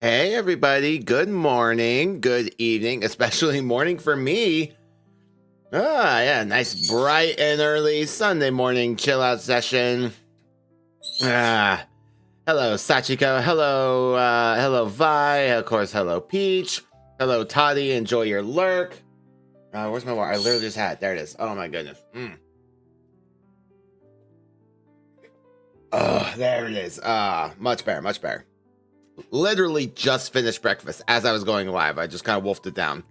Hey, everybody. Good morning, good evening, especially morning for me. Yeah, nice bright and early Sunday morning chill out session. Ah, hello, Sachiko. Hello, Vi. Of course, hello, Peach. Hello, Toddy. Enjoy your lurk. Where's my water? I literally just had it. There it is. Oh, my goodness. Oh, there it is. Much better, much better. Literally just finished breakfast as I was going live. I just kind of wolfed it down.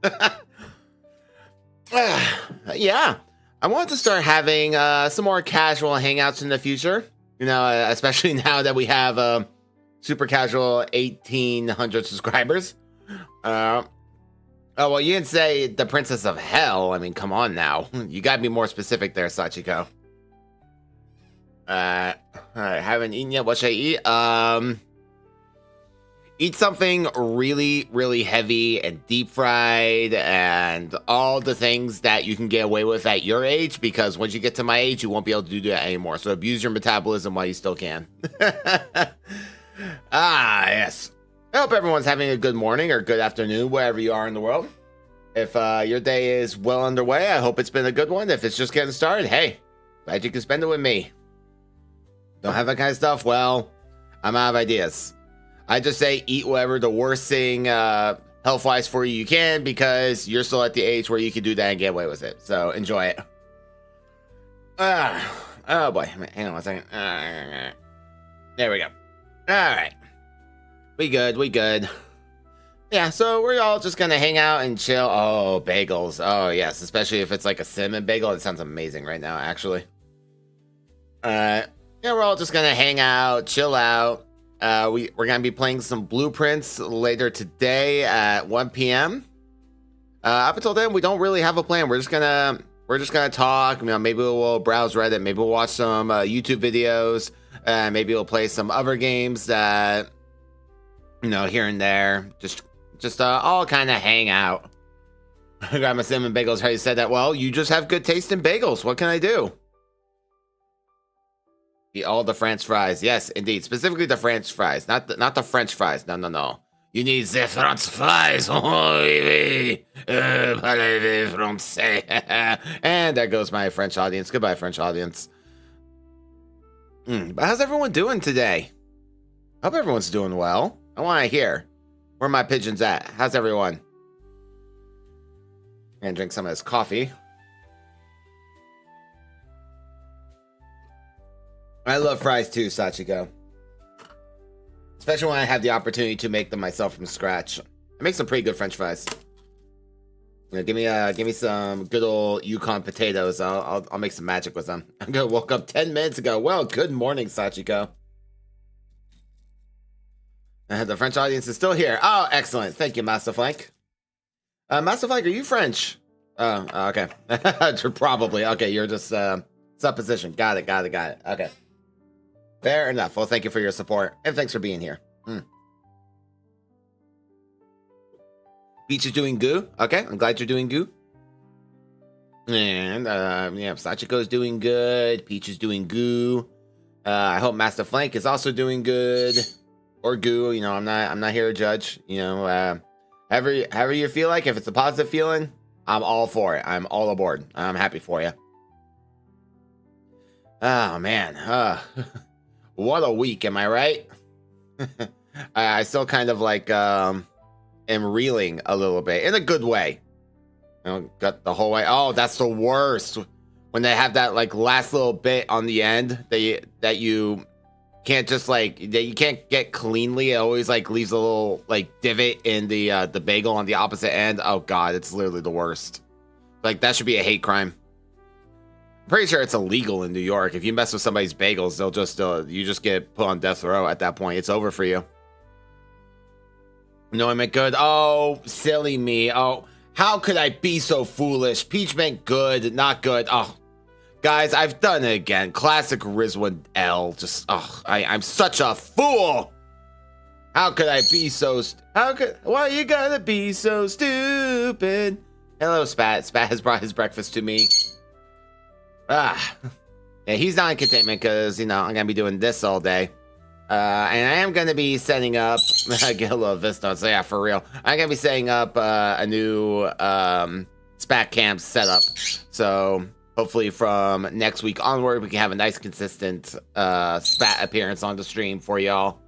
Yeah, I want to start having some more casual hangouts in the future. You know, especially now that we have super casual 1,800 subscribers. Oh, well, you didn't say the Princess of Hell. I mean, come on now. You got to be more specific there, Sachiko. All right, haven't eaten yet. What should I eat? Eat something really, really heavy and deep fried and all the things that you can get away with at your age, because once you get to my age, you won't be able to do that anymore. So abuse your metabolism while you still can. Yes. I hope everyone's having a good morning or good afternoon, wherever you are in the world. If your day is well underway, I hope it's been a good one. If it's just getting started, hey, glad you can spend it with me. Don't have that kind of stuff? Well, I'm out of ideas. I just say eat whatever the worst thing health-wise for you can, because you're still at the age where you can do that and get away with it. So enjoy it. Oh boy, hang on one second. There we go. All right, we good. Yeah, so we're all just gonna hang out and chill. Oh, bagels. Oh yes, especially if it's like a cinnamon bagel. It sounds amazing right now, actually. Yeah, we're all just gonna hang out, chill out. We're gonna be playing some Blueprints later today at 1 p.m. Up until then, we don't really have a plan. We're just gonna talk. You know, maybe we'll browse Reddit. Maybe we'll watch some YouTube videos. Maybe we'll play some other games that, you know, here and there. Just all kind of hang out. I got my cinnamon bagels. How you said that? Well, you just have good taste in bagels. What can I do? All the French fries. Yes, indeed. Specifically the French fries. Not the French fries. No. You need the French fries. Parlez français. And there goes my French audience. Goodbye, French audience. But how's everyone doing today? Hope everyone's doing well. I want to hear. Where are my pigeons at? How's everyone? I'm gonna drink some of this coffee. I love fries too, Sachiko. Especially when I have the opportunity to make them myself from scratch. I make some pretty good French fries. You know, give me some good old Yukon potatoes. I'll make some magic with them. I'm gonna woke up 10 minutes ago. Well, good morning, Sachiko. The French audience is still here. Oh, excellent. Thank you, Master Flank. Master Flank, are you French? Oh, okay. Probably. Okay, you're just supposition. Got it. Okay. Fair enough. Well, thank you for your support, and thanks for being here. Peach is doing goo. Okay, I'm glad you're doing goo. And yeah, Sachiko is doing good. Peach is doing goo. I hope Master Flank is also doing good, or goo. You know, I'm not here to judge. You know, however you feel like. If it's a positive feeling, I'm all for it. I'm all aboard. I'm happy for you. Oh man. What a week, am I right? I still kind of like am reeling a little bit in a good way. You know, got the whole way. Oh, that's the worst when they have that like last little bit on the end that you can't just like that you can't get cleanly. It always like leaves a little like divot in the bagel on the opposite end. Oh god, it's literally the worst. Like that should be a hate crime. Pretty sure it's illegal in New York. If you mess with somebody's bagels, they'll just you just get put on death row at that point. It's over for you. No, I meant good. Oh, silly me. Oh, how could I be so foolish? Peach meant good, not good. Oh, guys, I've done it again. Classic Rizwan L. Just, oh, I'm such a fool. How could I be so? Why you gotta be so stupid? Hello, Spat. Spat has brought his breakfast to me. Yeah, he's not in containment because, you know, I'm going to be doing this all day. And I am going to be setting up, I get a little Vista, so yeah, for real. I'm going to be setting up a new Spat Cam setup. So hopefully from next week onward, we can have a nice, consistent Spat appearance on the stream for y'all.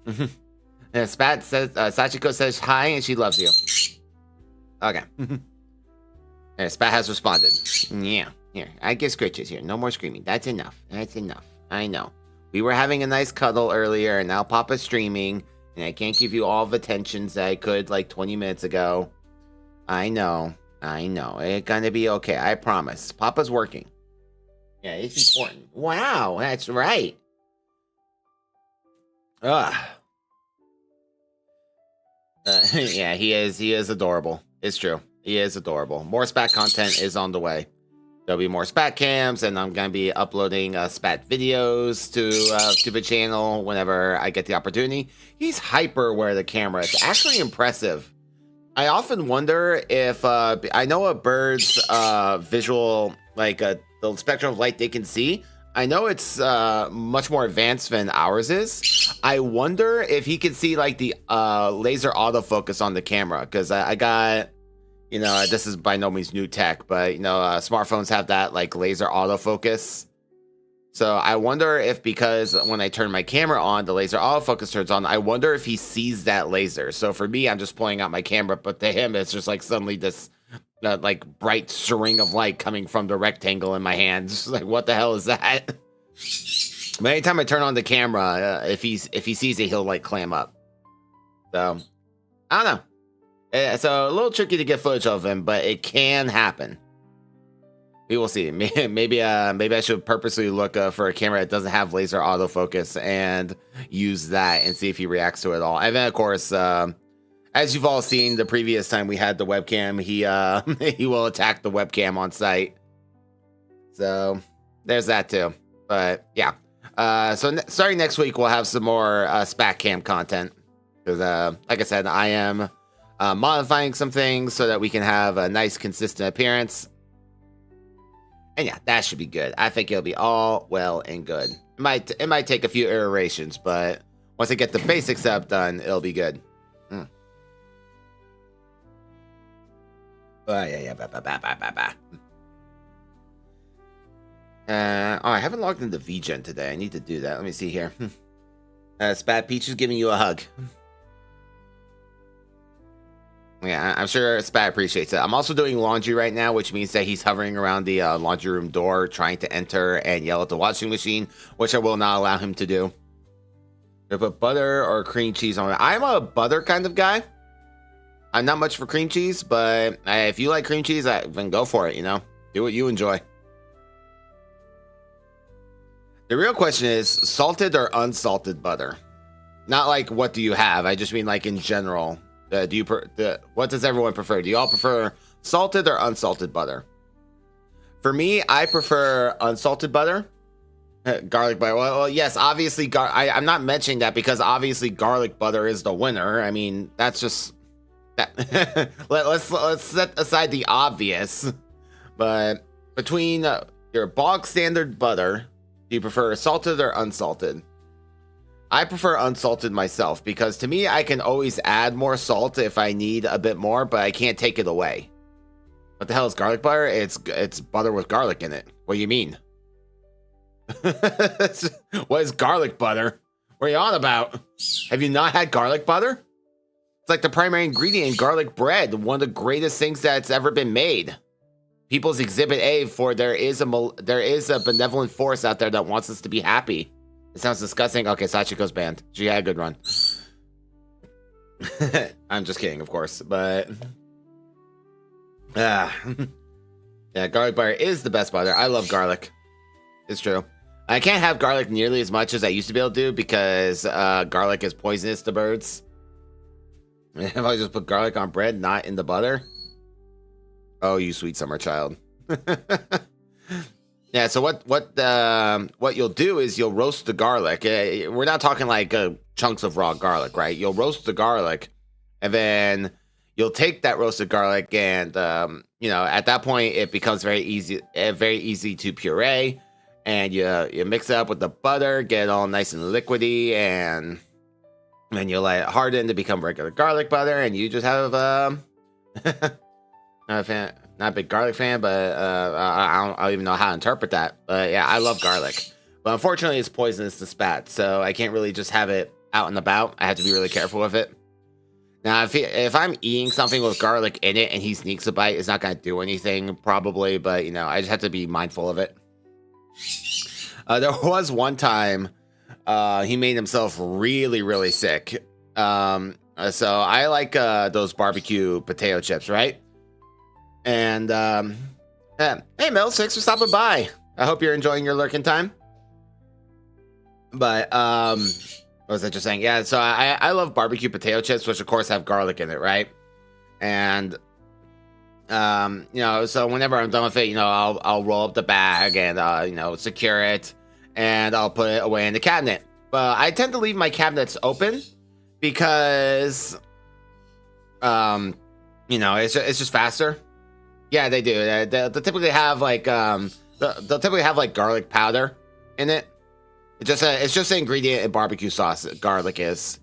And Spat says, Sachiko says hi and she loves you. Okay. And Spat has responded. Yeah, here, I get scritches here. No more screaming. That's enough. That's enough. I know. We were having a nice cuddle earlier, and now Papa's streaming, and I can't give you all the attentions that I could like 20 minutes ago. I know. It's gonna be okay. I promise. Papa's working. Yeah, it's important. Wow, that's right. Ugh. Yeah, he is adorable. It's true. He is adorable. More Spat content is on the way. There'll be more Spat cams, and I'm going to be uploading Spat videos to the channel whenever I get the opportunity. He's hyper aware the camera. It's actually impressive. I often wonder if, I know a bird's visual, like the spectrum of light they can see. I know it's much more advanced than ours is. I wonder if he can see like the laser autofocus on the camera, because I got... You know, this is by no means new tech, but, you know, smartphones have that, like, laser autofocus. So I wonder if, because when I turn my camera on, the laser autofocus turns on, I wonder if he sees that laser. So for me, I'm just pulling out my camera, but to him, it's just, like, suddenly this, like, bright string of light coming from the rectangle in my hand. Just like, what the hell is that? But anytime I turn on the camera, if he sees it, he'll, like, clam up. So, I don't know. So a little tricky to get footage of him, but it can happen. We will see. Maybe I should purposely look for a camera that doesn't have laser autofocus and use that and see if he reacts to it all. And then, of course, as you've all seen, the previous time we had the webcam, he will attack the webcam on site. So there's that too. But yeah. So starting next week, we'll have some more Spat Cam content. Because, like I said, I am modifying some things so that we can have a nice, consistent appearance. And yeah, that should be good. I think it'll be all well and good. It might take a few iterations, but once I get the basic setup done, it'll be good. Yeah. I haven't logged into VGen today. I need to do that. Let me see here. Spat Peach is giving you a hug. Yeah, I'm sure Spat appreciates it. I'm also doing laundry right now, which means that he's hovering around the laundry room door, trying to enter and yell at the washing machine, which I will not allow him to do. To put butter or cream cheese on it. I'm a butter kind of guy. I'm not much for cream cheese, but if you like cream cheese, then go for it, you know? Do what you enjoy. The real question is salted or unsalted butter? Not like, what do you have? I just mean like in general. What does everyone prefer? Do you all prefer salted or unsalted butter? For me, I prefer unsalted butter. Garlic butter. Well, yes, obviously, I'm not mentioning that because obviously garlic butter is the winner. I mean, that's just that. let's set aside the obvious. But between your bog standard butter, do you prefer salted or unsalted? I prefer unsalted myself because to me, I can always add more salt if I need a bit more, but I can't take it away. What the hell is garlic butter? It's butter with garlic in it. What do you mean? What is garlic butter? What are you on about? Have you not had garlic butter? It's like the primary ingredient in garlic bread, one of the greatest things that's ever been made. People's Exhibit A for there is a benevolent force out there that wants us to be happy. It sounds disgusting. Okay, Sachiko's banned. She had a good run. I'm just kidding, of course, but yeah, garlic butter is the best butter. I love garlic. It's true. I can't have garlic nearly as much as I used to be able to do because garlic is poisonous to birds. If I just put garlic on bread, not in the butter. Oh, you sweet summer child. Yeah, so what you'll do is you'll roast the garlic. We're not talking like chunks of raw garlic, right? You'll roast the garlic, and then you'll take that roasted garlic, and at that point it becomes very easy to puree. and you mix it up with the butter, get it all nice and liquidy, and then you let it harden to become regular garlic butter, and you just have not a big garlic fan, but I don't even know how to interpret that. But yeah, I love garlic, but unfortunately, it's poisonous to spat, so I can't really just have it out and about. I have to be really careful with it. Now, if I'm eating something with garlic in it and he sneaks a bite, it's not gonna do anything probably, but you know, I just have to be mindful of it. There was one time he made himself really, really sick. So I like those barbecue potato chips, right? And yeah. Hey Mel, thanks for stopping by. I hope you're enjoying your lurking time. But what was I just saying? Yeah, so I love barbecue potato chips, which of course have garlic in it, right? And you know, so whenever I'm done with it, you know, I'll roll up the bag and you know, secure it, and I'll put it away in the cabinet. But I tend to leave my cabinets open because you know, it's just faster. Yeah, they do. They'll typically have like they'll typically have like garlic powder in it. It's just an ingredient in barbecue sauce. Garlic is.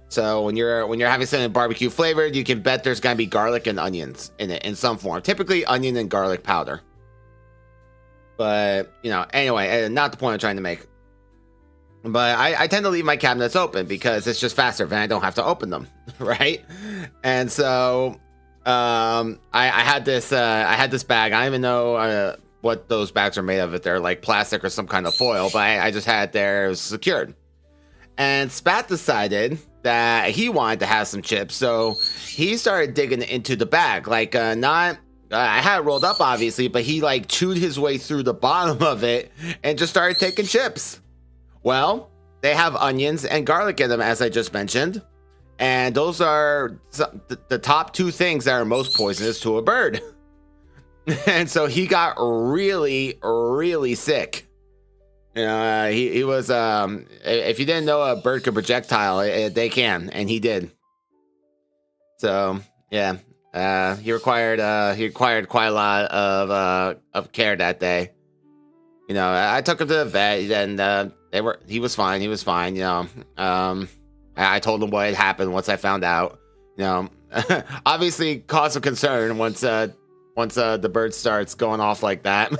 So when you're having something barbecue flavored, you can bet there's gonna be garlic and onions in it in some form. Typically onion and garlic powder. But you know, anyway, not the point I'm trying to make. But I tend to leave my cabinets open because it's just faster, and I don't have to open them, right? And so I had this bag. I don't even know what those bags are made of. If they're like plastic or some kind of foil, but I just had it there. It was secured. And Spat decided that he wanted to have some chips, so he started digging into the bag. Like I had it rolled up obviously, but he like chewed his way through the bottom of it and just started taking chips. Well, they have onions and garlic in them, as I just mentioned, and those are the top two things that are most poisonous to a bird. And so he got really, really sick. You know, he was, if you didn't know a bird could projectile, they can, and he did. So, yeah, he required quite a lot of care that day. You know, I took him to the vet, and he was fine, you know. I told him what had happened once I found out, you know. Obviously cause of concern once the bird starts going off like that.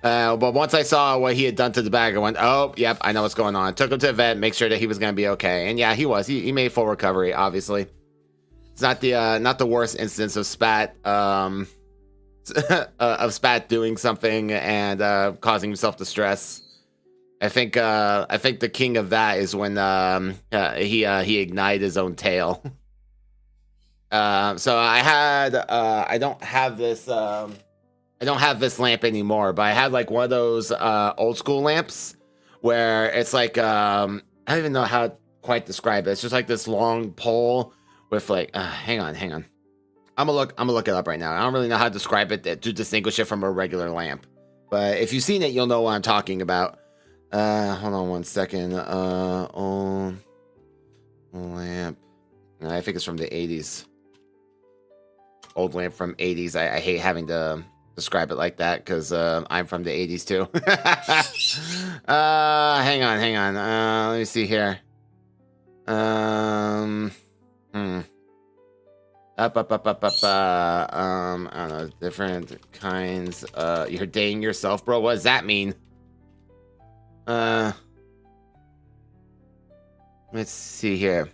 But once I saw what he had done to the bag, I went, oh, yep, I know what's going on. Took him to the vet, make sure that he was going to be okay. And yeah, he was. He made full recovery, obviously. It's not the worst instance of Spat, of Spat doing something and causing himself distress. I think the king of that is when he ignited his own tail. So I don't have this lamp anymore, but I had like one of those old school lamps where it's like I don't even know how to quite describe it. It's just like this long pole with like hang on. I'm gonna look it up right now. I don't really know how to describe it to distinguish it from a regular lamp. But if you've seen it, you'll know what I'm talking about. Hold on one second. Old lamp. I think it's from the 80s. Old lamp from 80s. I hate having to describe it like that because I'm from the 80s too. Hang on. Let me see here. I don't know, different kinds. You're dating yourself, bro. What does that mean? Let's see here.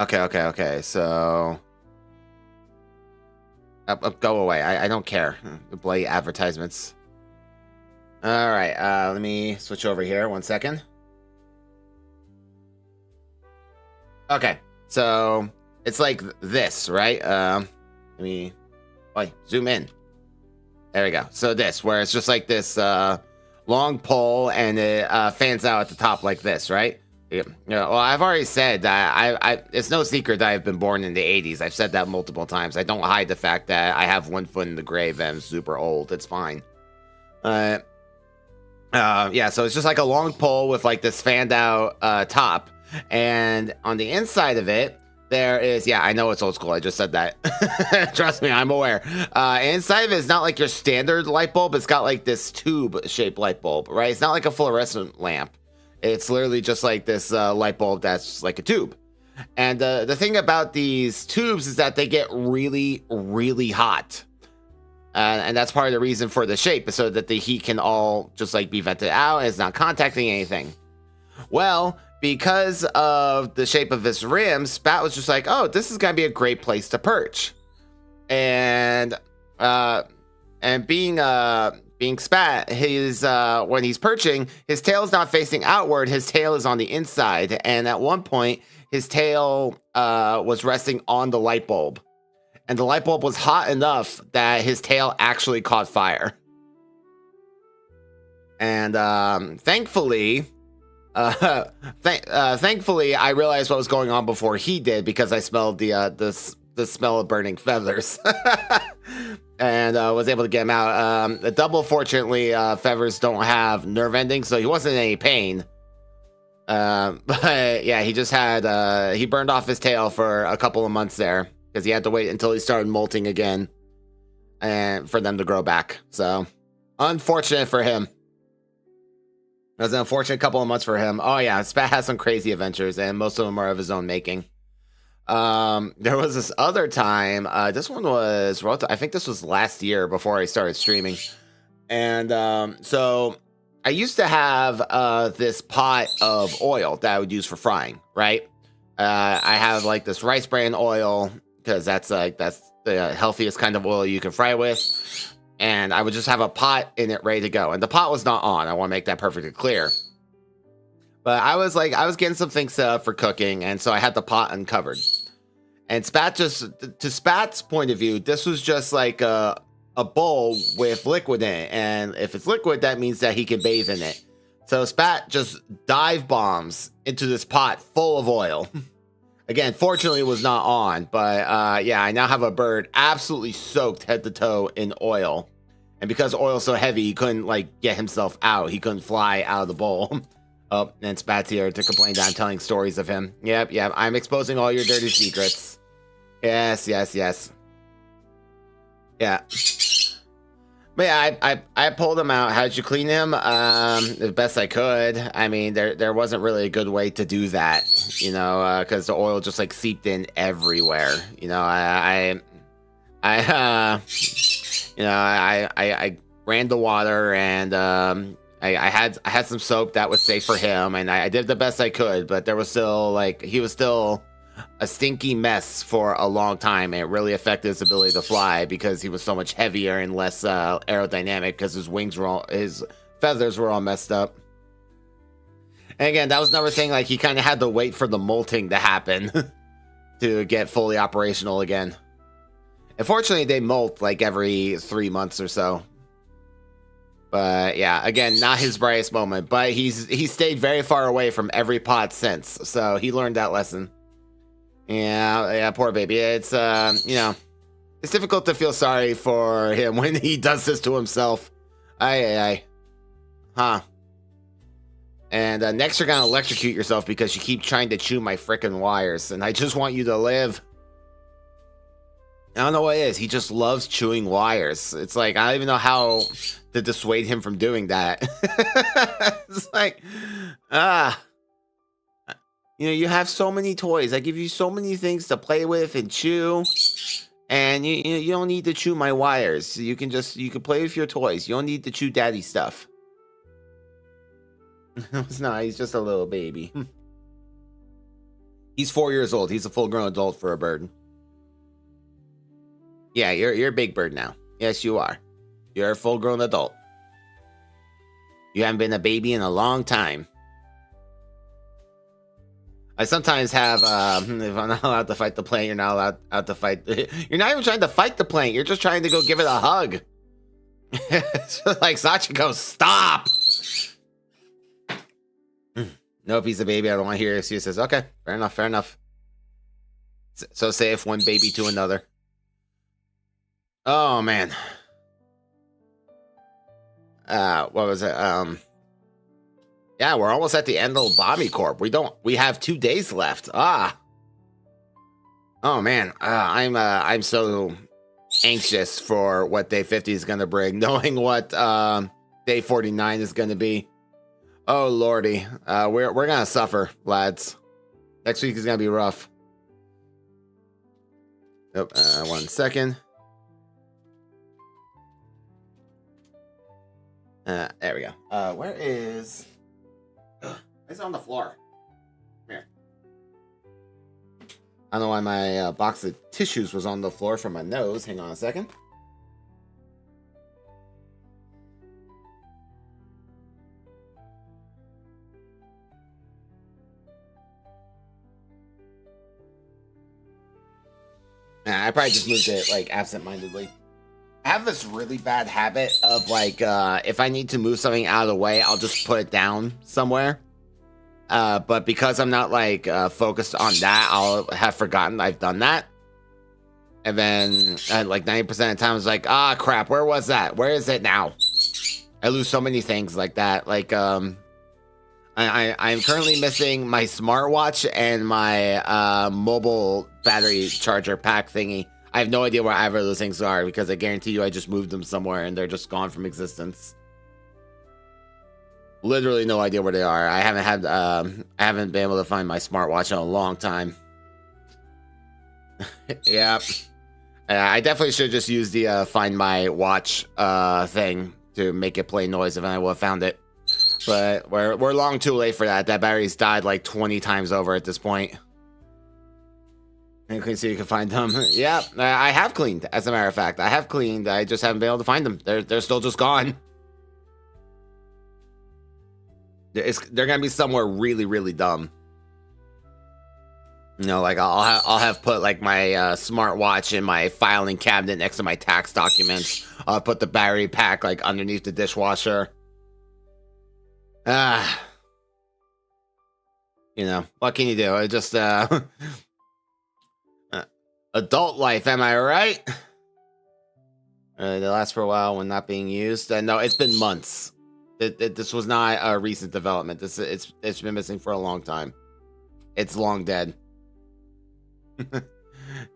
Okay. So, go away. I don't care. The bloody advertisements. All right. Let me switch over here. 1 second. Okay. So it's like this, right? Let me zoom in. There we go. So this, where it's just like this long pole, and it fans out at the top like this, right? Yeah. Well, I've already said that it's no secret that I've been born in the 80s. I've said that multiple times. I don't hide the fact that I have 1 foot in the grave and I'm super old. It's fine. Yeah, so it's just like a long pole with like this fanned out top. And on the inside of it, there is, yeah, I know it's old school. I just said that. Trust me, I'm aware. Inside of it is not like your standard light bulb. It's got like this tube-shaped light bulb, right? It's not like a fluorescent lamp. It's literally just like this light bulb that's like a tube. And the thing about these tubes is that they get really, really hot. And that's part of the reason for the shape, is so that the heat can all just like be vented out and it's not contacting anything. Well, because of the shape of this rim, Spat was just like, oh, this is going to be a great place to perch. And being Spat, his when he's perching, his tail is not facing outward, his tail is on the inside. And at one point, his tail was resting on the light bulb. And the light bulb was hot enough that his tail actually caught fire. And thankfully, thankfully, I realized what was going on before he did, because I smelled the smell of burning feathers, and was able to get him out. The double, fortunately, feathers don't have nerve endings, so he wasn't in any pain. But yeah, he just had he burned off his tail for a couple of months there, because he had to wait until he started molting again, and for them to grow back. So unfortunate for him. It was an unfortunate couple of months for him. Oh yeah, Spat has some crazy adventures, and most of them are of his own making. There was this other time. This one was, I think this was last year before I started streaming. And so I used to have this pot of oil that I would use for frying, right? I have like this rice bran oil, because that's the healthiest kind of oil you can fry with. And I would just have a pot in it ready to go. And the pot was not on. I want to make that perfectly clear. But I was getting some things set up for cooking, and so I had the pot uncovered. And Spat to Spat's point of view, this was just like a bowl with liquid in it. And if it's liquid, that means that he can bathe in it. So Spat just dive bombs into this pot full of oil. Again, fortunately, it was not on, but yeah, I now have a bird absolutely soaked head to toe in oil. And because oil's so heavy, he couldn't like get himself out. He couldn't fly out of the bowl. Oh, and Spat's here to complain that I'm telling stories of him. Yep, I'm exposing all your dirty secrets. Yes. Yeah. But yeah, I pulled him out. How'd you clean him? The best I could. I mean, there wasn't really a good way to do that, you know, because the oil just like seeped in everywhere. You know, I ran the water, and I had some soap that was safe for him, and I did the best I could. But there was still he was still a stinky mess for a long time, and it really affected his ability to fly, because he was so much heavier and less aerodynamic, because his feathers were all messed up. And again, that was another thing, like he kind of had to wait for the molting to happen to get fully operational again. Unfortunately, they molt like every 3 months or so. But yeah, again, not his brightest moment, but he stayed very far away from every pot since, so he learned that lesson. Yeah, poor baby. It's you know, it's difficult to feel sorry for him when he does this to himself. Huh. And next you're gonna electrocute yourself because you keep trying to chew my frickin' wires, and I just want you to live. I don't know what it is. He just loves chewing wires. It's like, I don't even know how to dissuade him from doing that. It's like, you know, you have so many toys. I give you so many things to play with and chew, and you don't need to chew my wires. You can play with your toys. You don't need to chew daddy stuff. It's not. He's just a little baby. He's 4 years old. He's a full-grown adult for a bird. Yeah, you're a big bird now. Yes, you are. You're a full-grown adult. You haven't been a baby in a long time. I sometimes have, if I'm not allowed to fight the plant, you're not allowed to fight. You're not even trying to fight the plant. You're just trying to go give it a hug. It's just like, Sachiko, stop! Nope, he's a baby. I don't want to hear excuses. Okay, fair enough. So say if one baby to another. Oh, man. What was it? Yeah, we're almost at the end of Bobby Corp. We have 2 days left. Oh man, I'm so anxious for what day 50 is gonna bring, knowing what day 49 is gonna be. Oh lordy, we're gonna suffer, lads. Next week is gonna be rough. Oh, 1 second. There we go. Where is? It's on the floor. Here. I don't know why my box of tissues was on the floor from my nose. Hang on a second. I probably just moved it like absent-mindedly. I have this really bad habit of like if I need to move something out of the way, I'll just put it down somewhere. But because I'm not like focused on that, I'll have forgotten I've done that. And then like 90% of the time, it's like, ah, crap, where was that? Where is it now? I lose so many things like that. Like I'm currently missing my smartwatch and my mobile battery charger pack thingy. I have no idea where either of those things are because I guarantee you I just moved them somewhere and they're just gone from existence. Literally no idea where they are. I haven't been able to find my smartwatch in a long time. Yeah. I definitely should just use the find my watch thing to make it play noise if I would have found it. But we're long too late for that. That battery's died like 20 times over at this point. And you can see you can find them. Yeah, I have cleaned. As a matter of fact, I have cleaned. I just haven't been able to find them. They're still just gone. They're gonna be somewhere really, really dumb. You know, like I'll have put like my smartwatch in my filing cabinet next to my tax documents. I'll put the battery pack like underneath the dishwasher. You know, what can you do? I just adult life, am I right? They last for a while when not being used. No, it's been months. This was not a recent development. It's been missing for a long time. It's long dead.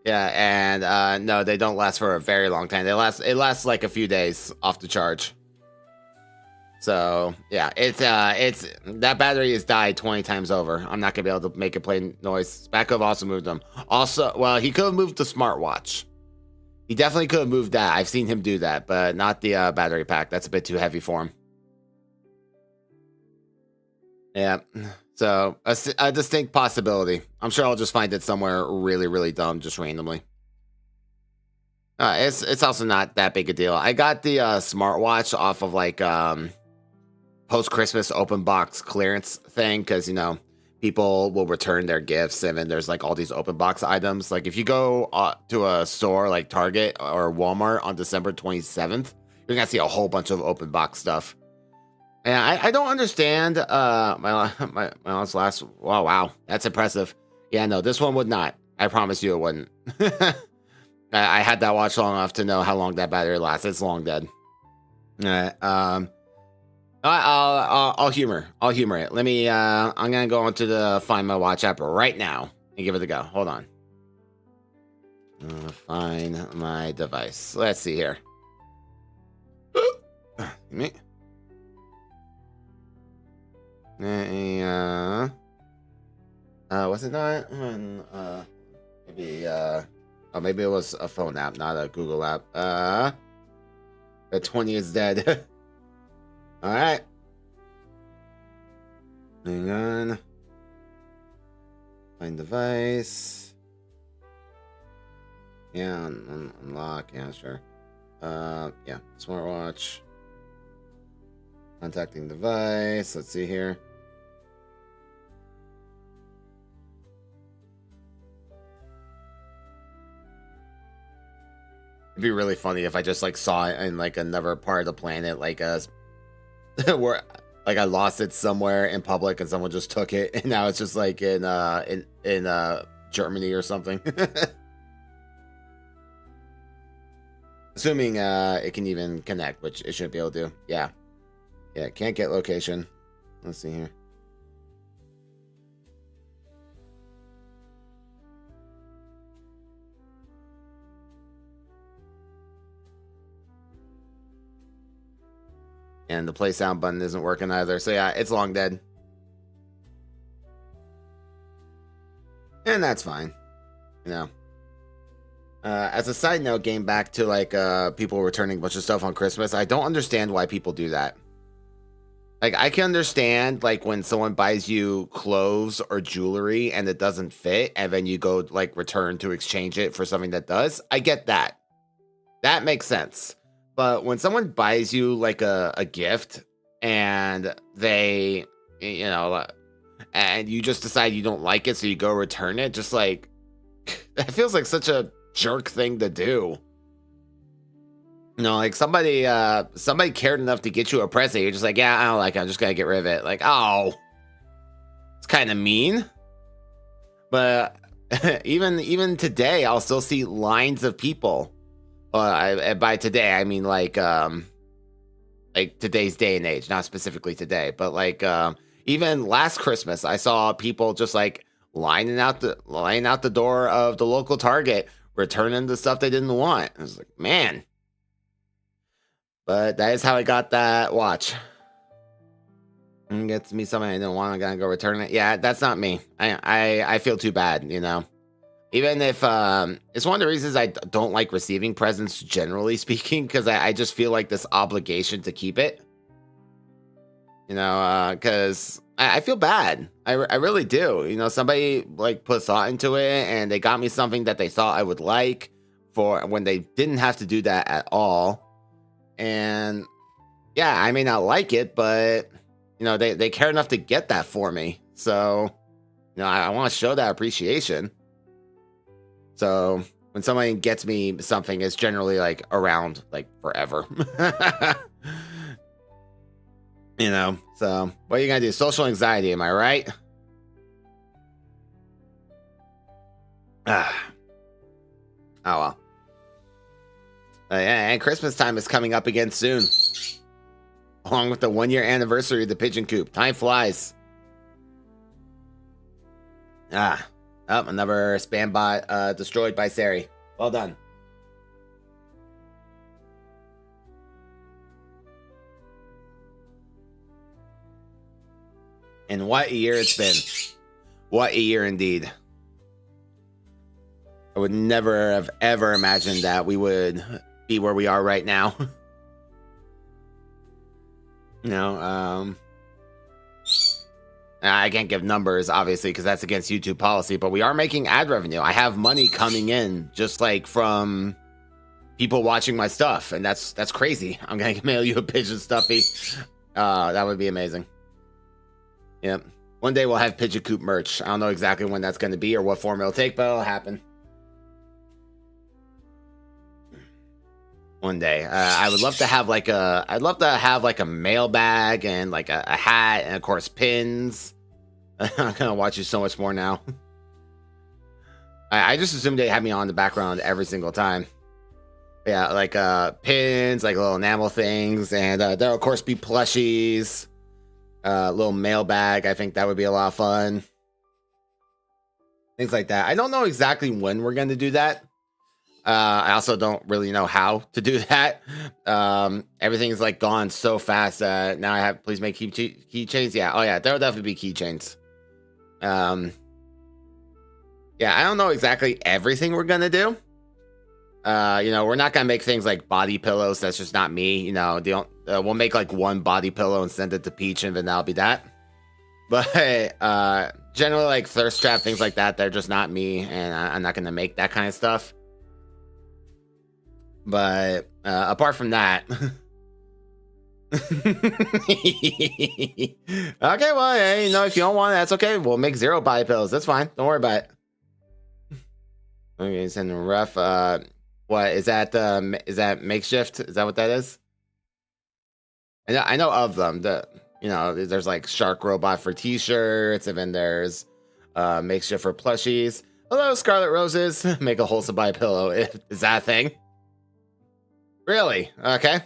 Yeah, and no, they don't last for a very long time. It lasts like a few days off the charge. So yeah, it's that battery has died 20 times over. I'm not gonna be able to make it play noise. Spacko also moved them. Also, well, he could have moved the smartwatch. He definitely could have moved that. I've seen him do that, but not the battery pack. That's a bit too heavy for him. Yeah, so a distinct possibility. I'm sure I'll just find it somewhere really, really dumb, just randomly. It's also not that big a deal. I got the smartwatch off of like post-Christmas open box clearance thing because, you know, people will return their gifts and then there's like all these open box items. Like if you go to a store like Target or Walmart on December 27th, you're going to see a whole bunch of open box stuff. And I don't understand my last. Wow, that's impressive. Yeah, no, this one would not. I promise you it wouldn't. I had that watch long enough to know how long that battery lasts. It's long dead. I'll humor it. Let me. I'm gonna go into the Find My Watch app right now and give it a go. Hold on. Find my device. Let's see here. Me. Was it not? Maybe. Oh, maybe it was a phone app, not a Google app. The 20 is dead. All right. Hang on. Find device. Yeah, unlock. Yeah, sure. Yeah, smartwatch. Contacting device. Let's see here. It'd be really funny if I just like saw it in like another part of the planet, like where like I lost it somewhere in public and someone just took it, and now it's just like in Germany or something. Assuming it can even connect, which it should be able to. Yeah, can't get location. Let's see here. And the play sound button isn't working either. So yeah, it's long dead. And that's fine. You know. As a side note, getting back to like people returning a bunch of stuff on Christmas, I don't understand why people do that. Like, I can understand like when someone buys you clothes or jewelry and it doesn't fit, and then you go like return to exchange it for something that does. I get that. That makes sense. But when someone buys you like a gift and they, you know, and you just decide you don't like it, so you go return it, just like that feels like such a jerk thing to do. You know, like somebody cared enough to get you a present. You're just like, yeah, I don't like it. I'm just gonna get rid of it. Like, oh, it's kind of mean. But even today, I'll still see lines of people. By today, I mean like today's day and age, not specifically today, but like even last Christmas, I saw people just like lining out the door of the local Target, returning the stuff they didn't want. I was like, man. But that is how I got that watch. And gets me something I didn't want, I'm gonna go return it. Yeah, that's not me. I feel too bad, you know. Even if it's one of the reasons I don't like receiving presents, generally speaking, because I just feel like this obligation to keep it. You know, because I feel bad. I really do. You know, somebody like put thought into it, and they got me something that they thought I would like for when they didn't have to do that at all. And yeah, I may not like it, but you know, they care enough to get that for me. So, you know, I want to show that appreciation. So when somebody gets me something, it's generally like around like forever. You know, so what are you gonna do? Social anxiety, am I right? Ah. Oh well. And Christmas time is coming up again soon. Along with the 1-year anniversary of the Pigeon Coop. Time flies. Another spam bot destroyed by Sari. Well done. And what a year it's been. What a year indeed. I would never have ever imagined that we would be where we are right now. You know, I can't give numbers, obviously, because that's against YouTube policy, but we are making ad revenue. I have money coming in just like from people watching my stuff, and that's crazy. I'm gonna mail you a pigeon, Stuffy. That would be amazing. Yep. One day we'll have Pigeon Coop merch. I don't know exactly when that's going to be or what form it'll take, but it'll happen. One day. I would love to have like a mailbag and like a hat and of course pins. I'm gonna watch you so much more now. I just assumed they had me on the background every single time. Yeah, like pins, like little enamel things, and there'll of course be plushies. Little mailbag. I think that would be a lot of fun. Things like that. I don't know exactly when we're going to do that. I also don't really know how to do that. Everything's like gone so fast. Now I have, please make keychains. Yeah. Oh yeah. There'll definitely be keychains. Yeah. I don't know exactly everything we're going to do. You know, we're not going to make things like body pillows. That's just not me. You know, we'll make like one body pillow and send it to Peach, and then that'll be that. But generally like thirst trap, things like that, they're just not me, and I'm not going to make that kind of stuff. But apart from that. Okay, well, hey, you know, if you don't want it, that's okay. We'll make 0 body pillows. That's fine. Don't worry about it. Okay, send rough. What is that? Is that makeshift? Is that what that is? I know of them. You know, there's like Shark Robot for t-shirts, and then there's makeshift for plushies. Hello, Scarlet Roses. Make a wholesome body pillow. Is that a thing? Really? Okay.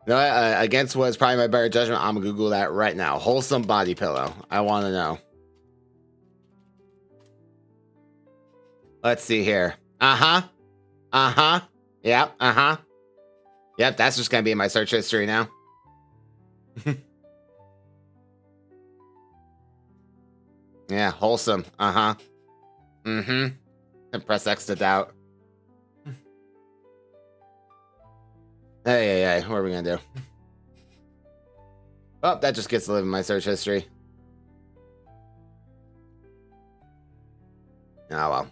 No, against what is probably my better judgment, I'm gonna Google that right now. Wholesome body pillow. I want to know. Let's see here. Yep. Yep. That's just gonna be in my search history now. Yeah, wholesome. Uh-huh. Mm-hmm. And press X to doubt. Hey, what are we gonna do? Oh, that just gets to live in my search history. Oh well.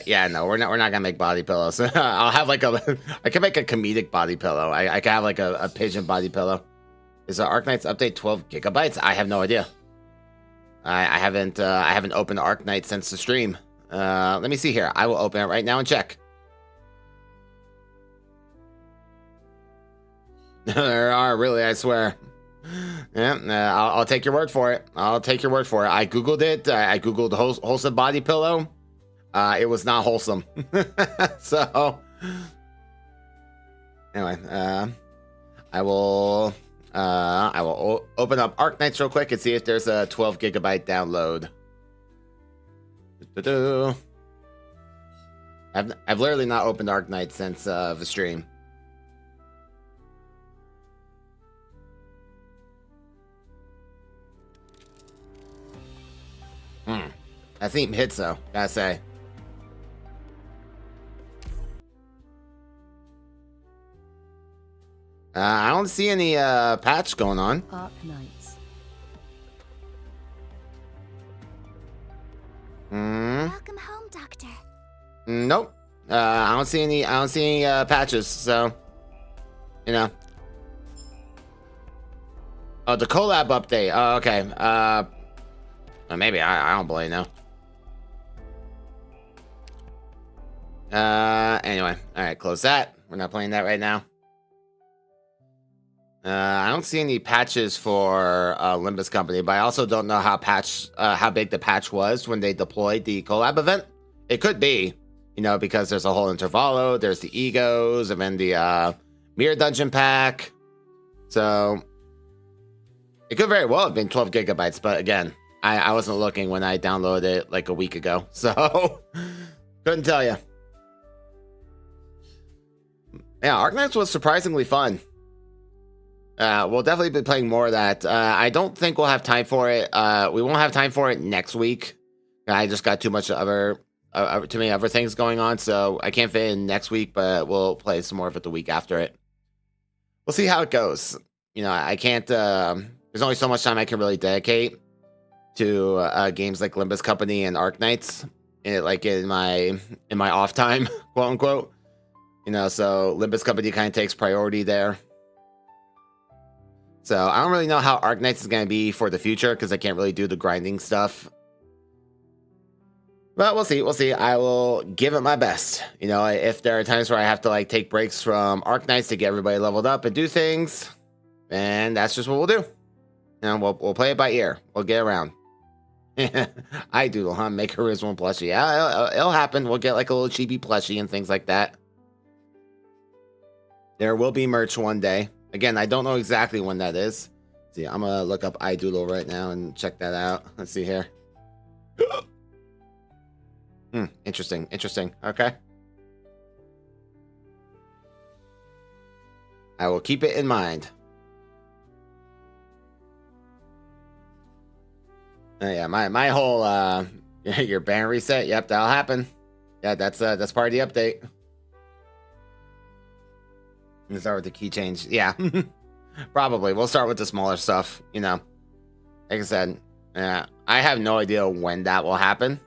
Yeah, no, we're not gonna make body pillows. I'll have like I can make a comedic body pillow. I can have like a pigeon body pillow. Is the Arknights update 12 gigabytes? I have no idea. I haven't opened Arknight since the stream. Let me see here. I will open it right now and check. There are, really, I swear. Yeah, I'll take your word for it. I'll take your word for it. I googled it. I googled wholesome body pillow. It was not wholesome. So anyway, I will open up Arknights real quick and see if there's a 12 gigabyte download. I've literally not opened Arknights since the stream. That theme hits though, gotta say. I don't see any patch going on. Arknights. Welcome home, Doctor. Nope. I don't see any patches, so you know. Oh, the collab update. Oh, okay. Maybe I don't really know. Anyway, all right, close that. We're not playing that right now. I don't see any patches for Limbus Company, but I also don't know how big the patch was when they deployed the collab event. It could be, you know, because there's a whole intervallo, there's the egos, and then the mirror dungeon pack. So it could very well have been 12 gigabytes, but again, I wasn't looking when I downloaded it like a week ago, so couldn't tell you. Yeah, Arknights was surprisingly fun. We'll definitely be playing more of that. I don't think we'll have time for it. We won't have time for it next week. I just got too many other things going on, so I can't fit in next week, but we'll play some more of it the week after it. We'll see how it goes. You know, I can't, there's only so much time I can really dedicate to games like Limbus Company and Arknights, like in my off time, quote unquote. You know, so Limbus Company kind of takes priority there. So I don't really know how Arknights is going to be for the future because I can't really do the grinding stuff. But we'll see. We'll see. I will give it my best. You know, if there are times where I have to like take breaks from Arknights to get everybody leveled up and do things, and that's just what we'll do. You know, we'll play it by ear. We'll get around. I doodle, huh? Make her his one plushie. Yeah, it'll happen. We'll get like a little chibi plushie and things like that. There will be merch one day. Again, I don't know exactly when that is. See, I'm gonna look up iDoodle right now and check that out. Let's see here. Interesting. Okay. I will keep it in mind. Yeah, my whole your ban reset. Yep, that'll happen. Yeah, that's part of the update. Let's start with the key change. Yeah, probably. We'll start with the smaller stuff. You know, like I said, I have no idea when that will happen.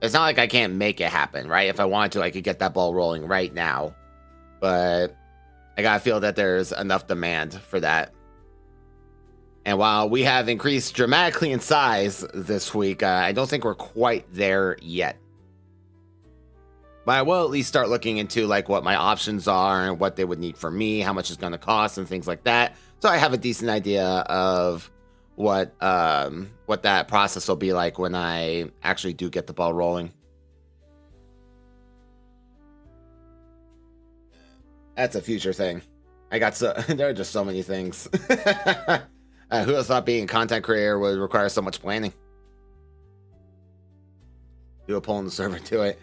It's not like I can't make it happen, right? If I wanted to, I could get that ball rolling right now. But I gotta feel that there's enough demand for that. And while we have increased dramatically in size this week, I don't think we're quite there yet. But I will at least start looking into like what my options are and what they would need for me, how much it's going to cost and things like that. So I have a decent idea of what that process will be like when I actually do get the ball rolling. That's a future thing. There are just so many things. Who else thought being a content creator would require so much planning? Do a poll in the server to it.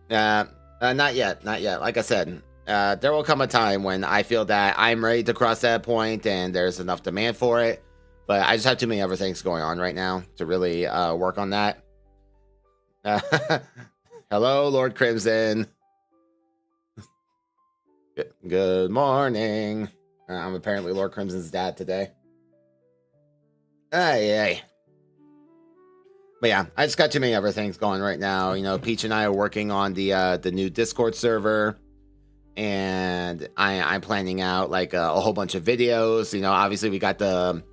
Not yet. Like I said, there will come a time when I feel that I'm ready to cross that point and there's enough demand for it. But I just have too many other things going on right now to really work on that. Hello, Lord Crimson. Good morning. I'm apparently Lord Crimson's dad today. Ay. But yeah, I just got too many other things going right now. You know, Peach and I are working on the new Discord server, and I'm planning out like a whole bunch of videos. You know, obviously we got the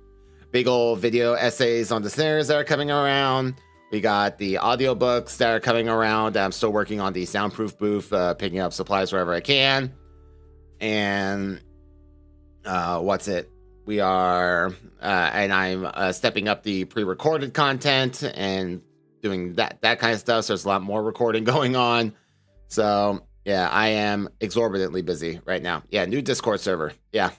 big old video essays on the snares that are coming around. We got the audiobooks that are coming around. I'm still working on the soundproof booth, picking up supplies wherever I can. And we are and I'm stepping up the pre-recorded content and doing that kind of stuff. So there's a lot more recording going on. So yeah, I am exorbitantly busy right now. Yeah, new Discord server. Yeah,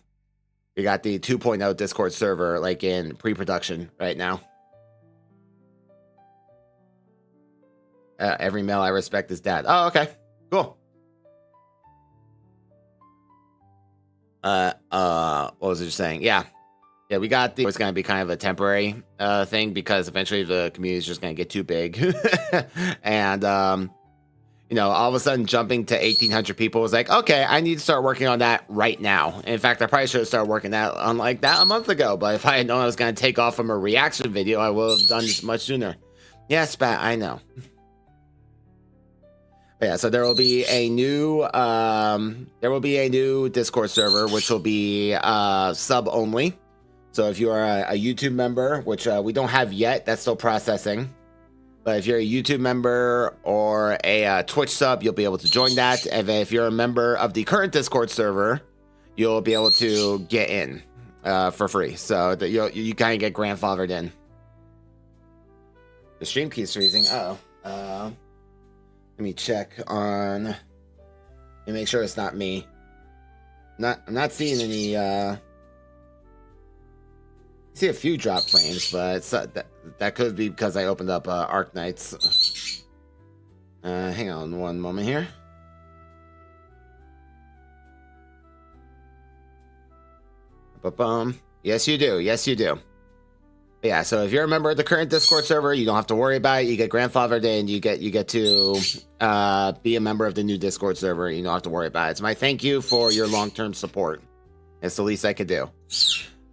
we got the 2.0 Discord server like in pre-production right now. Every male I respect is dad. Oh, okay, cool. What was it saying? Yeah, we got it's going to be kind of a temporary thing because eventually the community is just going to get too big. And you know, all of a sudden jumping to 1,800 people was like, okay, I need to start working on that right now. In fact, I probably should have started working on like that a month ago, but if I had known I was going to take off from a reaction video, I would have done this much sooner. Yeah, Spat, I know. But yeah, so there will be a new Discord server, which will be sub only. So if you are a YouTube member, which we don't have yet, that's still processing. But if you're a YouTube member or a Twitch sub, you'll be able to join that. And if you're a member of the current Discord server, you'll be able to get in for free. So that you kind of get grandfathered in. The stream keeps freezing. Uh-oh. Let me check on. Let me make sure it's not me. I'm not seeing any. I see a few drop frames, but that could be because I opened up Arknights. Hang on one moment here. Ba-bum. Yes, you do. Yes, you do. Yeah, so if you're a member of the current Discord server, you don't have to worry about it. You get grandfathered in. You get to be a member of the new Discord server. You don't have to worry about it. It's my thank you for your long-term support. It's the least I could do.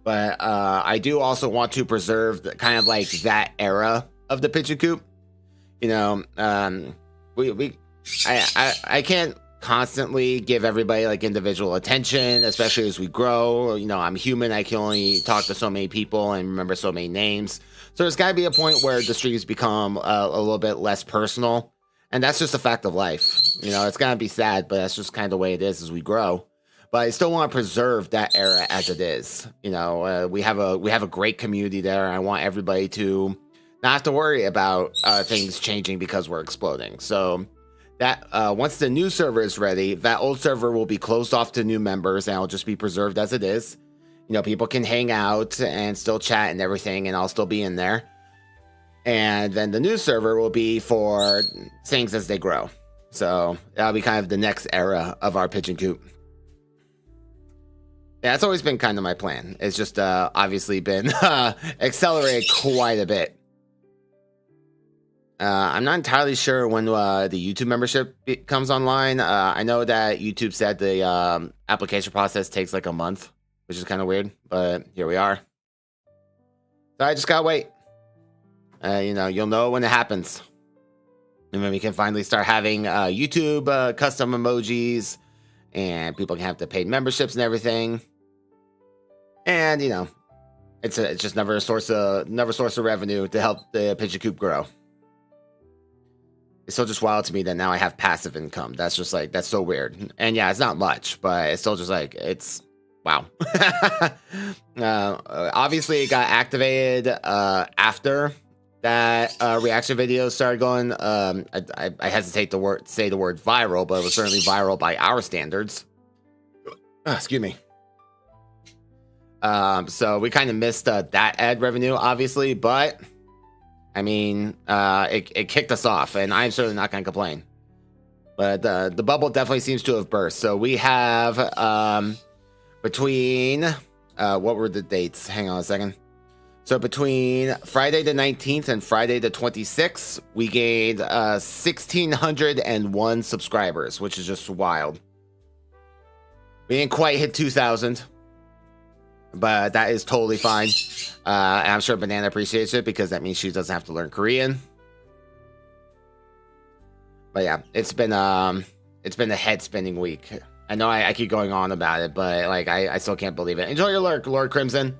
But I do also want to preserve kind of like that era of the Pigeon Coop. You know, I can't constantly give everybody like individual attention, especially as we grow. You know, I'm human. I can only talk to so many people and remember so many names. So there's got to be a point where the streams become a little bit less personal, and that's just a fact of life. You know, it's gonna be sad, but that's just kind of the way it is as we grow. But I still want to preserve that era as it is. You know, we have a great community there. I want everybody to not have to worry about things changing because we're exploding. So that once the new server is ready, that old server will be closed off to new members, and it'll just be preserved as it is. You know, people can hang out and still chat and everything, and I'll still be in there. And then the new server will be for things as they grow. So that'll be kind of the next era of our Pigeon Coop. Yeah, that's always been kind of my plan. It's just obviously been accelerated quite a bit. I'm not entirely sure when the YouTube membership comes online. I know that YouTube said the application process takes like a month, which is kind of weird, but here we are. So I just gotta wait. You know, you'll know when it happens. And then we can finally start having YouTube custom emojis, and people can have the paid memberships and everything. And you know, it's just another source of revenue to help the Pigeon Coop grow. It's still just wild to me that now I have passive income. That's just like, that's so weird. And yeah, it's not much, but it's still just like, it's wow. Obviously it got activated after that reaction videos started going. I hesitate to say the word viral, but it was certainly viral by our standards. Excuse me. So we kind of missed that ad revenue, obviously, but I mean, it kicked us off, and I'm certainly not going to complain. But the bubble definitely seems to have burst. So we have between what were the dates? Hang on a second. So between Friday the 19th and Friday the 26th, we gained 1,601 subscribers, which is just wild. We didn't quite hit 2,000, but that is totally fine. I'm sure Banana appreciates it because that means she doesn't have to learn Korean. But yeah, it's been a head spinning week. I know I keep going on about it, but like I still can't believe it. Enjoy your lurk, Lord Crimson.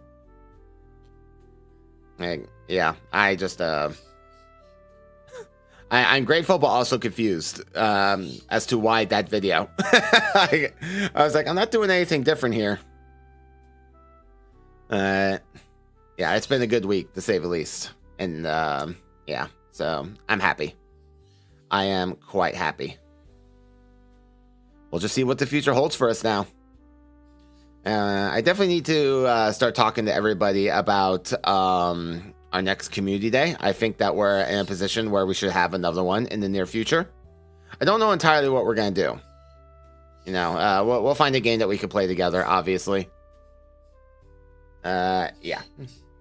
Yeah, I just I'm grateful but also confused as to why that video. I was like, I'm not doing anything different here. Yeah, it's been a good week to say the least. And yeah, so I'm happy. I am quite happy. We'll just see what the future holds for us now. I definitely need to start talking to everybody about our next community day. I think that we're in a position where we should have another one in the near future. I don't know entirely what we're going to do. You know, we'll find a game that we could play together, obviously. Yeah.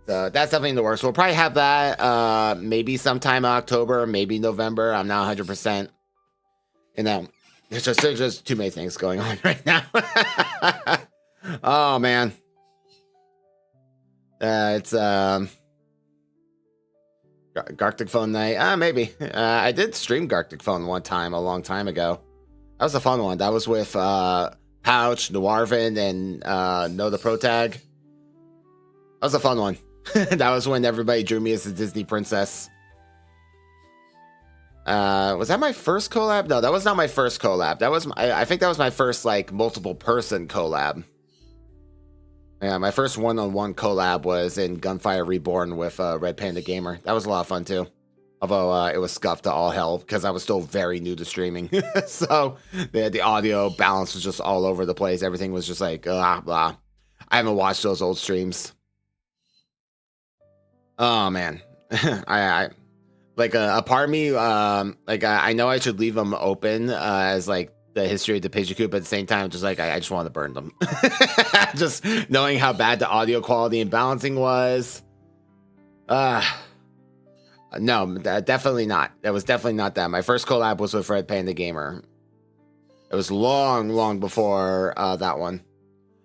So that's definitely in the works. We'll probably have that maybe sometime in October, maybe November. I'm not 100%. You know, there's just too many things going on right now. Oh man, it's Gartic Phone night. Maybe I did stream Gartic Phone one time a long time ago. That was a fun one. That was with Pouch, Noirvin, and No the Protag. That was a fun one. That was when everybody drew me as a Disney princess. Was that my first collab? No, that was not my first collab. That was I think that was my first like multiple person collab. Yeah, my first one-on-one collab was in Gunfire Reborn with Red Panda Gamer. That was a lot of fun too. Although it was scuffed to all hell because I was still very new to streaming. So the audio balance was just all over the place. Everything was just like blah blah. I haven't watched those old streams. Oh man, I like a part of me like I know I should leave them open as like the history of the Pidgeot, but at the same time, just like I just want to burn them. Just knowing how bad the audio quality and balancing was. No, definitely not. That was definitely not that. My first collab was with Red Panda Gamer. It was long before that one.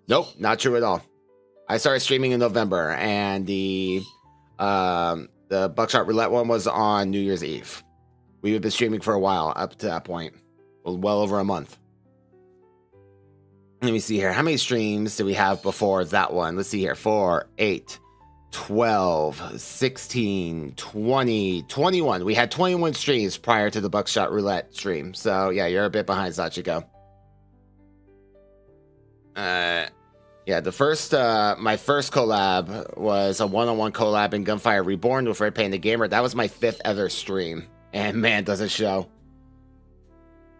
Nope, not true at all. I started streaming in November, and the Buckshot Roulette one was on New Year's Eve. We had been streaming for a while up to that point. Well over a month. Let me see here. How many streams did we have before that one? Let's see here. 4, 8, 12, 16, 20, 21. We had 21 streams prior to the Buckshot Roulette stream. So, yeah, you're a bit behind, Sachiko. Yeah, the first, my first collab was a one-on-one collab in Gunfire Reborn with Red Panda Gamer. That was my 5th ever stream. And man, does it show.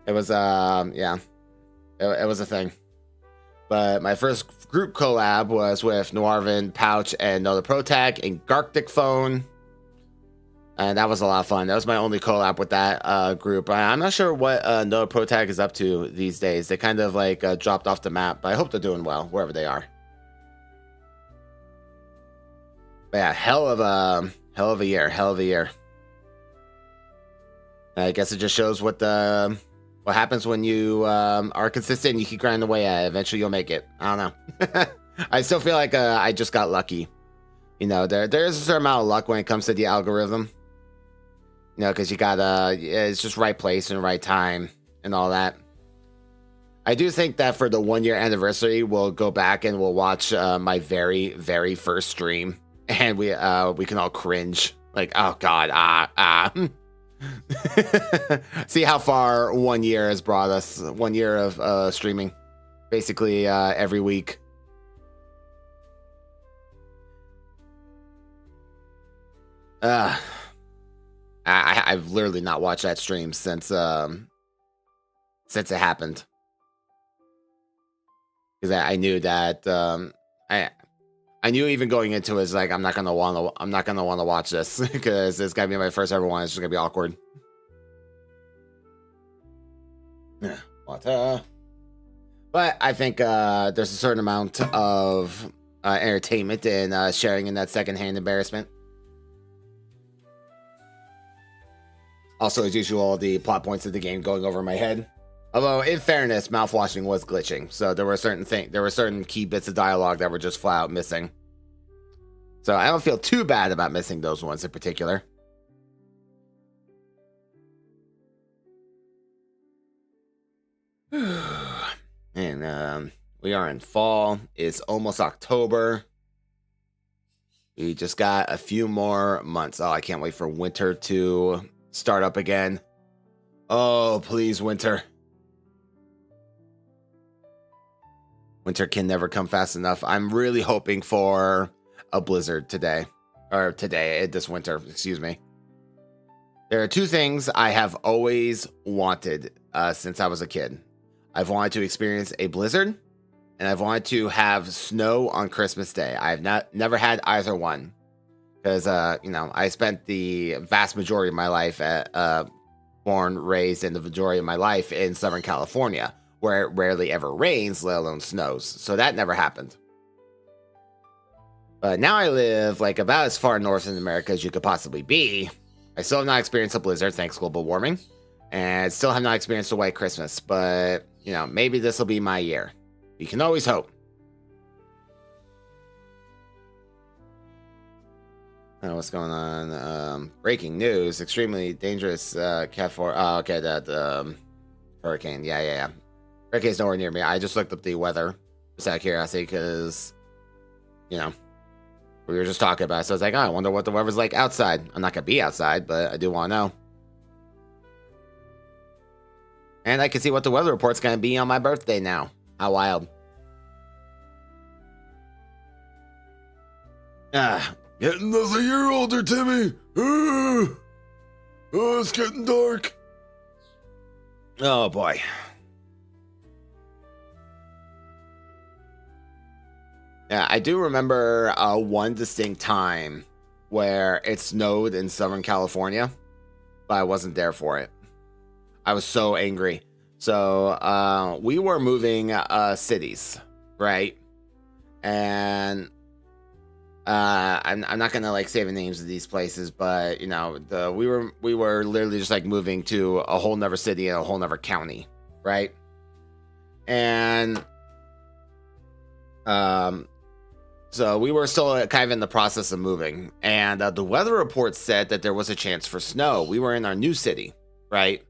It was, yeah, it was a thing. But my first group collab was with Noirvin, Pouch, and No the Protag in Gartic Phone. And that was a lot of fun. That was my only collab with that group. I'm not sure what No the Protag is up to these days. They kind of like dropped off the map, but I hope they're doing well wherever they are. But yeah, hell of a year. I guess it just shows what happens when you are consistent and you keep grinding away at it. Eventually you'll make it. I don't know. I still feel like I just got lucky. You know, there's a certain amount of luck when it comes to the algorithm. You know, because you gotta, it's just right place and right time and all that. I do think that for the 1 year anniversary, we'll go back and we'll watch my very, very first stream. And we can all cringe. Like, oh God, See how far 1 year has brought us. 1 year of streaming, basically every week. I've literally not watched that stream since it happened, because I knew that I knew even going into it, is like I'm not gonna want to watch this because it's gonna be my first ever one. It's just gonna be awkward. What? But I think there's a certain amount of entertainment in sharing in that secondhand embarrassment. Also, as usual, the plot points of the game going over my head. Although, in fairness, mouthwashing was glitching, so there were certain key bits of dialogue that were just flat out missing. So I don't feel too bad about missing those ones in particular. And we are in fall. It's almost October. We just got a few more months. Oh, I can't wait for winter to start up again. Oh, please, winter. Winter can never come fast enough. I'm really hoping for a blizzard today. Or this winter, excuse me. There are two things I have always wanted since I was a kid. I've wanted to experience a blizzard, and I've wanted to have snow on Christmas Day. I've never had either one. Because, I spent the vast majority of my life born, raised, and the majority of my life in Southern California, where it rarely ever rains, let alone snows. So that never happened. But now I live like about as far north in America as you could possibly be. I still have not experienced a blizzard, thanks global warming. And still have not experienced a white Christmas. But, maybe this will be my year. You can always hope. What's going on? Breaking news. Extremely dangerous Cat 4. Oh, okay, that hurricane. Yeah. Hurricane's nowhere near me. I just looked up the weather just out of curiosity because, we were just talking about it. So I was like, I wonder what the weather's like outside. I'm not going to be outside, but I do want to know. And I can see what the weather report's going to be on my birthday now. How wild. Getting us a year older, Timmy. Oh, it's getting dark. Oh, boy. Yeah, I do remember one distinct time where it snowed in Southern California, but I wasn't there for it. I was so angry. So we were moving cities, right? And I'm not gonna say the names of these places, but we were literally just moving to a whole nother city and a whole nother county, right? And so we were still kind of in the process of moving, and the weather report said that there was a chance for snow. We were in our new city, right?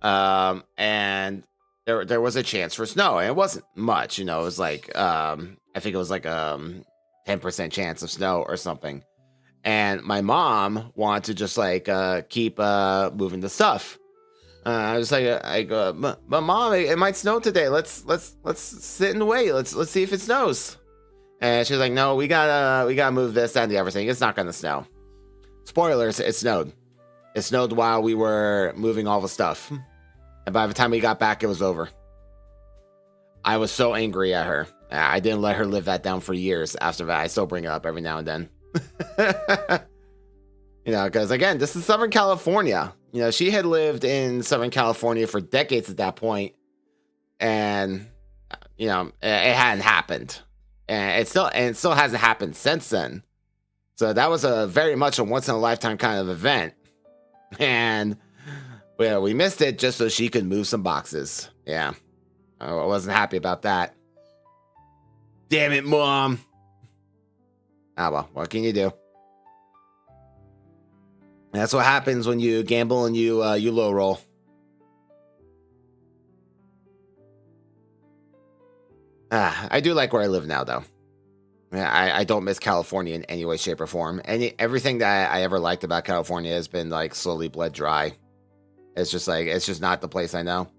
And there was a chance for snow, and it wasn't much, it was I think it was 10% chance of snow or something. And my mom wanted to just keep moving the stuff. I was but mom, it might snow today. Let's sit and wait. Let's see if it snows. And she was like, no, we gotta move this and the other thing. It's not gonna snow. Spoilers, it snowed. It snowed while we were moving all the stuff. And by the time we got back, it was over. I was so angry at her. I didn't let her live that down for years after that. I still bring it up every now and then. Because again, this is Southern California. She had lived in Southern California for decades at that point. And, it hadn't happened. And it still hasn't happened since then. So that was very much a once in a lifetime kind of event. And we missed it just so she could move some boxes. Yeah. I wasn't happy about that. Damn it, Mom. Ah, well, what can you do? That's what happens when you gamble and you low roll. I do like where I live now, though. Yeah, I don't miss California in any way, shape, or form. Everything that I ever liked about California has been slowly bled dry. It's just not the place I know.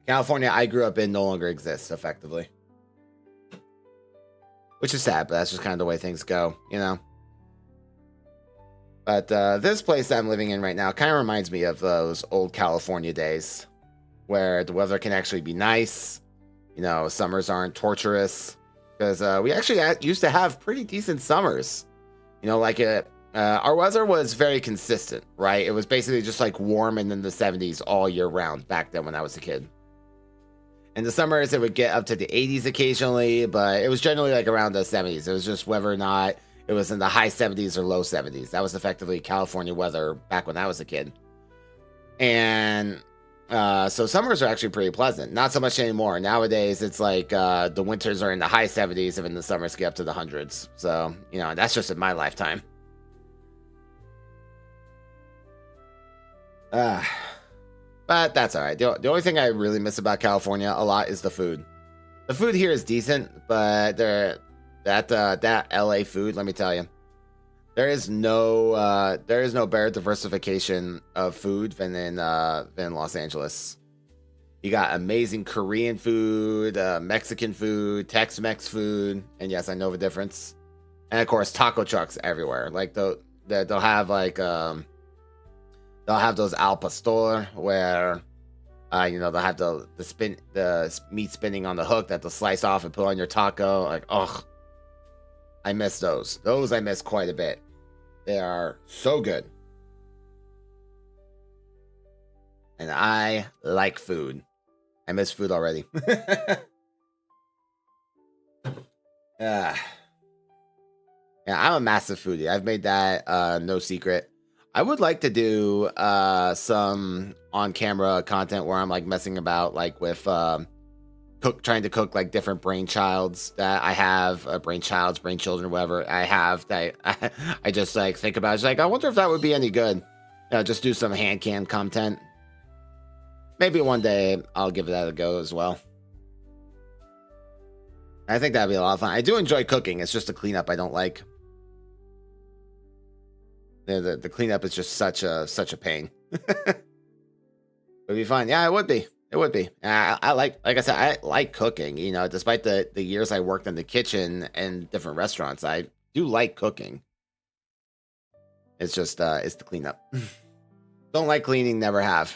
California I grew up in no longer exists, effectively. Which is sad, but that's just kind of the way things go, But this place that I'm living in right now kind of reminds me of those old California days where the weather can actually be nice. Summers aren't torturous. Because we actually used to have pretty decent summers. our weather was very consistent, right? It was basically just like warm and in the 70s all year round back then when I was a kid. In the summers, it would get up to the 80s occasionally, but it was generally like around the 70s. It was just whether or not it was in the high 70s or low 70s. That was effectively California weather back when I was a kid. And so summers are actually pretty pleasant. Not so much anymore. Nowadays, it's like the winters are in the high 70s and then the summers get up to the hundreds. So, you know, that's just in my lifetime. But that's all right. The only thing I really miss about California a lot is the food. The food here is decent, but that LA food, let me tell you, there is no better diversification of food than in Los Angeles. You got amazing Korean food, Mexican food, Tex-Mex food, and yes, I know the difference. And of course, taco trucks everywhere. Like they'll have like they'll have those al pastor where you know, they'll have the meat spinning on the hook that they'll slice off and put on your taco. Like, ugh, I miss those. Those I miss quite a bit. They are so good. And I like food. I miss food already. Yeah, I'm a massive foodie. I've made that no secret. I would like to do some on-camera content where I'm like messing about like with trying to cook like different brainchilds that I have, brainchildren, whatever I have that I just like think about. It's like, I wonder if that would be any good. You know, just do some hand cam content. Maybe one day I'll give that a go as well. I think that'd be a lot of fun. I do enjoy cooking. It's just the cleanup I don't like. The cleanup is just such a pain. It'd be fun. Yeah, it would be. It would be. I like I said, I like cooking. You know, despite the years I worked in the kitchen and different restaurants, I do like cooking. It's just it's the cleanup. Don't like cleaning. Never have.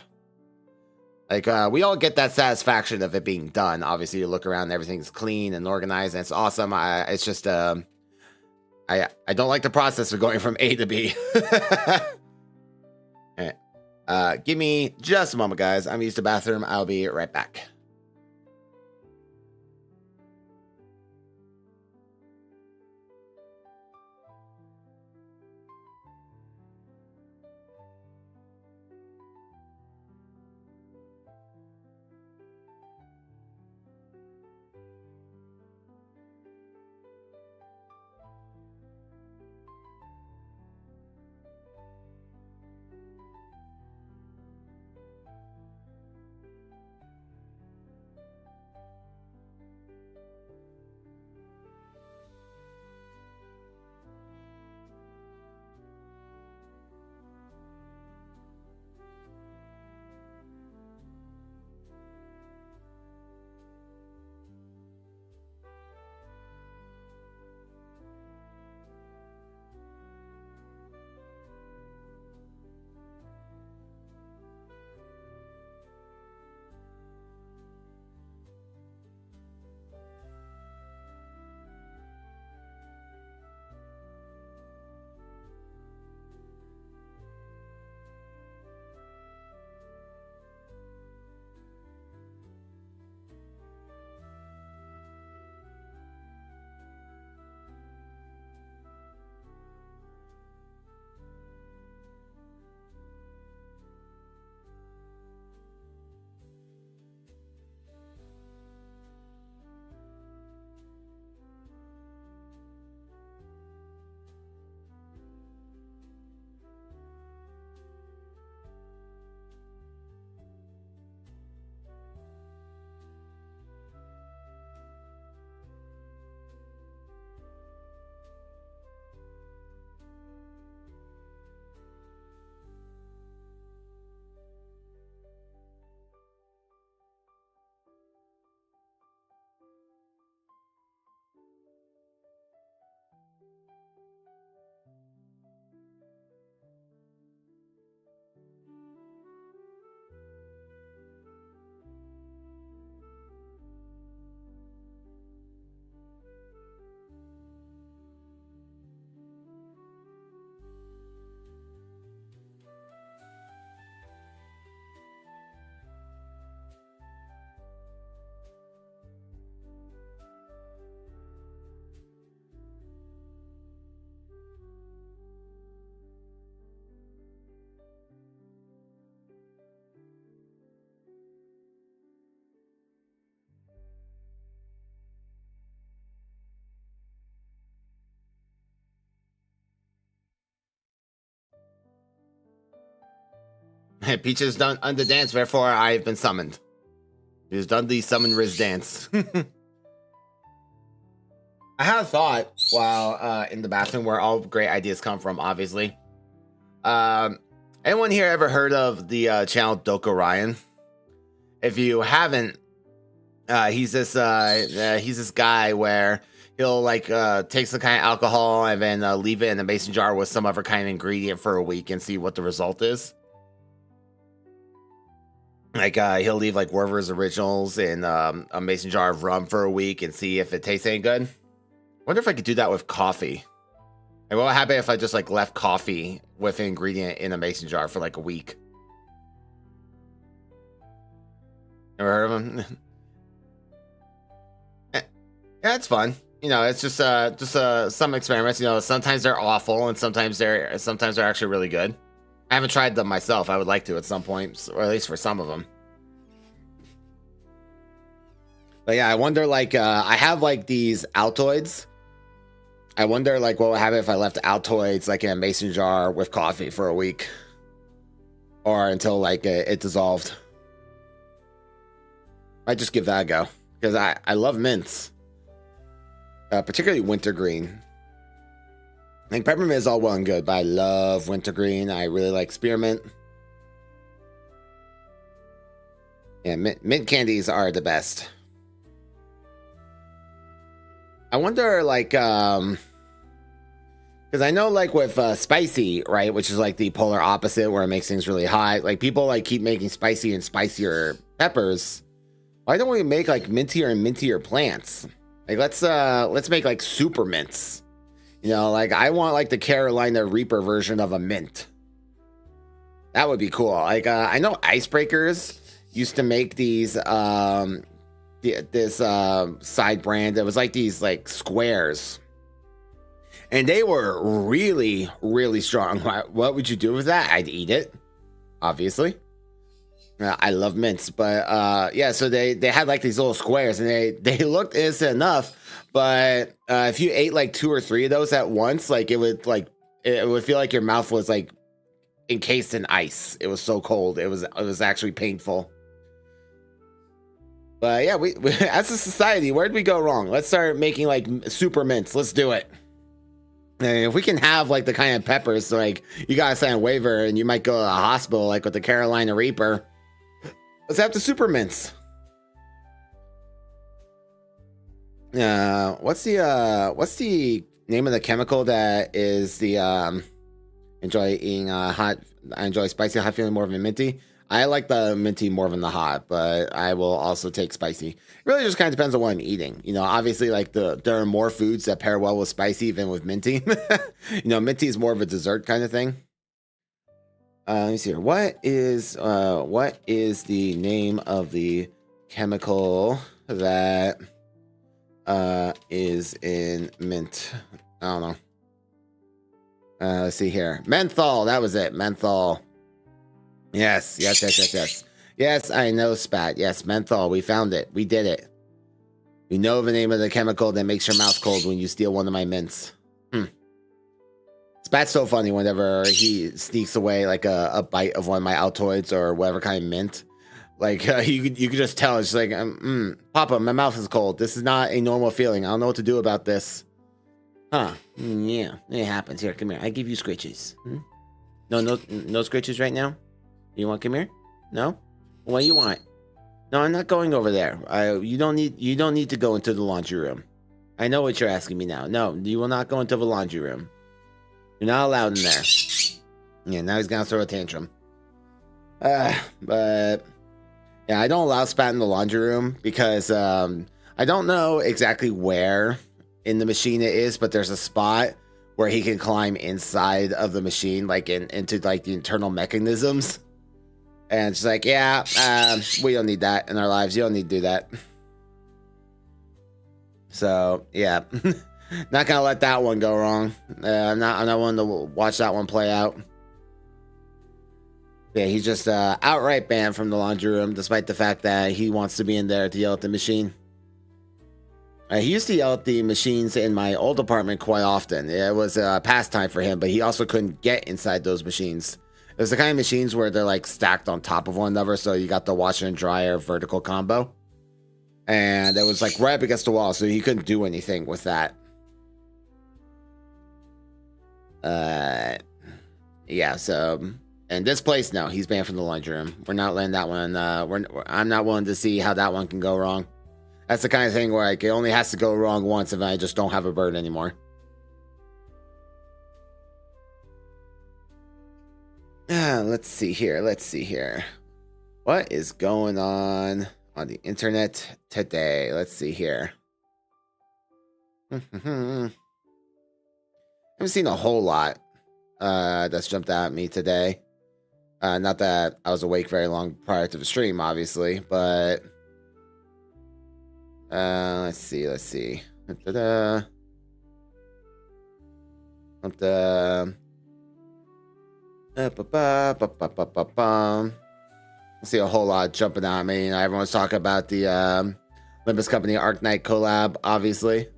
Like we all get that satisfaction of it being done. Obviously, you look around, everything's clean and organized, and it's awesome. It's just I don't like the process of going from A to B. All right. Give me just a moment, guys. I'm used to bathroom. I'll be right back. Peach has done the dance, therefore I've been summoned. She has done the summon Riz dance. I had a thought while in the bathroom where all great ideas come from, obviously. Anyone here ever heard of the channel Doko Ryan? If you haven't, he's this guy where he'll like take some kind of alcohol and then leave it in a mason jar with some other kind of ingredient for a week and see what the result is. Like he'll leave like Werther's Originals in a mason jar of rum for a week and see if it tastes any good. Wonder if I could do that with coffee. And what would happen if I just like left coffee with an ingredient in a mason jar for like a week? Ever heard of him? Yeah, it's fun. You know, it's just some experiments. You know, sometimes they're awful and sometimes they're actually really good. I haven't tried them myself. I would like to at some point, or at least for some of them. But yeah, I wonder, like, I have, like, these Altoids. I wonder, like, what would happen if I left Altoids, like, in a mason jar with coffee for a week. Or until, like, it dissolved. Might just give that a go. Because I love mints. Particularly wintergreen. I think peppermint is all well and good, but I love wintergreen. I really like spearmint. Yeah, mint candies are the best. I wonder, like, because I know, like, with spicy, right, which is like the polar opposite where it makes things really hot. Like, people like keep making spicy and spicier peppers. Why don't we make like mintier and mintier plants? Like, let's make like super mints. You know, like I want like the Carolina Reaper version of a mint. That would be cool. Like I know Icebreakers used to make these this side brand that was like these like squares. And they were really, really strong. What would you do with that? I'd eat it, obviously. I love mints, but yeah, so they had like these little squares and they looked innocent enough, but if you ate like 2 or 3 of those at once, like it would feel like your mouth was like encased in ice. It was so cold. It was actually painful. But yeah, we as a society, where did we go wrong? Let's start making like super mints. Let's do it. And if we can have like the kind of peppers, so, like you gotta sign a waiver and you might go to a hospital like with the Carolina Reaper. Let's have the super mints. What's the name of the chemical that is the enjoy eating hot? I enjoy spicy, hot feeling more than minty. I like the minty more than the hot, but I will also take spicy. It really just kind of depends on what I'm eating. You know, obviously, like there are more foods that pair well with spicy than with minty. You know, minty is more of a dessert kind of thing. Let me see here. What is the name of the chemical that is in mint? I don't know. Let's see here. Menthol. That was it. Menthol. Yes. Yes, I know, Spat. Yes, menthol. We found it. We did it. We know the name of the chemical that makes your mouth cold when you steal one of my mints. Spat's so funny whenever he sneaks away like a bite of one of my Altoids or whatever kind of mint. Like you could just tell it's like, Papa, my mouth is cold. This is not a normal feeling. I don't know what to do about this. Huh? Yeah, it happens. Here, come here. I give you scritches. No scritches right now. You want come here? No? What do you want? No, I'm not going over there. You don't need to go into the laundry room. I know what you're asking me now. No, you will not go into the laundry room. You're not allowed in there. Yeah, now he's gonna throw a tantrum. But yeah, I don't allow Spat in the laundry room because I don't know exactly where in the machine it is, but there's a spot where he can climb inside of the machine, like into like the internal mechanisms. And she's like, yeah, we don't need that in our lives. You don't need to do that. So yeah. Not gonna let that one go wrong. I'm not willing to watch that one play out. Yeah, he's just outright banned from the laundry room, despite the fact that he wants to be in there to yell at the machine. He used to yell at the machines in my old apartment quite often. It was a pastime for him, but he also couldn't get inside those machines. There's the kind of machines where they're like stacked on top of one another, so you got the washer and dryer vertical combo. And it was like right up against the wall, so you couldn't do anything with that. Yeah, so in this place, no, he's banned from the laundry room. We're not letting that one. I'm not willing to see how that one can go wrong. That's the kind of thing where like it only has to go wrong once, and I just don't have a bird anymore. Let's see here. What is going on the internet today? Let's see here. Haven't seen a whole lot that's jumped out at me today. Not that I was awake very long prior to the stream, obviously, but let's see. Let's see a whole lot jumping out at me. Everyone's talking about the Limbus Company Arknight collab, obviously,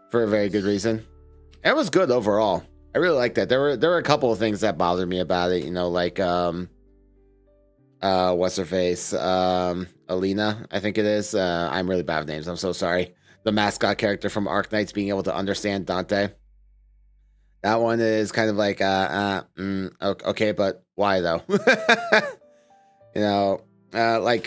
for a very good reason. It was good overall. I really liked that. There were a couple of things that bothered me about it, like what's her face? Alina, I think it is. I'm really bad with names. I'm so sorry. The mascot character from Arknights being able to understand Dante. That one is kind of like okay, but why though? Like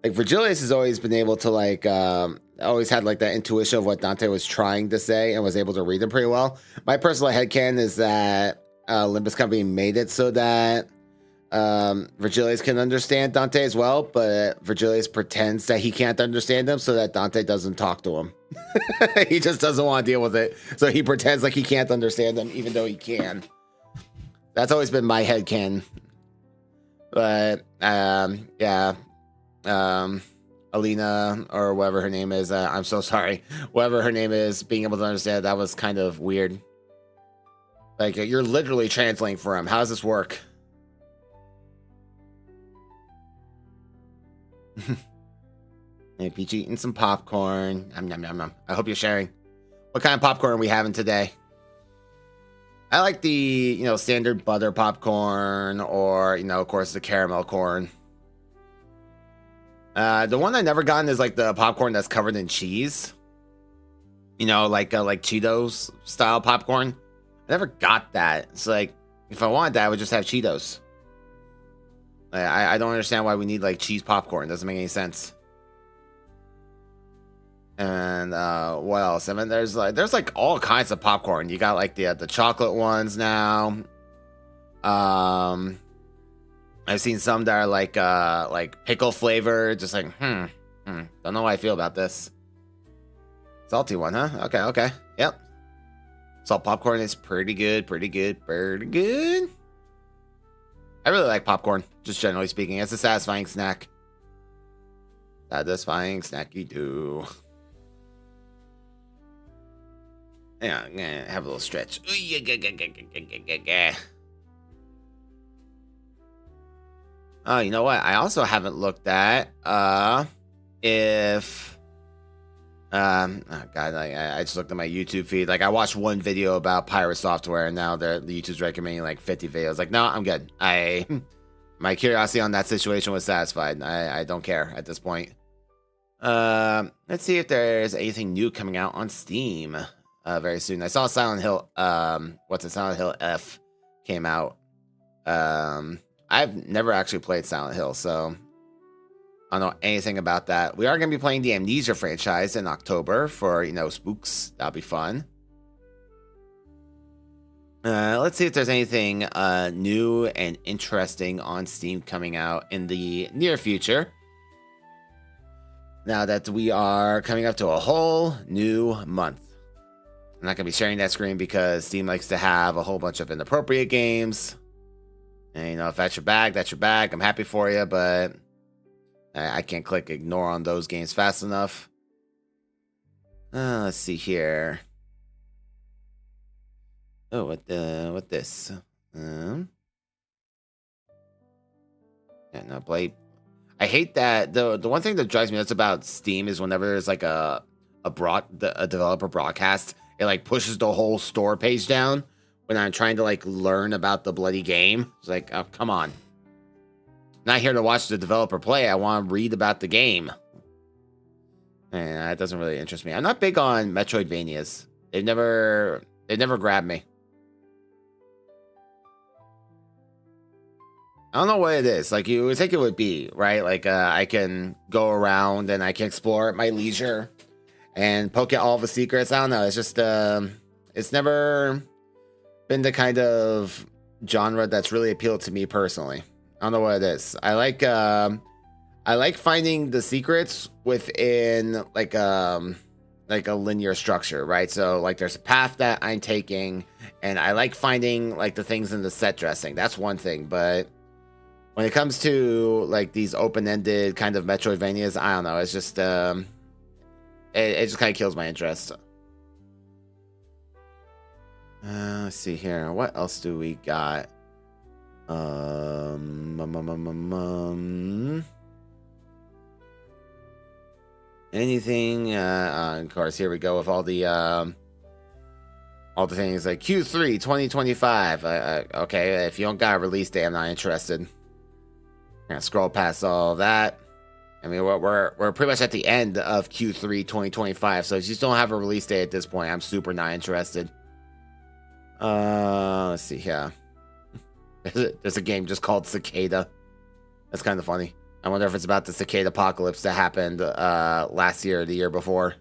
Virgilius has always been able to always had like that intuition of what Dante was trying to say and was able to read it pretty well. My personal headcanon is that Limbus Company made it so that Virgilius can understand Dante as well, but Virgilius pretends that he can't understand him so that Dante doesn't talk to him. He just doesn't want to deal with it, so he pretends like he can't understand him even though he can. That's always been my headcanon. But yeah, Alina, or whatever her name is, I'm so sorry, whatever her name is, being able to understand that was kind of weird. Like, you're literally translating for him. How does this work? Hey, Peachy, eating some popcorn. Nom, nom, nom, nom. I hope you're sharing. What kind of popcorn are we having today? I like the, standard butter popcorn, or, of course, the caramel corn. The one I never gotten is like the popcorn that's covered in cheese. Like Cheetos style popcorn. I never got that. It's like, if I wanted that, I would just have Cheetos. I don't understand why we need like cheese popcorn. It doesn't make any sense. And what else? I mean, there's like all kinds of popcorn. You got like the chocolate ones now. I've seen some that are like pickle flavor. Just like don't know how I feel about this. Salty one, huh? Okay. Yep. Salt popcorn is pretty good. I really like popcorn, just generally speaking. It's a satisfying snack. Satisfying snacky do. Yeah, I'm gonna have a little stretch. Oh, you know what? I also haven't looked at if oh god, I just looked at my YouTube feed. Like, I watched one video about pirate software, and now the YouTube's recommending like 50 videos. Like, no, I'm good. My curiosity on that situation was satisfied. I don't care at this point. Let's see if there's anything new coming out on Steam very soon. I saw Silent Hill. Silent Hill F came out. I've never actually played Silent Hill, so I don't know anything about that. We are going to be playing the Amnesia franchise in October for, spooks. That'll be fun. Let's see if there's anything new and interesting on Steam coming out in the near future. Now that we are coming up to a whole new month. I'm not going to be sharing that screen because Steam likes to have a whole bunch of inappropriate games. And, if that's your bag, that's your bag. I'm happy for you, but I can't click ignore on those games fast enough. Let's see here. Oh, what this? Yeah, no, Blade. I hate that. The one thing that drives me nuts about Steam is whenever there's like a developer broadcast, it like pushes the whole store page down, when I'm trying to like learn about the bloody game. It's like, oh, come on. Not here to watch the developer play. I want to read about the game. And that doesn't really interest me. I'm not big on Metroidvanias. They've never grabbed me. I don't know what it is. Like, you would think it would be, right? Like, I can go around and I can explore at my leisure and poke at all the secrets. I don't know. It's just, it's never been the kind of genre that's really appealed to me personally. I don't know what it is. I like finding the secrets within like a linear structure, right? So like there's a path that I'm taking, and I like finding like the things in the set dressing. That's one thing, but when it comes to like these open-ended kind of Metroidvanias, I don't know. It's just it just kind of kills my interest. Let's see here. What else do we got? Anything? Of course, here we go with all the things like Q3 2025. Okay, if you don't got a release date, I'm not interested. I'm gonna scroll past all that. I mean, we're pretty much at the end of Q3 2025, so if you just don't have a release date at this point, I'm super not interested. Let's see here. There's a game just called Cicada. That's kind of funny. I wonder if it's about the cicada apocalypse that happened last year or the year before.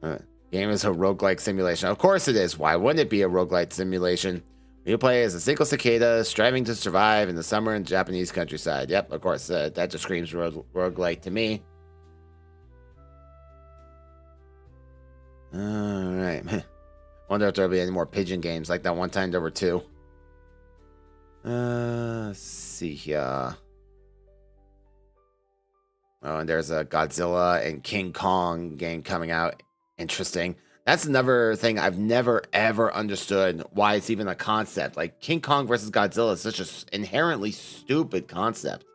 Game is a roguelike simulation. Of course it is. Why wouldn't it be a roguelike simulation? You play as a single cicada striving to survive in the summer in Japanese countryside. Yep, of course. That just screams roguelike to me. Alright. Wonder if there'll be any more pigeon games like that one time there were two. Let's see here. Oh, and there's a Godzilla and King Kong game coming out. Interesting. That's another thing I've never ever understood why it's even a concept. Like King Kong versus Godzilla is such an inherently stupid concept.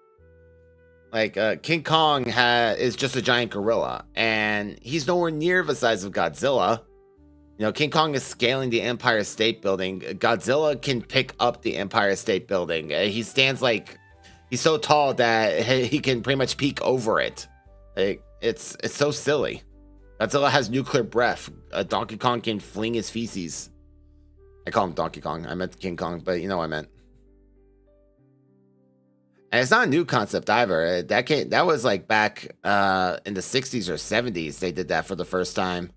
Like King Kong is just a giant gorilla, and he's nowhere near the size of Godzilla. You know, King Kong is scaling the Empire State Building. Godzilla can pick up the Empire State Building. He stands like he's so tall that he can pretty much peek over it. Like it's so silly. Godzilla has nuclear breath. Donkey Kong can fling his feces. I call him Donkey Kong. I meant King Kong, but you know what I meant. And it's not a new concept either. That was like back in the 60s or 70s. They did that for the first time.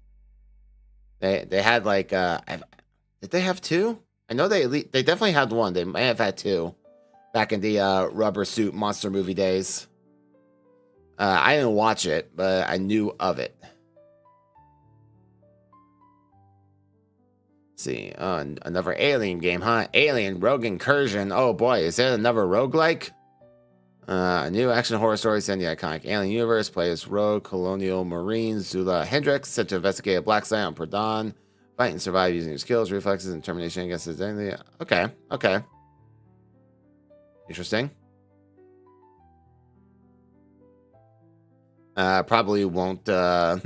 They had like did they have two? I know they definitely had one. They may have had two back in the Rubber Suit Monster movie days. I didn't watch it, but I knew of it. Let's see, another Alien game, huh? Alien Rogue Incursion. Oh boy, is there another roguelike? A new action horror story set in the iconic Alien universe. Plays rogue colonial marine Zula Hendrix, set to investigate a black site on Perdon. Fight and survive using your skills, reflexes, and determination against his enemy. Okay. Interesting. Probably won't. I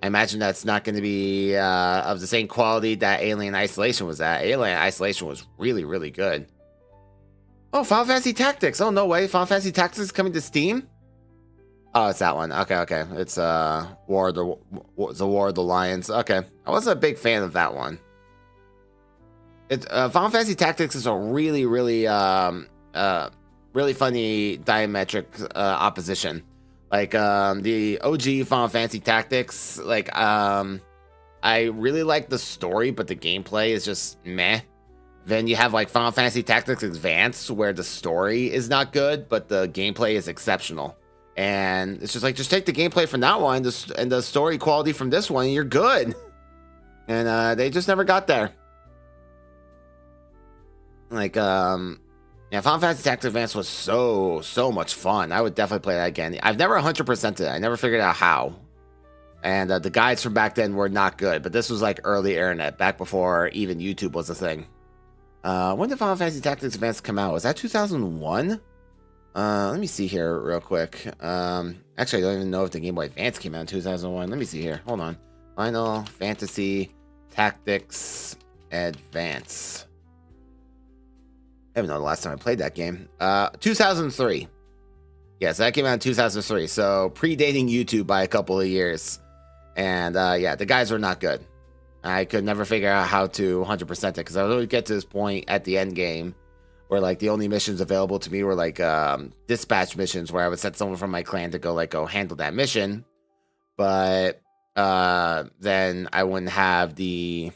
imagine that's not going to be of the same quality that Alien Isolation was at. Alien Isolation was really, really good. Oh, Final Fantasy Tactics. Oh, no way. Final Fantasy Tactics is coming to Steam? Oh, it's that one. Okay. It's War of the Lions. Okay. I wasn't a big fan of that one. Final Fantasy Tactics is a really, really, really funny diametric opposition. Like, the OG Final Fantasy Tactics, like, I really like the story, but the gameplay is just meh. Then you have like Final Fantasy Tactics Advance, where the story is not good, but the gameplay is exceptional. And it's just like, just take the gameplay from that one and the story quality from this one, and you're good. And they just never got there. Like, yeah, Final Fantasy Tactics Advance was so much fun. I would definitely play that again. I've never 100%ed it. I never figured out how. And the guides from back then were not good, but this was like early internet, back before even YouTube was a thing. When did Final Fantasy Tactics Advance come out? Was that 2001? Let me see here real quick. Actually, I don't even know if the Game Boy Advance came out in 2001. Let me see here. Hold on. Final Fantasy Tactics Advance. I don't even know the last time I played that game. 2003. Yes, that came out in 2003, so predating YouTube by a couple of years. And yeah, the guys were not good. I could never figure out how to 100% it, because I would always get to this point at the end game where like the only missions available to me were like dispatch missions, where I would set someone from my clan to go handle that mission. But then I wouldn't have the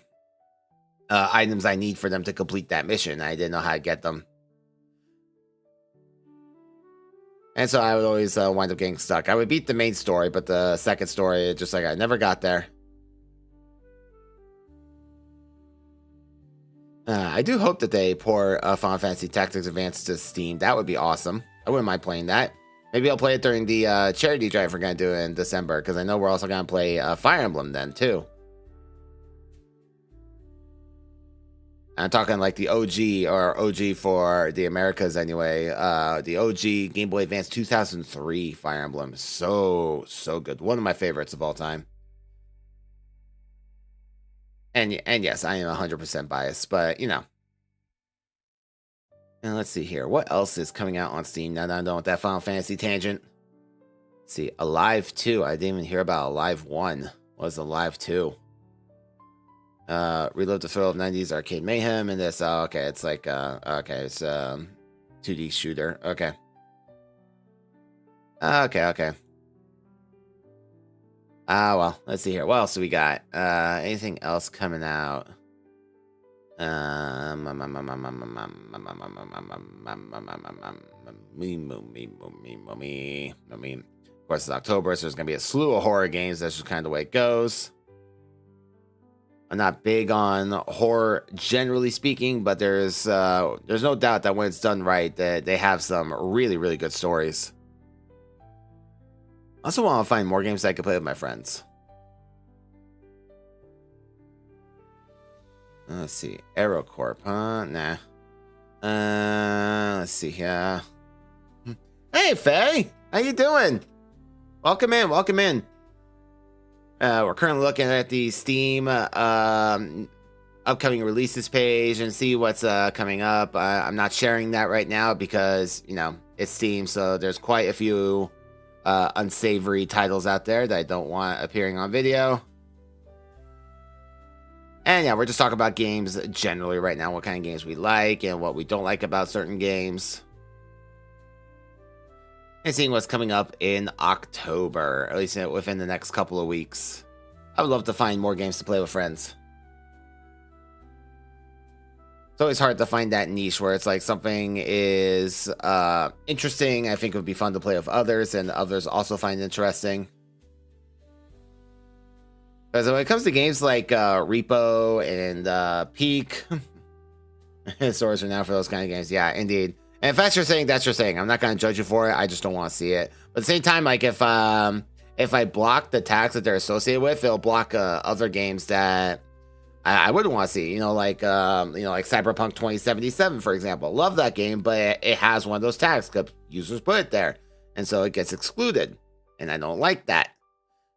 items I need for them to complete that mission. I didn't know how to get them. And so I would always wind up getting stuck. I would beat the main story, but the second story, just like I never got there. I do hope that they pour Final Fantasy Tactics Advance to Steam. That would be awesome. I wouldn't mind playing that. Maybe I'll play it during the charity drive we're going to do in December, because I know we're also going to play Fire Emblem then, too. I'm talking like the OG, or OG for the Americas anyway. The OG Game Boy Advance 2003 Fire Emblem. So good. One of my favorites of all time. And yes, I am 100% biased, but you know. And let's see here. What else is coming out on Steam now that I'm done with that Final Fantasy tangent? Let's see. Alive 2. I didn't even hear about Alive 1. What was Alive 2? Relive the thrill of 90s arcade mayhem and this. Oh, okay, it's like okay, it's 2D shooter. Okay. Okay. Well, let's see here. What else do we got? Anything else coming out? Of course, it's October, so there's gonna be a slew of horror games. That's just kind of the way it goes. I'm not big on horror, generally speaking, but there's no doubt that when it's done right, that they have some really, really good stories. I also want to find more games that I can play with my friends. Let's see. AeroCorp, huh? Nah. Let's see here. Hey, Faye! How you doing? Welcome in. We're currently looking at the Steam upcoming releases page and see what's coming up. I'm not sharing that right now because, you know, it's Steam, so there's quite a few unsavory titles out there that I don't want appearing on video. And yeah, we're just talking about games generally right now, what kind of games we like and what we don't like about certain games. And seeing what's coming up in October, at least within the next couple of weeks. I would love to find more games to play with friends. It's always hard to find that niche where it's like something is interesting. I think it would be fun to play with others, and others also find interesting. Because when it comes to games like Repo and Peak, swords are now for those kind of games. Yeah, indeed. And if that's your saying, that's your saying. I'm not going to judge you for it. I just don't want to see it. But at the same time, like if I block the tags that they're associated with, it'll block other games that I wouldn't want to see. You know, like Cyberpunk 2077, for example. Love that game, but it has one of those tags because users put it there, and so it gets excluded, and I don't like that.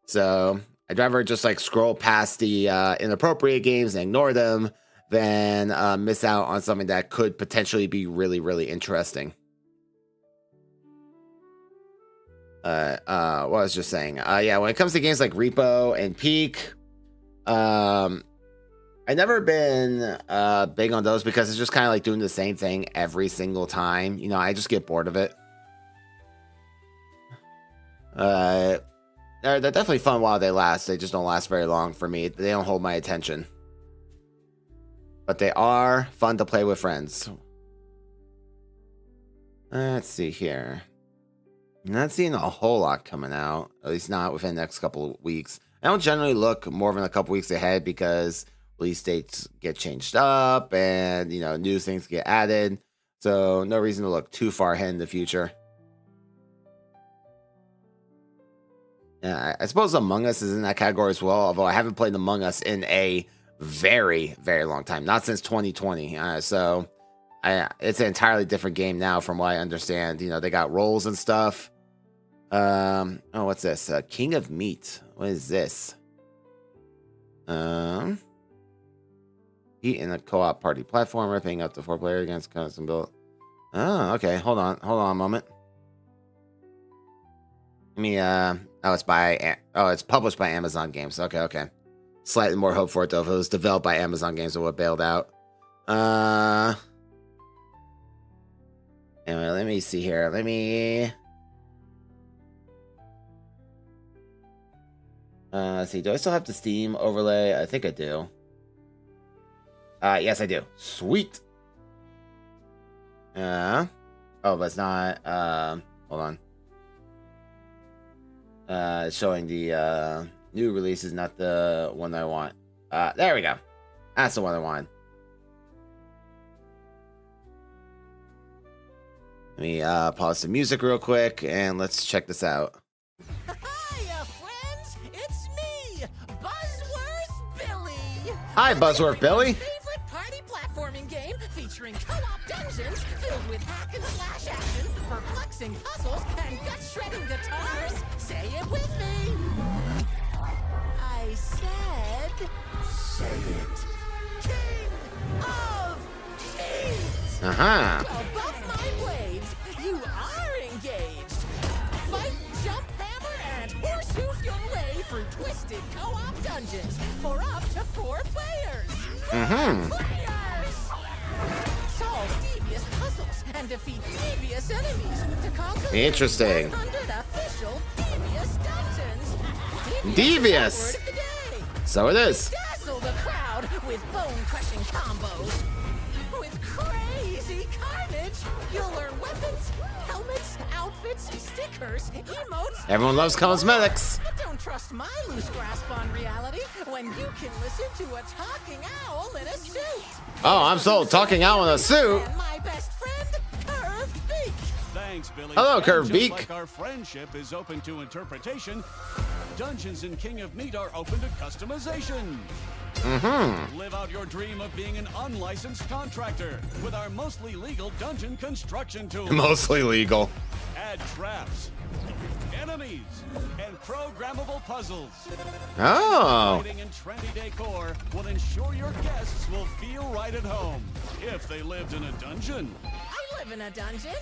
So I'd rather just like scroll past the inappropriate games and ignore them than miss out on something that could potentially be really, really interesting. What I was just saying. Yeah, when it comes to games like Repo and Peak, I've never been big on those because it's just kind of like doing the same thing every single time. You know, I just get bored of it. They're definitely fun while they last. They just don't last very long for me. They don't hold my attention. But they are fun to play with friends. Let's see here. I'm not seeing a whole lot coming out, at least not within the next couple of weeks. I don't generally look more than a couple weeks ahead because release dates get changed up and, you know, new things get added. So no reason to look too far ahead in the future. Yeah, I suppose Among Us is in that category as well, although I haven't played Among Us in a very, very long time. Not since 2020. So it's an entirely different game now from what I understand. You know, they got roles and stuff. Oh, what's this? King of Meat. What is this? Heat in a co-op party platformer, paying up to 4 players against custom built. Oh, okay. Hold on a moment. Let me it's published by Amazon Games. Okay. Slightly more hope for it though. If it was developed by Amazon Games, it would have bailed out. Anyway, let me see here. Let's see. Do I still have the Steam overlay? I think I do. Yes, I do. Sweet. Oh, but it's not. Hold on. It's showing the new release is not the one I want. There we go. That's the one I want. Let me pause the music real quick and let's check this out. Hiya, friends! It's me, Buzzworth Billy! Hi, Buzzworth Billy! Favorite party platforming game featuring co-op dungeons filled with hack and slash action, perplexing puzzles, and gut-shredding guitars. Say it with me! I said... Say it. King of Kings! Uh-huh. Well, buff my blades, you are engaged. Fight, jump, hammer, and horsehoof your way through twisted co-op dungeons for up to 4 players. Players! Solve devious puzzles and defeat devious enemies to conquer Interesting. 100 official devious dungeons. Devious. Word of the day. So it is. Dazzle the crowd with bone-crushing combos. With crazy carnage, you'll learn weapons, helmets, outfits, stickers, emotes. Everyone loves cosmetics. But don't trust my loose grasp on reality when you can listen to a talking owl in a suit. Oh, I'm sold. Talking owl in a suit. And my best friend, Curved Beak. Thanks, Billy. Hello, And Curved just Beak. like our friendship is open to interpretation, Dungeons and King of Meat are open to customization. Live out your dream of being an unlicensed contractor with our mostly legal dungeon construction tools. Mostly legal. Add traps, enemies, and programmable puzzles. Oh. Lighting and trendy decor will ensure your guests will feel right at home if they lived in a dungeon. I live in a dungeon.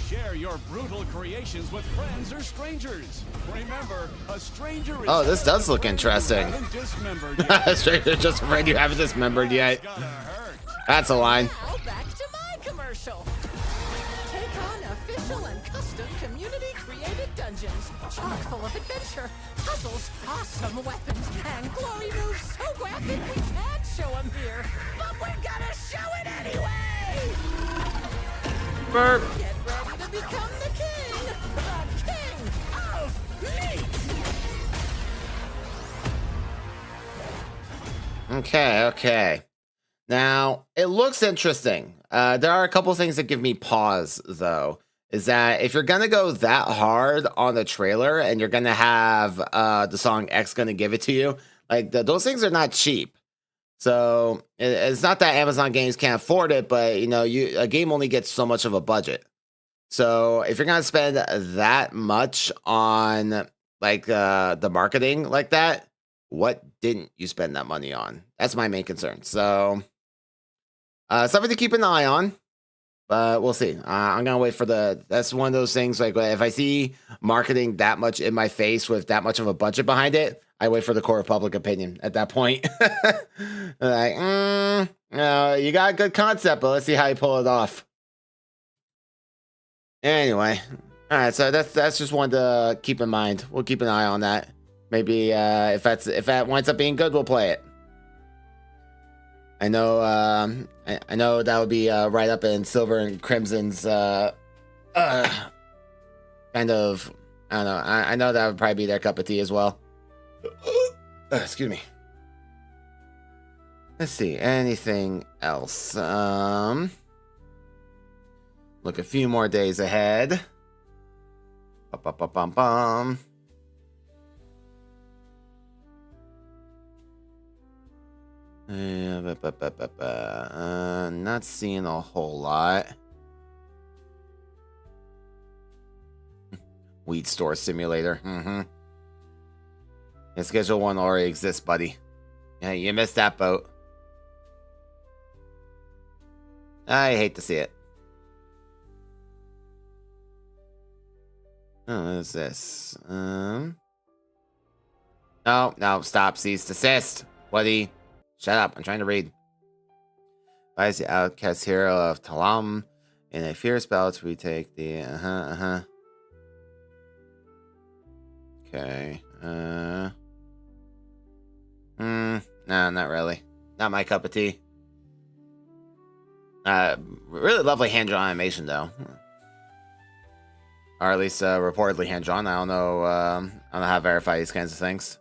Share your brutal creations with friends or strangers. Remember, a stranger is Oh, this does look friend interesting. you haven't dismembered yet. Stranger just afraid you haven't dismembered yet. Gotta hurt. That's a line. Now back to my commercial. Take on official and custom community-created dungeons, chock full of adventure, puzzles, awesome weapons, and glory moves so graphic we can't show them here, but we're gonna show it anyway. Burp. Get ready to become the king of meat. Okay. Now, it looks interesting. There are a couple things that give me pause, though. Is that if you're going to go that hard on the trailer and you're going to have the song X going to give it to you, like those things are not cheap. So it's not that Amazon Games can't afford it, but a game only gets so much of a budget. So if you're going to spend that much on like the marketing like that, what didn't you spend that money on? That's my main concern. So something to keep an eye on, but we'll see. I'm going to wait for that's one of those things. Like if I see marketing that much in my face with that much of a budget behind it, I wait for the core of public opinion at that point. Like, no, you got a good concept, but let's see how you pull it off. Anyway, all right. So that's just one to keep in mind. We'll keep an eye on that. Maybe if that winds up being good, we'll play it. I know I know that would be right up in Silver and Crimson's kind of. I don't know. I know that would probably be their cup of tea as well. Excuse me. Let's see. Anything else? Look a few more days ahead. Bum. Not seeing a whole lot. Weed store simulator. Yeah, schedule 1 already exists, buddy. Yeah, you missed that boat. I hate to see it. Oh, what is this? No, no, stop, cease, desist. Woody, shut up, I'm trying to read. Advise the outcast hero of Talam in a fear spell to retake the Okay. No, not really. Not my cup of tea. Really lovely hand-drawn animation, though. Or at least reportedly hand-drawn. I don't know. I don't know how to verify these kinds of things.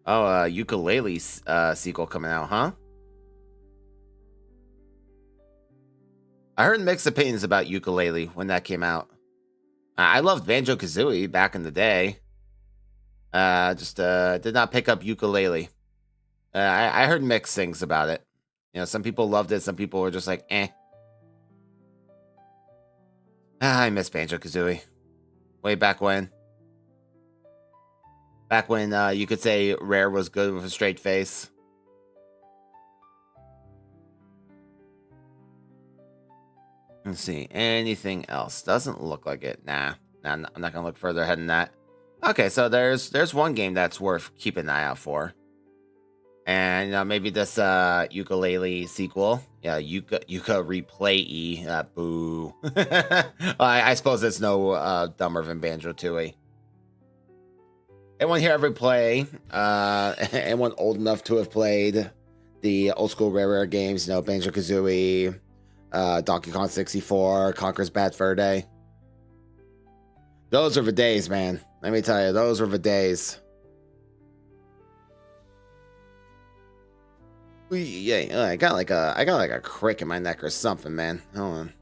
Ukulele sequel coming out, huh? I heard mixed opinions about Ukulele when that came out. I loved Banjo-Kazooie back in the day. Just did not pick up Ukulele. I heard mixed things about it. You know, some people loved it, some people were just like, eh. I miss Banjo-Kazooie. Way back when. Back when you could say Rare was good with a straight face. Let's see. Anything else? Doesn't look like it. Nah, I'm not gonna look further ahead than that. Okay, so there's one game that's worth keeping an eye out for. And maybe this Ukulele sequel. Yeah, Yuka Replay-y. Boo. I suppose it's no dumber than Banjo-Tooie. Anyone here ever play? Anyone old enough to have played the old school Rare games? You know, Banjo-Kazooie, Donkey Kong 64, Conker's Bad Fur Day. Those are the days, man. Let me tell you, those were the days. Yeah, I got like a crick in my neck or something, man. Hold on.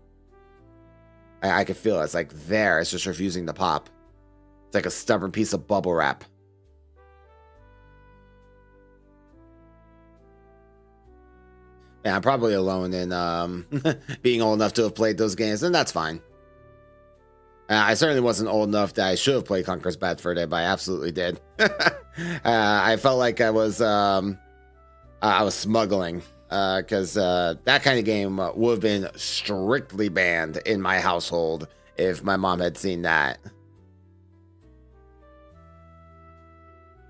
I can feel it. It's like there. It's just refusing to pop. It's like a stubborn piece of bubble wrap. Yeah, I'm probably alone in being old enough to have played those games, and that's fine. I certainly wasn't old enough that I should have played Conker's Bad Fur Day, but I absolutely did. I felt like I was smuggling, because that kind of game would have been strictly banned in my household if my mom had seen that.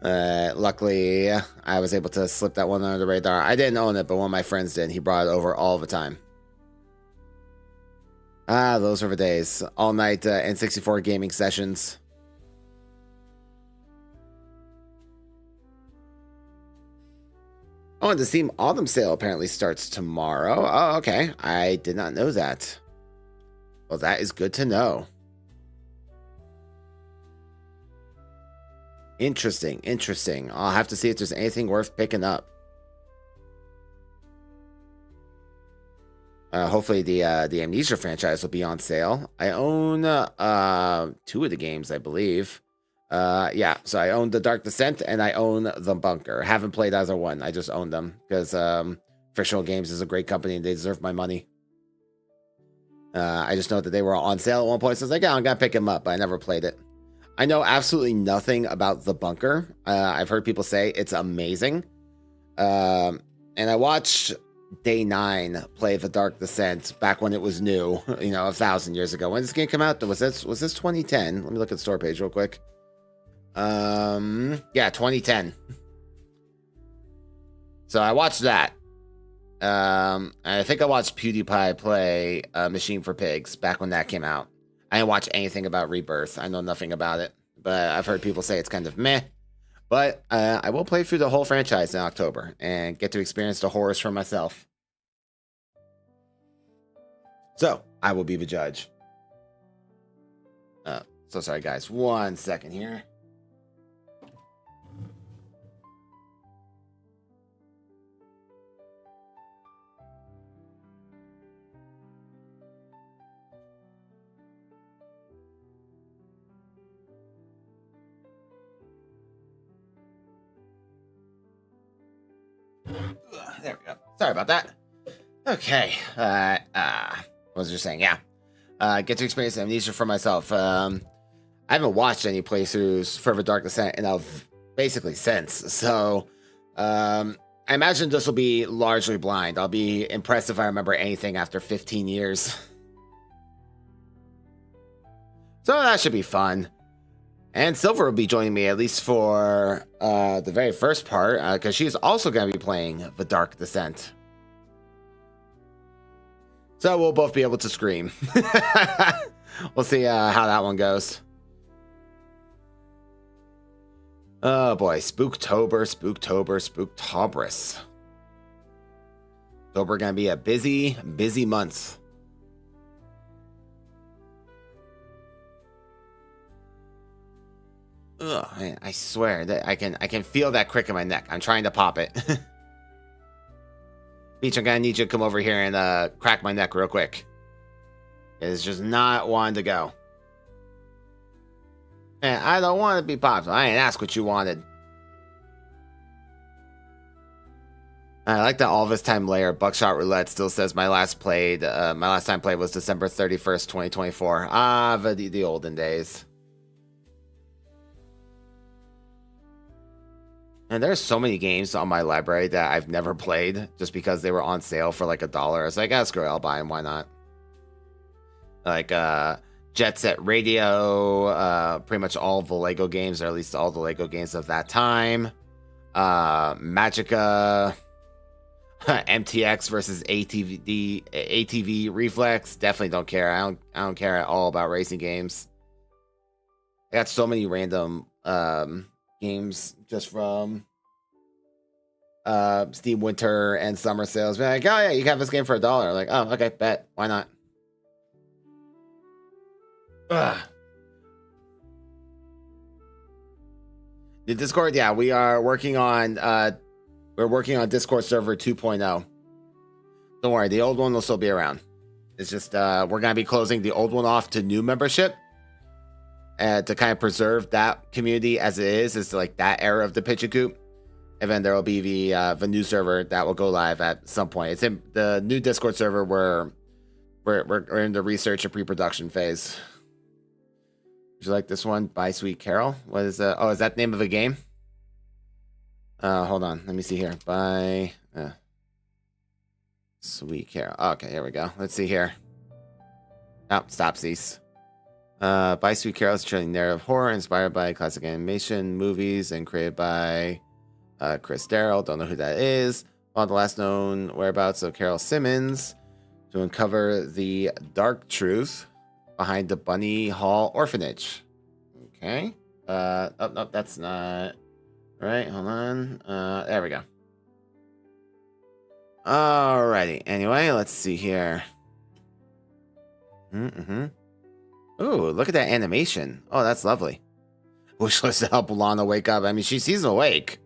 Luckily, I was able to slip that one under the radar. I didn't own it, but one of my friends did. He brought it over all the time. Those were the days. All night N64 gaming sessions. Oh, and the Steam Autumn Sale apparently starts tomorrow. Oh, okay. I did not know that. Well, that is good to know. Interesting. I'll have to see if there's anything worth picking up. Hopefully the Amnesia franchise will be on sale. I own 2 of the games, I believe. Yeah, so I own The Dark Descent and I own The Bunker. Haven't played either one. I just own them because Frictional Games is a great company and they deserve my money. I just know that they were on sale at one point, so I was like, yeah, I'm gonna pick them up, but I never played it. I know absolutely nothing about The Bunker. I've heard people say it's amazing. And I watched Day 9 play The Dark Descent back when it was new, 1,000 years ago. When did this game come out? Was this 2010? Let me look at the store page real quick. Yeah, 2010. So I watched that. I think I watched PewDiePie play Machine for Pigs back when that came out. I didn't watch anything about Rebirth. I know nothing about it, but I've heard people say it's kind of meh. But I will play through the whole franchise in October and get to experience the horrors for myself. So I will be the judge. So sorry, guys. 1 second here. There we go. Sorry about that. Okay. What was I just saying? Yeah. Get to experience Amnesia for myself. I haven't watched any playthroughs for The Dark Descent in basically since. So, I I imagine this will be largely blind. I'll be impressed if I remember anything after 15 years. So that should be fun. And Silver will be joining me at least for the very first part, because she's also going to be playing The Dark Descent. So we'll both be able to scream. We'll see how that one goes. Oh boy, Spooktober, Spooktoberous. October gonna be a busy, busy month. Ugh, man, I swear that I can feel that crick in my neck. I'm trying to pop it. Beach, I'm gonna need you to come over here and crack my neck real quick. It's just not wanting to go. Man, I don't want to be popped. I ain't asked what you wanted. I like that all this time later. Buckshot Roulette still says my last time played was December 31st, 2024. Ah, the olden days. And there's so many games on my library that I've never played just because they were on sale for like $1. I was like, screw it, I'll buy them. Why not? Like Jet Set Radio, pretty much all the Lego games, or at least all the Lego games of that time. Magica, MTX versus ATV Reflex. Definitely don't care. I don't care at all about racing games. I got so many random games just from Steam Winter and Summer sales. Be like, oh yeah, you can have this game for $1. Like, oh, okay, bet. Why not? Ugh. The Discord, yeah, we are working on Discord server 2.0. Don't worry, the old one will still be around. It's just we're gonna be closing the old one off to new membership, to kind of preserve that community as it is. It's like that era of the Pitch and Coop, and then there will be the new server that will go live at some point. It's in the new Discord server. We're in the research and pre-production phase. Would you like this one? By Sweet Carol. What is that? Oh, is that the name of a game? Hold on. Let me see here. By Sweet Carol. Okay, here we go. Let's see here. Oh, stopsies. By Sweet Carol is a trailing narrative horror inspired by classic animation movies and created by Chris Darrell. Don't know who that is. On the last known whereabouts of Carol Simmons to uncover the dark truth behind the Bunny Hall Orphanage. Okay. Oh, no, that's not right. Hold on. There we go. Alrighty. Anyway, let's see here. Ooh, look at that animation. Oh, that's lovely. Wish list to help Lana wake up. I mean, she seems awake.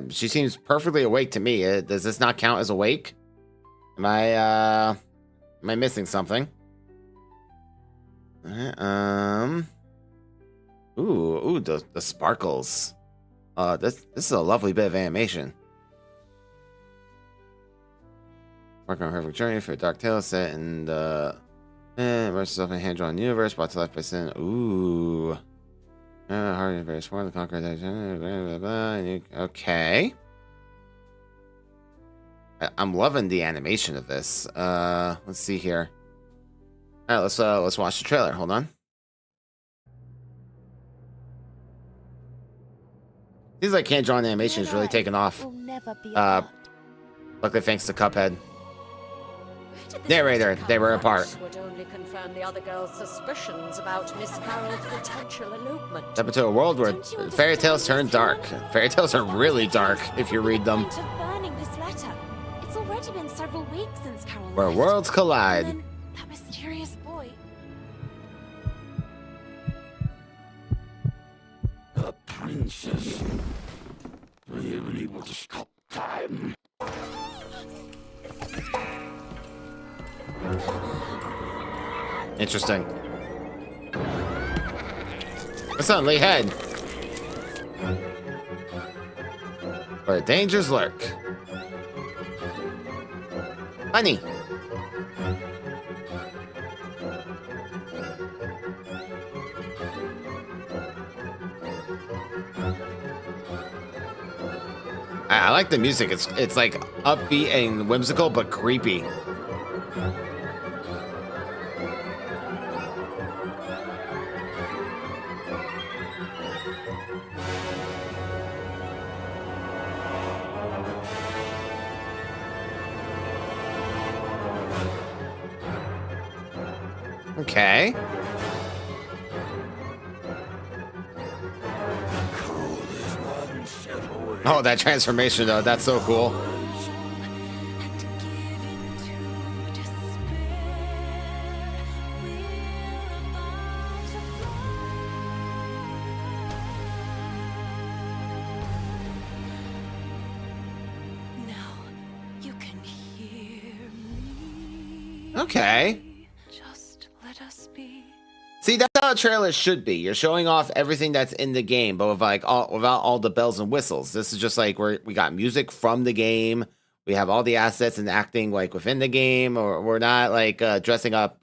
She seems perfectly awake to me. Does this not count as awake? Am I missing something? Ooh, the sparkles. This is a lovely bit of animation. Working on a perfect journey for a Dark Tale set and immerse yourself in a hand-drawn universe brought to life by sin. Ooh. Hard and very smart, the conqueror. Okay. I'm loving the animation of this. Let's see here. All right, let's watch the trailer. Hold on. Seems like hand-drawn animation is really taking off. Luckily, thanks to Cuphead. Narrator, they were apart. Would only confirm the other girl's suspicions about Miss Carol's potential elopement. Step into a world where fairy tales turn dark. Fairy tales are really dark if you read them. Point of burning this letter. It's already been several weeks since Carol Where left. worlds collide. And then that mysterious boy. The princess. Were you able to stop time? Interesting. What's on Lee Head? Where dangers lurk. Honey. I like the music. It's like upbeat and whimsical, but creepy. Okay. Oh, that transformation though, that's so cool. Okay. Just let us be. See, that's how a trailer should be. You're showing off everything that's in the game, but with without all the bells and whistles. This is just like we got music from the game. We have all the assets and acting like within the game, or we're not like dressing up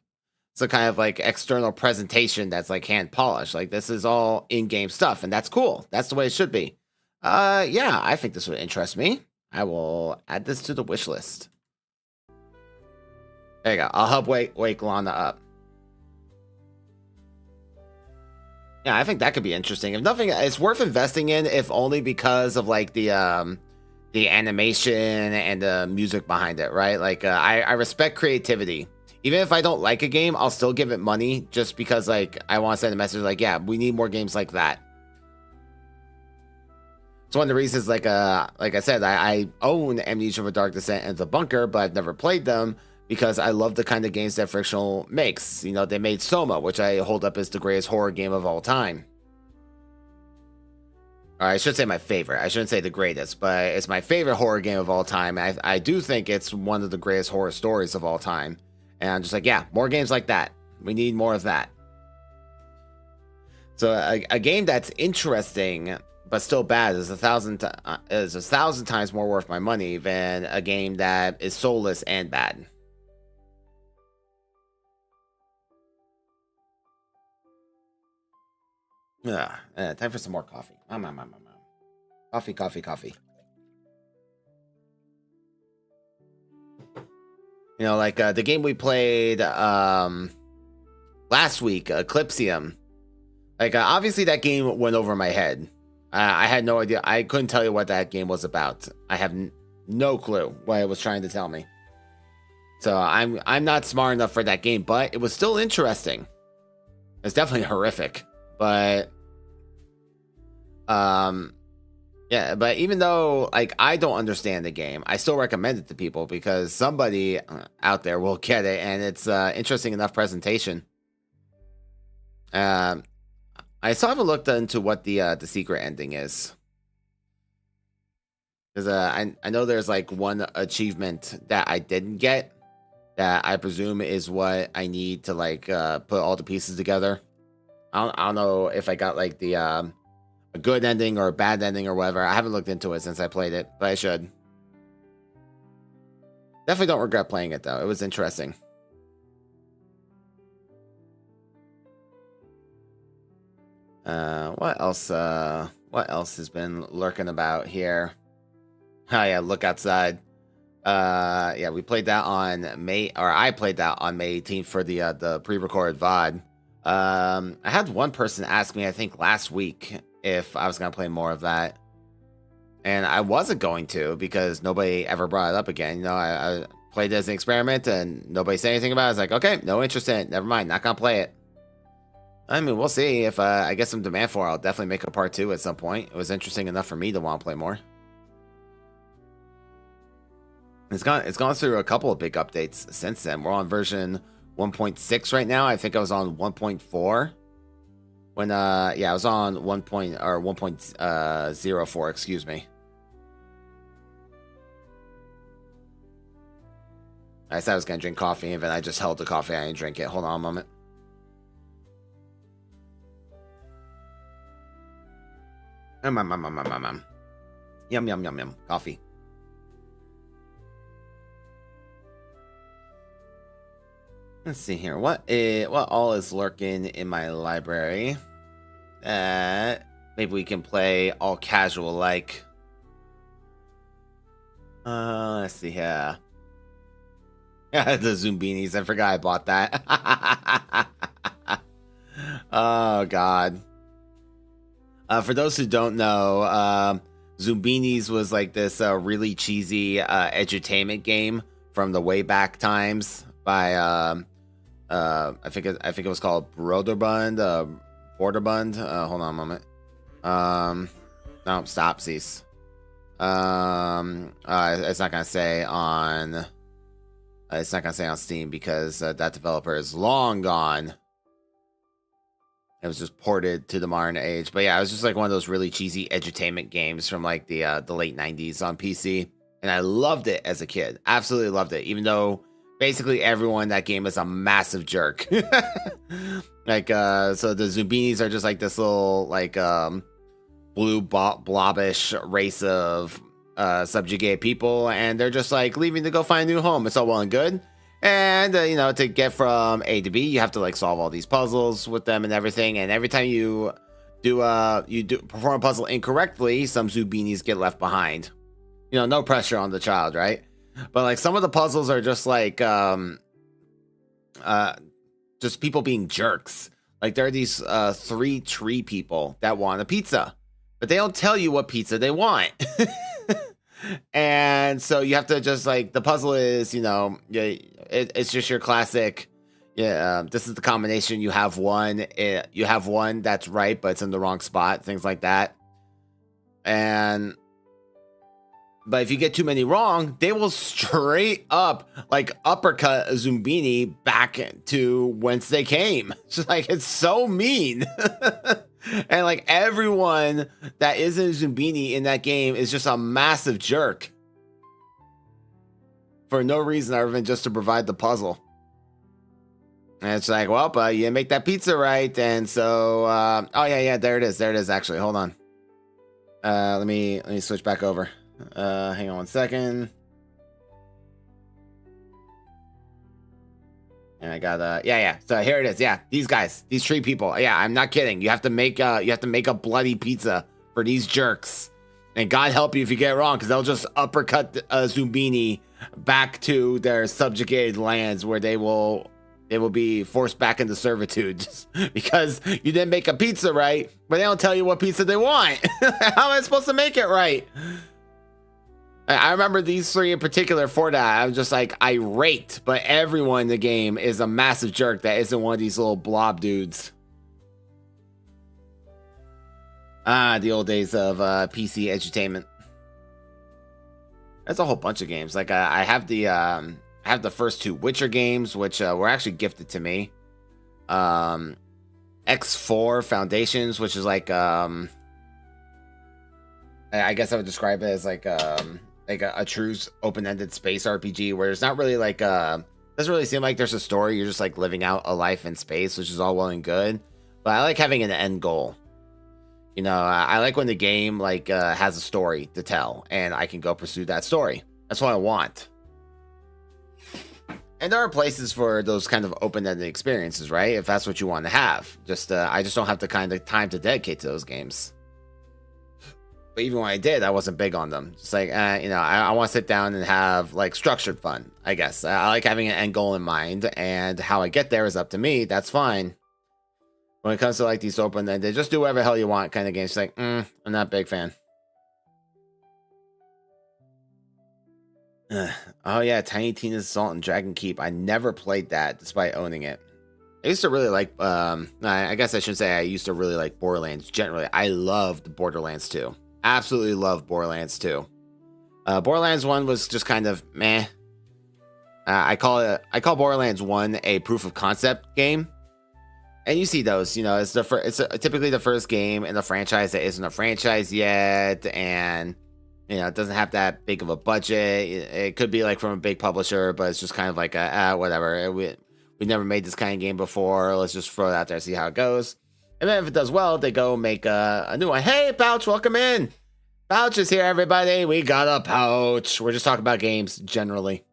some kind of like external presentation that's like hand polished. Like this is all in-game stuff, and that's cool. That's the way it should be. Yeah, I think this would interest me. I will add this to the wish list. There you go. I'll help wake Lana up. Yeah, I think that could be interesting. If nothing, it's worth investing in, if only because of like the animation and the music behind it, right? Like I respect creativity. Even if I don't like a game, I'll still give it money just because like I want to send a message like, yeah, we need more games like that. It's one of the reasons, like I said, I own Amnesia: The Dark Descent and The Bunker, but I've never played them because I love the kind of games that Frictional makes. You know, they made Soma, which I hold up as the greatest horror game of all time. Or I should say my favorite. I shouldn't say the greatest, but it's my favorite horror game of all time. I do think it's one of the greatest horror stories of all time. And I'm just like, yeah, more games like that. We need more of that. So a game that's interesting but still bad is a thousand times more worth my money than a game that is soulless and bad. Time for some more coffee. Coffee. You know, like the game we played last week, Eclipsium. Like, obviously that game went over my head. I had no idea. I couldn't tell you what that game was about. I have no clue what it was trying to tell me. So I'm not smart enough for that game, but it was still interesting. It's definitely horrific, but yeah. But even though like I don't understand the game, I still recommend it to people because somebody out there will get it, and it's interesting enough presentation. I still haven't looked into what the secret ending is. Because I know there's like one achievement that I didn't get that I presume is what I need to like put all the pieces together. I don't know if I got like the a good ending or a bad ending or whatever. I haven't looked into it since I played it, but I should. Definitely don't regret playing it though. It was interesting. What else has been lurking about here? Oh yeah, look outside. Yeah, we played that on I played that on May 18th for the pre-recorded VOD. I had one person ask me, I think last week, if I was gonna play more of that. And I wasn't going to because nobody ever brought it up again. You know, I played it as an experiment and nobody said anything about it. I was like, okay, no interest in it. Never mind, not gonna play it. I mean, we'll see if I get some demand for it. I'll definitely make a part 2 at some point. It was interesting enough for me to want to play more. It's gone through a couple of big updates since then. We're on version 1.6 right now. I think I was on 1.4 when yeah, I was on 1.04, excuse me. I said I was gonna drink coffee, and then I just held the coffee. I didn't drink it. Hold on a moment. Yum. Coffee. Let's see here. What all is lurking in my library? Maybe we can play all casual like. Let's see here. Yeah, the Zumbinis. I forgot I bought that. Oh, God. For those who don't know, Zumbinis was like this really cheesy edutainment game from the way back times by I think it was called Broderbund, Borderbund. Hold on a moment. No, Stopsies. It's not gonna say on. It's not gonna say on Steam because that developer is long gone. It was just ported to the modern age. But yeah, it was just like one of those really cheesy edutainment games from like the late 90s on PC. And I loved it as a kid. Absolutely loved it. Even though basically everyone in that game is a massive jerk. Like, so the Zumbinis are just like this little like blue blobbish race of subjugated people. And they're just like leaving to go find a new home. It's all well and good. And, you know, to get from A to B, you have to like solve all these puzzles with them and everything. And every time you perform a puzzle incorrectly, some Zumbinis get left behind. You know, no pressure on the child, right? But like some of the puzzles are just like, just people being jerks. Like there are these 3 tree people that want a pizza, but they don't tell you what pizza they want. And so you have to just like, the puzzle is, you know, it's just your classic. Yeah, this is the combination. You have one that's right, but it's in the wrong spot. Things like that. But if you get too many wrong, they will straight up like uppercut a Zumbini back to whence they came. It's just like, it's so mean. And like everyone that isn't a Zumbini in that game is just a massive jerk. For no reason other than just to provide the puzzle. And it's like, well, you didn't make that pizza right. And so, oh yeah, there it is. There it is, actually. Hold on. Let me switch back over. Hang on 1 second. And I got yeah. So here it is. Yeah, these guys, these 3 people. Yeah, I'm not kidding. You have to make a bloody pizza for these jerks. And God help you if you get it wrong, because they'll just uppercut Zumbini back to their subjugated lands where they will be forced back into servitude just because you didn't make a pizza right, but they don't tell you what pizza they want. How am I supposed to make it right? I remember these 3 in particular for that. I was just like irate, but everyone in the game is a massive jerk that isn't one of these little blob dudes. The old days of PC edutainment. There's a whole bunch of games. Like I have the first 2 Witcher games, which were actually gifted to me. X4 Foundations, which is like I guess I would describe it as like a true open-ended space RPG where there's not really like doesn't really seem like there's a story. You're just like living out a life in space, which is all well and good. But I like having an end goal. You know, I like when the game like has a story to tell and I can go pursue that story. That's what I want. And there are places for those kind of open-ended experiences, right? If that's what you want to have. I just don't have the kind of time to dedicate to those games. But even when I did, I wasn't big on them. Just like, you know, I want to sit down and have like structured fun, I guess. I like having an end goal in mind, and how I get there is up to me. That's fine. When it comes to like these open-ended, just do whatever the hell you want kind of games, it's like, I'm not a big fan. Oh yeah, Tiny Tina's Assault and Dragon Keep. I never played that despite owning it. I used to really like, I guess I should say I used to really like Borderlands generally. I loved Borderlands 2. Absolutely loved Borderlands 2. Borderlands 1 was just kind of meh. I call Borderlands 1 a proof of concept game. And you see those, you know, it's typically the first game in the franchise that isn't a franchise yet, and you know, it doesn't have that big of a budget. It could be like from a big publisher, but it's just kind of like whatever. We never made this kind of game before. Let's just throw it out there, see how it goes. And then if it does well, they go make a new one. Hey, Pouch, welcome in. Pouch is here, everybody. We got a Pouch. We're just talking about games generally.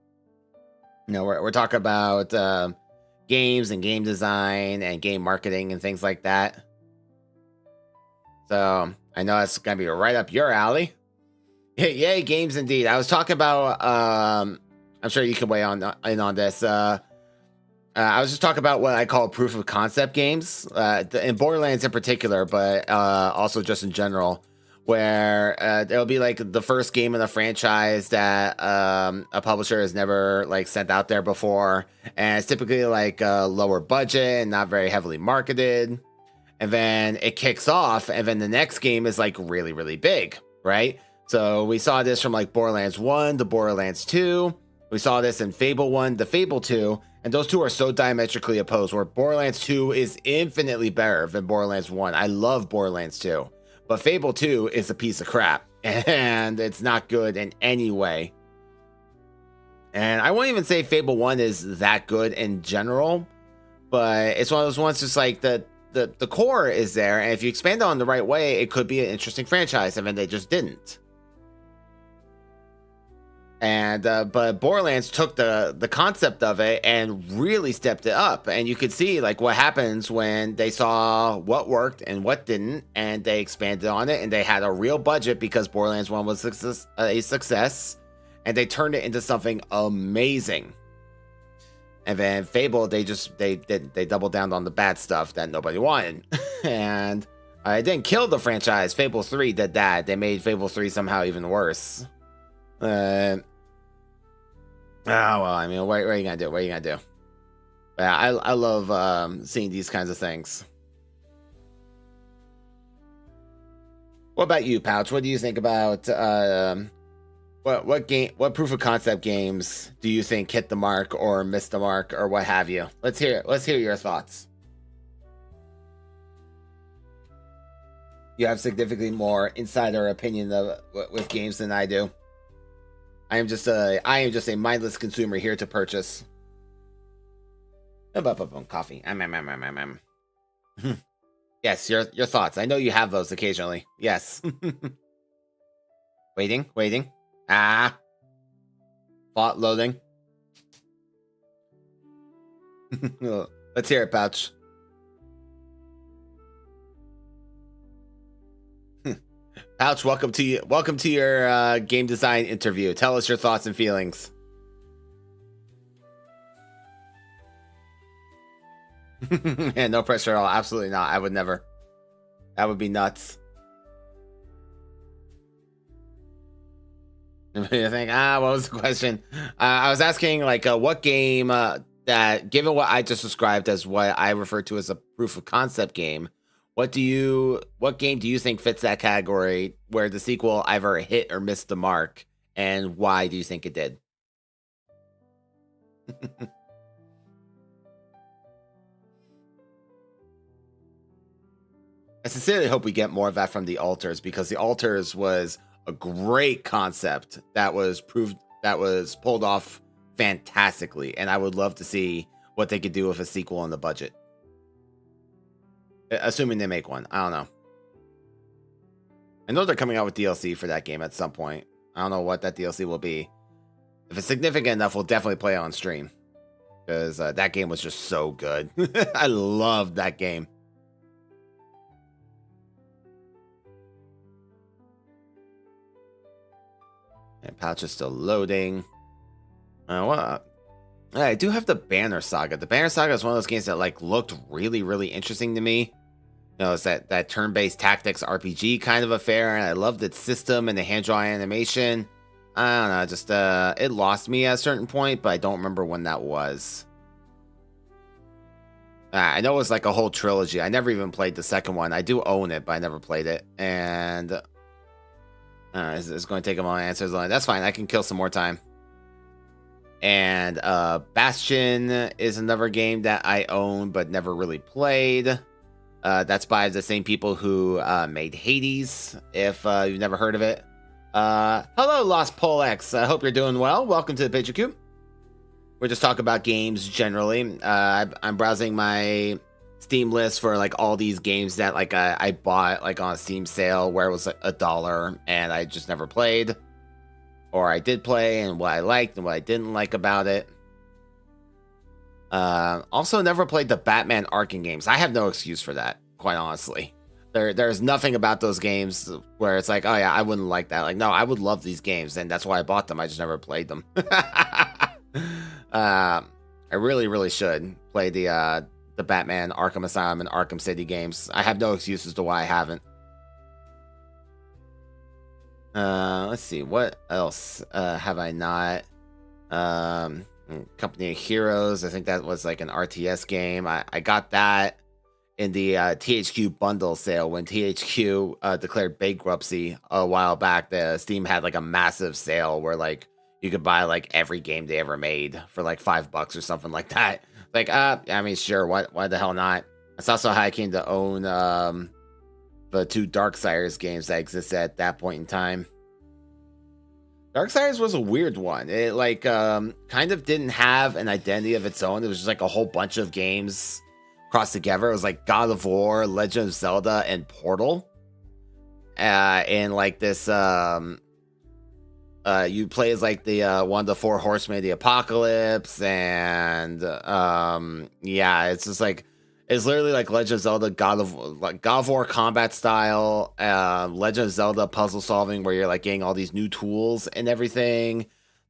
You know, we're talking about games and game design and game marketing and things like that. So I know it's gonna be right up your alley. Yay, games indeed. I was talking about, I'm sure you can weigh in on this. I was just talking about what I call proof of concept games, in Borderlands in particular, but also just in general, where there'll be like the first game in the franchise that a publisher has never like sent out there before, and it's typically like lower budget and not very heavily marketed, and then it kicks off, and then the next game is like really, really big, right? So we saw this from like Borderlands 1 to Borderlands 2. We saw this in Fable 1 to Fable 2. And those two are so diametrically opposed, where Borderlands 2 is infinitely better than Borderlands 1. I love Borderlands 2. But Fable 2 is a piece of crap. And it's not good in any way. And I won't even say Fable 1 is that good in general. But it's one of those ones just like the core is there. And if you expand it on the right way, it could be an interesting franchise. And then they just didn't. And but Borderlands took the concept of it and really stepped it up, and you could see like what happens when they saw what worked and what didn't, and they expanded on it, and they had a real budget because Borderlands 1 was a success, and they turned it into something amazing. And then Fable, they doubled down on the bad stuff that nobody wanted, and it didn't kill the franchise. Fable 3 did that. They made Fable 3 somehow even worse. Oh, well, I mean, what are you gonna do? What are you gonna do? Yeah, I love seeing these kinds of things. What about you, Pouch? What do you think about what proof of concept games do you think hit the mark or missed the mark or what have you? Let's hear your thoughts. You have significantly more insider opinion with games than I do. I am just a mindless consumer here to purchase. Coffee. Yes, your thoughts. I know you have those occasionally. Yes. Waiting. Thought loading. Let's hear it, Pouch. Pouch, welcome to your game design interview. Tell us your thoughts and feelings. Yeah, no pressure at all. Absolutely not. I would never. That would be nuts. You think, what was the question? I was asking like what game that, given what I just described as what I refer to as a proof of concept game, what game do you think fits that category where the sequel either hit or missed the mark, and why do you think it did? I sincerely hope we get more of that from the Alters, because the Alters was a great concept that was pulled off fantastically, and I would love to see what they could do with a sequel on the budget. Assuming they make one. I don't know. I know they're coming out with DLC for that game at some point. I don't know what that DLC will be. If it's significant enough, we'll definitely play it on stream. Because that game was just so good. I loved that game. And Pouch is still loading. I do have the Banner Saga. The Banner Saga is one of those games that like looked really, really interesting to me. You know, it's that turn-based tactics RPG kind of affair, and I loved its system and the hand-drawn animation. I don't know, just it lost me at a certain point, but I don't remember when that was. I know it was like a whole trilogy. I never even played the second one. I do own it, but I never played it. And it's going to take a moment to answer. That's fine. I can kill some more time. And Bastion is another game that I own but never really played. That's by the same people who made Hades, if you've never heard of it. Hello, Lost Polex. I hope you're doing well. Welcome to the Picture Coop. We're just talking about games generally. I'm browsing my Steam list for like all these games that like I bought like on a Steam sale where it was like $1 and I just never played. Or I did play, and what I liked and what I didn't like about it. Also never played the Batman Arkham games. I have no excuse for that, quite honestly. There's nothing about those games where it's like, oh yeah, I wouldn't like that. Like, no, I would love these games, and that's why I bought them. I just never played them. I really, really should play the Batman Arkham Asylum and Arkham City games. I have no excuse as to why I haven't. Let's see, what else have I not? Company of Heroes. I think that was like an RTS game. I got that in the THQ bundle sale when THQ declared bankruptcy a while back. The Steam had like a massive sale where like you could buy like every game they ever made for like $5 or something like that. Like, I mean, sure, why the hell not? That's also how I came to own the 2 Darksiders games that existed at that point in time. Darksiders was a weird one. It like kind of didn't have an identity of its own. It was just like a whole bunch of games crossed together. It was like God of War, Legend of Zelda, and Portal. And like this, you play as like the one of the 4 horsemen of the apocalypse, and yeah, it's just like it's literally like Legend of Zelda, God of War combat style, Legend of Zelda puzzle solving, where you're like getting all these new tools and everything,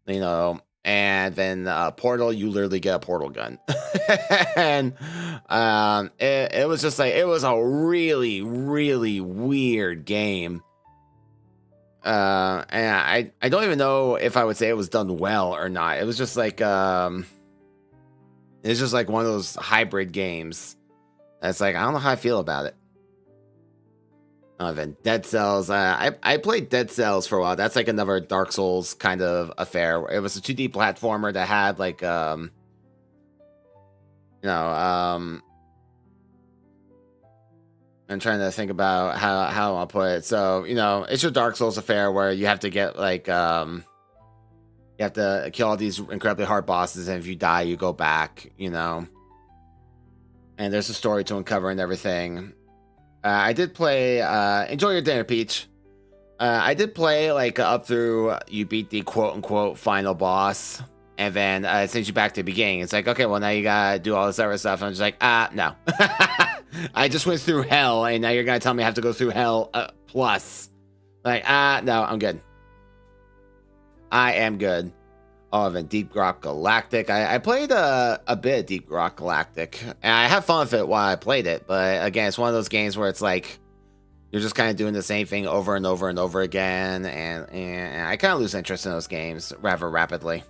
you know. And then Portal, you literally get a portal gun. And it was just like, it was a really, really weird game. And I don't even know if I would say it was done well or not. It was just like it's just like one of those hybrid games. That's like, I don't know how I feel about it. Then Dead Cells. I played Dead Cells for a while. That's like another Dark Souls kind of affair. It was a 2D platformer that had like I'm trying to think about how I'll put it. So, you know, it's your Dark Souls affair where you have to get like you have to kill all these incredibly hard bosses, and if you die, you go back, you know. And there's a story to uncover and everything. I did play Enjoy Your Dinner, Peach. I did play like up through you beat the quote-unquote final boss, and then it sends you back to the beginning. It's like, okay, well, now you gotta do all this other stuff. I'm just like, no. I just went through hell, and now you're gonna tell me I have to go through hell plus. Like, no, I'm good. I am good. Oh, then Deep Rock Galactic. I played a bit of Deep Rock Galactic, and I had fun with it while I played it. But again, it's one of those games where it's like you're just kind of doing the same thing over and over and over again, and I kind of lose interest in those games rather rapidly.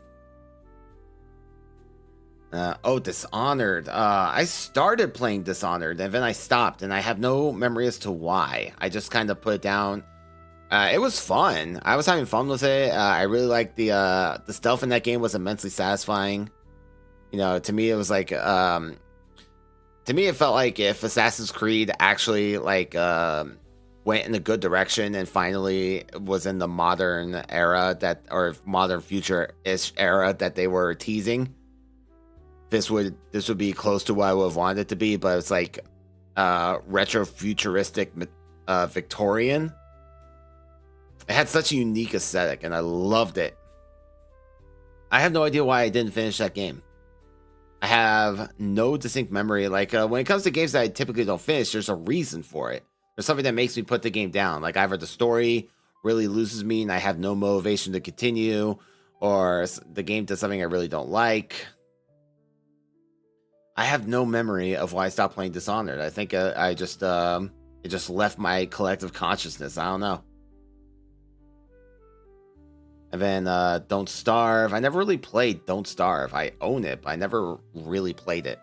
Dishonored. I started playing Dishonored, and then I stopped, and I have no memory as to why. I just kind of put it down. It was fun. I was having fun with it. I really liked the stealth in that game was immensely satisfying. You know, to me, it was like, to me, it felt like if Assassin's Creed actually like went in a good direction and finally was in the modern era or modern future-ish era that they were teasing. This would be close to what I would have wanted it to be, but it's like retro futuristic Victorian. It had such a unique aesthetic, and I loved it. I have no idea why I didn't finish that game. I have no distinct memory. Like, when it comes to games that I typically don't finish, there's a reason for it. There's something that makes me put the game down. Like, either the story really loses me and I have no motivation to continue, or the game does something I really don't like. I have no memory of why I stopped playing Dishonored. I think it just left my collective consciousness. I don't know. And then Don't Starve. I never really played Don't Starve. I own it, but I never really played it.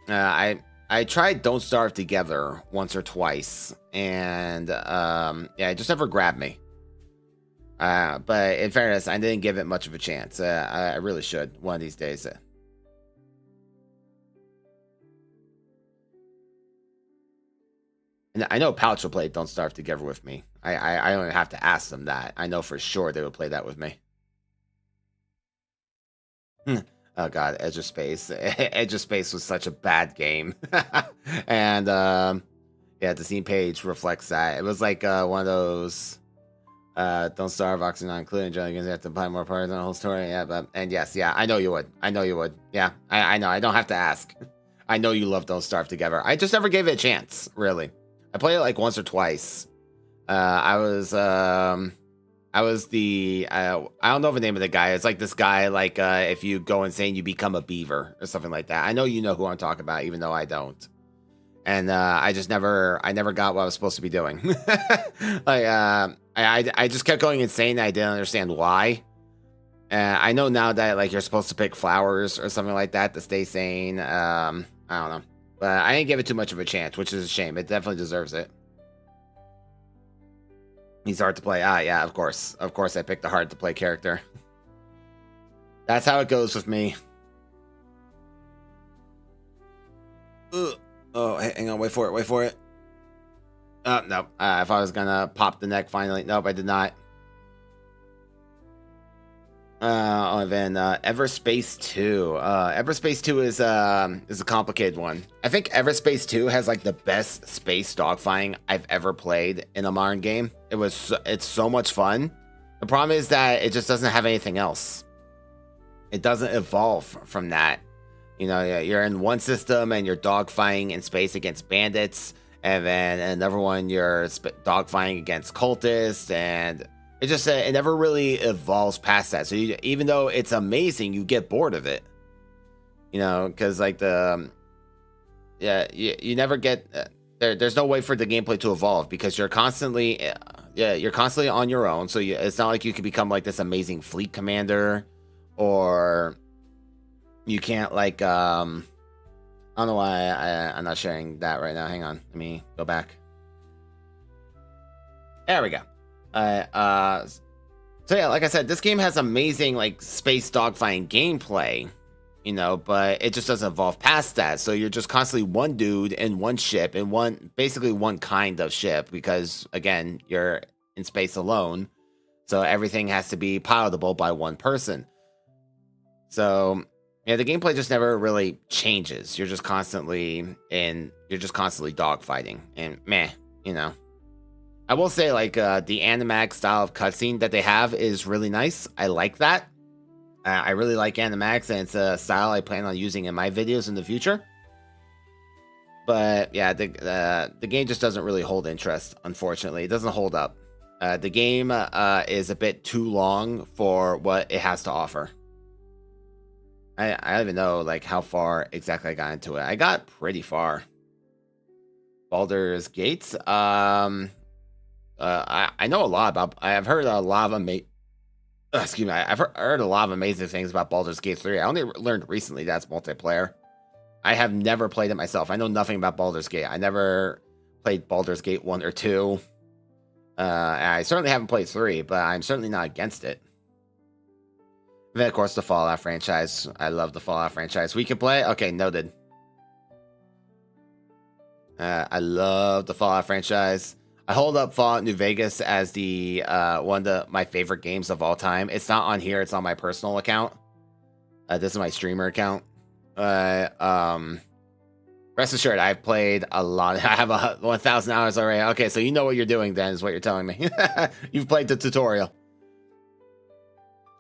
I tried Don't Starve Together once or twice, and yeah, it just never grabbed me. But in fairness, I didn't give it much of a chance. I really should one of these days. And I know Pouch will play Don't Starve Together with me. I don't have to ask them that. I know for sure they would play that with me. Oh god, Edge of Space. Edge of Space was such a bad game. And yeah, the Steam page reflects that. It was like one of those Don't Starve, Oxy not included. You're gonna have to buy more parts on the whole story. Yeah, and yes, yeah, I know you would. I know you would. Yeah, I know. I don't have to ask. I know you love Don't Starve Together. I just never gave it a chance, really. I played it like once or twice. I was the I don't know the name of the guy. It's like this guy, like if you go insane, you become a beaver or something like that. I know you know who I'm talking about, even though I don't. And I never got what I was supposed to be doing. Like I just kept going insane. I didn't understand why. I know now that like you're supposed to pick flowers or something like that to stay sane. I don't know, but I didn't give it too much of a chance, which is a shame. It definitely deserves it. He's hard to play. Yeah, of course I picked the hard to play character. That's how it goes with me. Ugh. Oh, hang on, wait for it. No. If I was gonna pop the neck finally. Nope, I did not. Then Everspace 2. Everspace 2 is a complicated one. I think Everspace 2 has like the best space dogfighting I've ever played in a modern game. It's so much fun. The problem is that it just doesn't have anything else. It doesn't evolve from that. You know, you're in one system and you're dogfighting in space against bandits, and then another one you're dogfighting against cultists, and it never really evolves past that. So even though it's amazing, you get bored of it. You know, because like you never get there's no way for the gameplay to evolve because you're constantly on your own. So it's not like you can become like this amazing fleet commander, or you can't like I don't know why I'm not sharing that right now. Hang on, let me go back. There we go. So yeah, like I said, this game has amazing like space dogfighting gameplay, you know, but it just doesn't evolve past that. So you're just constantly one dude in one ship, in basically one kind of ship, because again, you're in space alone. So everything has to be pilotable by one person. So yeah, the gameplay just never really changes. You're just constantly dogfighting, and meh, you know. I will say, like, the animatic style of cutscene that they have is really nice. I like that. I really like animatics, and it's a style I plan on using in my videos in the future. But yeah, the game just doesn't really hold interest, unfortunately. It doesn't hold up. The game is a bit too long for what it has to offer. I don't even know like how far exactly I got into it. I got pretty far. Baldur's Gates. I know a lot about. I've heard a lot of I've heard a lot of amazing things about Baldur's Gate 3. I only learned recently that's multiplayer. I have never played it myself. I know nothing about Baldur's Gate. I never played Baldur's Gate 1 or 2. I certainly haven't played 3, but I'm certainly not against it. And then, of course, the Fallout franchise. I love the Fallout franchise. We can play? Okay, noted. I love the Fallout franchise. I hold up Fallout New Vegas as the one of my favorite games of all time. It's not on here. It's on my personal account. This is my streamer account. Rest assured, I've played a lot. I have 1,000 hours already. Okay, so you know what you're doing then, is what you're telling me. You've played the tutorial.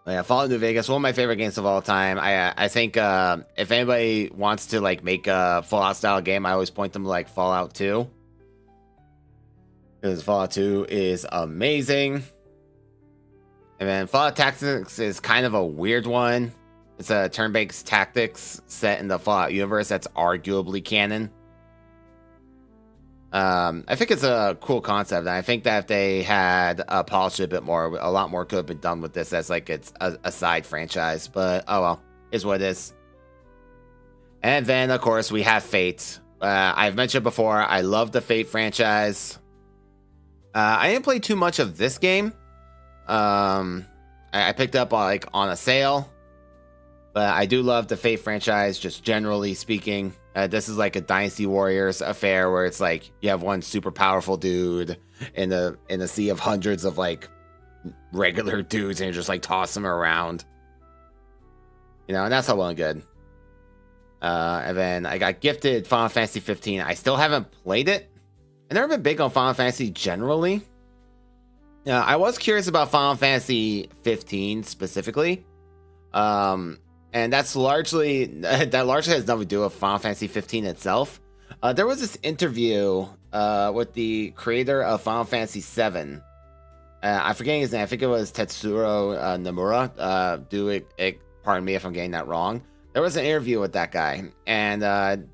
Yeah, Fallout New Vegas, one of my favorite games of all time. I think if anybody wants to like make a Fallout style game, I always point them to like Fallout 2. Because Fallout 2 is amazing. And then Fallout Tactics is kind of a weird one. It's a turn-based tactics set in the Fallout universe that's arguably canon. I think it's a cool concept, and I think that if they had polished it a bit more, a lot more could have been done with this as like it's a side franchise. But oh well, is what it is. And then of course we have Fate. I've mentioned before, I love the Fate franchise. I didn't play too much of this game. I picked up on a sale, but I do love the Fate franchise, just generally speaking. This is like a Dynasty Warriors affair where it's like you have one super powerful dude in a sea of hundreds of like regular dudes, and you just like toss them around, you know, and that's all well and good. And then I got gifted Final Fantasy 15. I still haven't played it. I've never been big on Final Fantasy generally. I was curious about Final Fantasy 15 specifically. and that's largely has nothing to do with Final Fantasy 15 itself. There was this interview with the creator of Final Fantasy 7. I'm forgetting his name. I think it was Tetsuro Nomura. Pardon me if I'm getting that wrong. There was an interview with that guy, and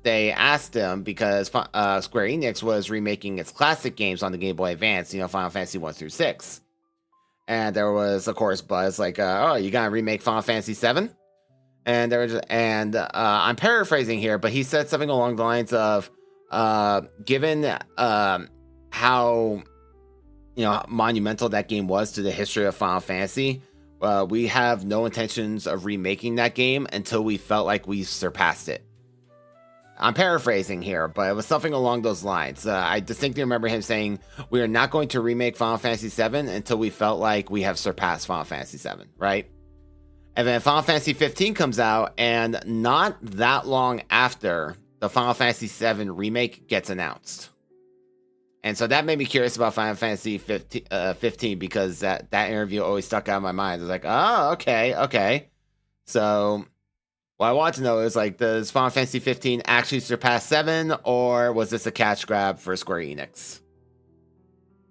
they asked him because Square Enix was remaking its classic games on the Game Boy Advance, Final Fantasy 1 through 6. And there was, of course, buzz like, "Oh, you gonna remake Final Fantasy 7?" And I'm paraphrasing here, but he said something along the lines of, "Given how monumental that game was to the history of Final Fantasy." We have no intentions of remaking that game until we felt like we surpassed it. I'm paraphrasing here, but it was something along those lines. I distinctly remember him saying, "We are not going to remake Final Fantasy VII until we felt like we have surpassed Final Fantasy VII," right? And then Final Fantasy 15 comes out, and not that long after, the Final Fantasy VII remake gets announced. And so that made me curious about Final Fantasy 15 because that interview always stuck out in my mind. I was like, oh, okay. So what I want to know is, like, does Final Fantasy 15 actually surpass 7, or was this a cash grab for Square Enix?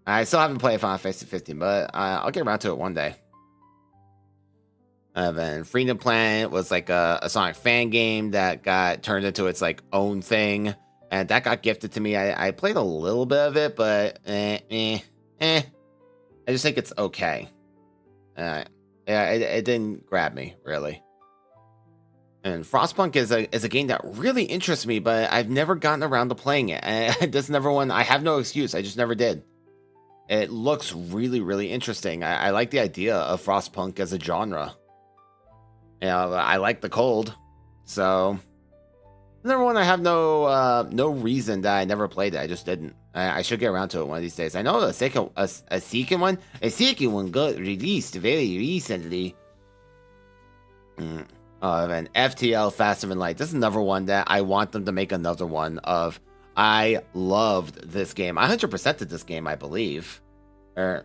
I still haven't played Final Fantasy 15, but I'll get around to it one day. Then Freedom Planet was like a Sonic fan game that got turned into its like own thing. And that got gifted to me. I played a little bit of it, but I just think it's okay. It didn't grab me, really. And Frostpunk is a game that really interests me, but I've never gotten around to playing it. And this never one. I have no excuse. I just never did. It looks really, really interesting. I like the idea of Frostpunk as a genre. I like the cold, so. Number one, I have no reason that I never played it. I just didn't. I should get around to it one of these days. I know a second one got released very recently. And FTL Faster Than Light. This is another one that I want them to make another one of. I loved this game. I 100%ed this game, I believe. No.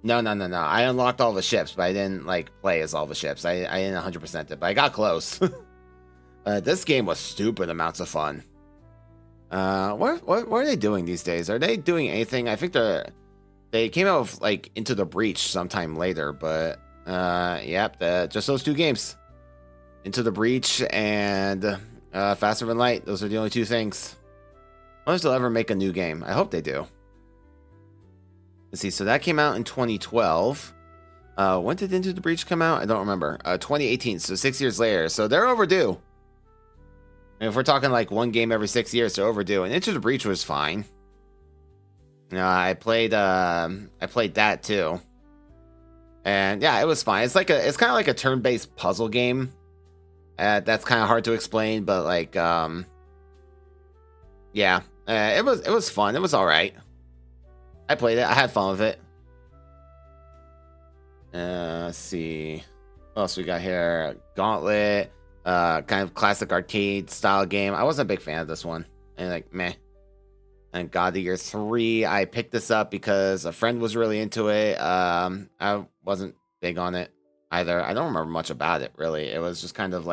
I unlocked all the ships, but I didn't play as all the ships. I didn't 100% it, but I got close. This game was stupid amounts of fun. What are they doing these days? Are they doing anything? I think they came out with Into the Breach sometime later, but yep, just those two games, Into the Breach and Faster Than Light. Those are the only two things. I wonder if they'll ever make a new game. I hope they do. Let's see. So that came out in 2012. When did Into the Breach come out? I don't remember. 2018. So 6 years later. So they're overdue. And if we're talking one game every 6 years, they're overdue. And Into the Breach was fine. I played that too. And yeah, it was fine. It's kind of like a turn-based puzzle game. That's kind of hard to explain, but yeah, it was fun. It was all right. I played it. I had fun with it. Let's see. What else we got here? Gauntlet. Kind of classic arcade style game. I wasn't a big fan of this one. And meh. And God of Year 3, I picked this up because a friend was really into it. I wasn't big on it either. I don't remember much about it, really. It was just kind of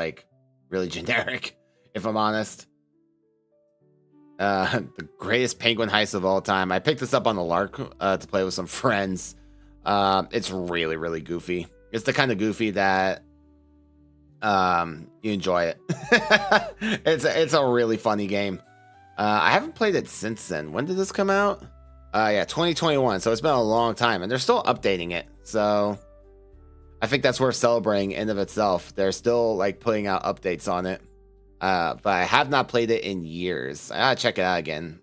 really generic, if I'm honest. The greatest penguin heist of all time. I picked this up on the lark to play with some friends. It's really, really goofy. It's the kind of goofy that you enjoy it. It's a really funny game. I haven't played it since then. When did this come out? Yeah, 2021. So it's been a long time, and they're still updating it. So I think that's worth celebrating in of itself. They're still putting out updates on it. But I have not played it in years. I gotta check it out again.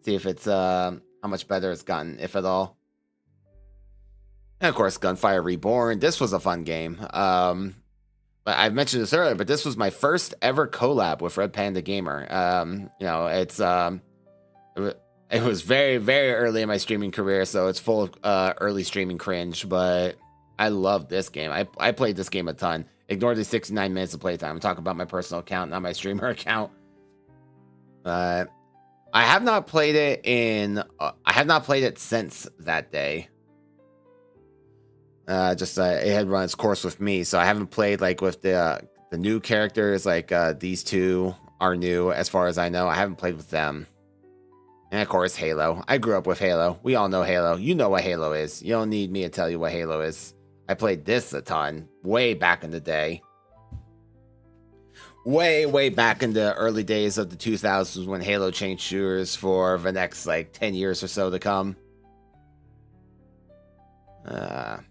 See if it's how much better it's gotten, if at all. And of course, Gunfire Reborn. This was a fun game. But I mentioned this earlier, but this was my first ever collab with Red Panda Gamer. It was very, very early in my streaming career, so it's full of early streaming cringe, but I love this game. I played this game a ton. Ignore the 69 minutes of playtime. I'm talking about my personal account, not my streamer account. I have not played it since that day. It had run its course with me, so I haven't played with the the new characters, like these two are new as far as I know. I haven't played with them. And of course, Halo. I grew up with Halo. We all know Halo. You know what Halo is. You don't need me to tell you what Halo is. I played this a ton, way back in the day. Way back in the early days of the 2000s when Halo changed shooters for the next, like, 10 years or so to come. Let's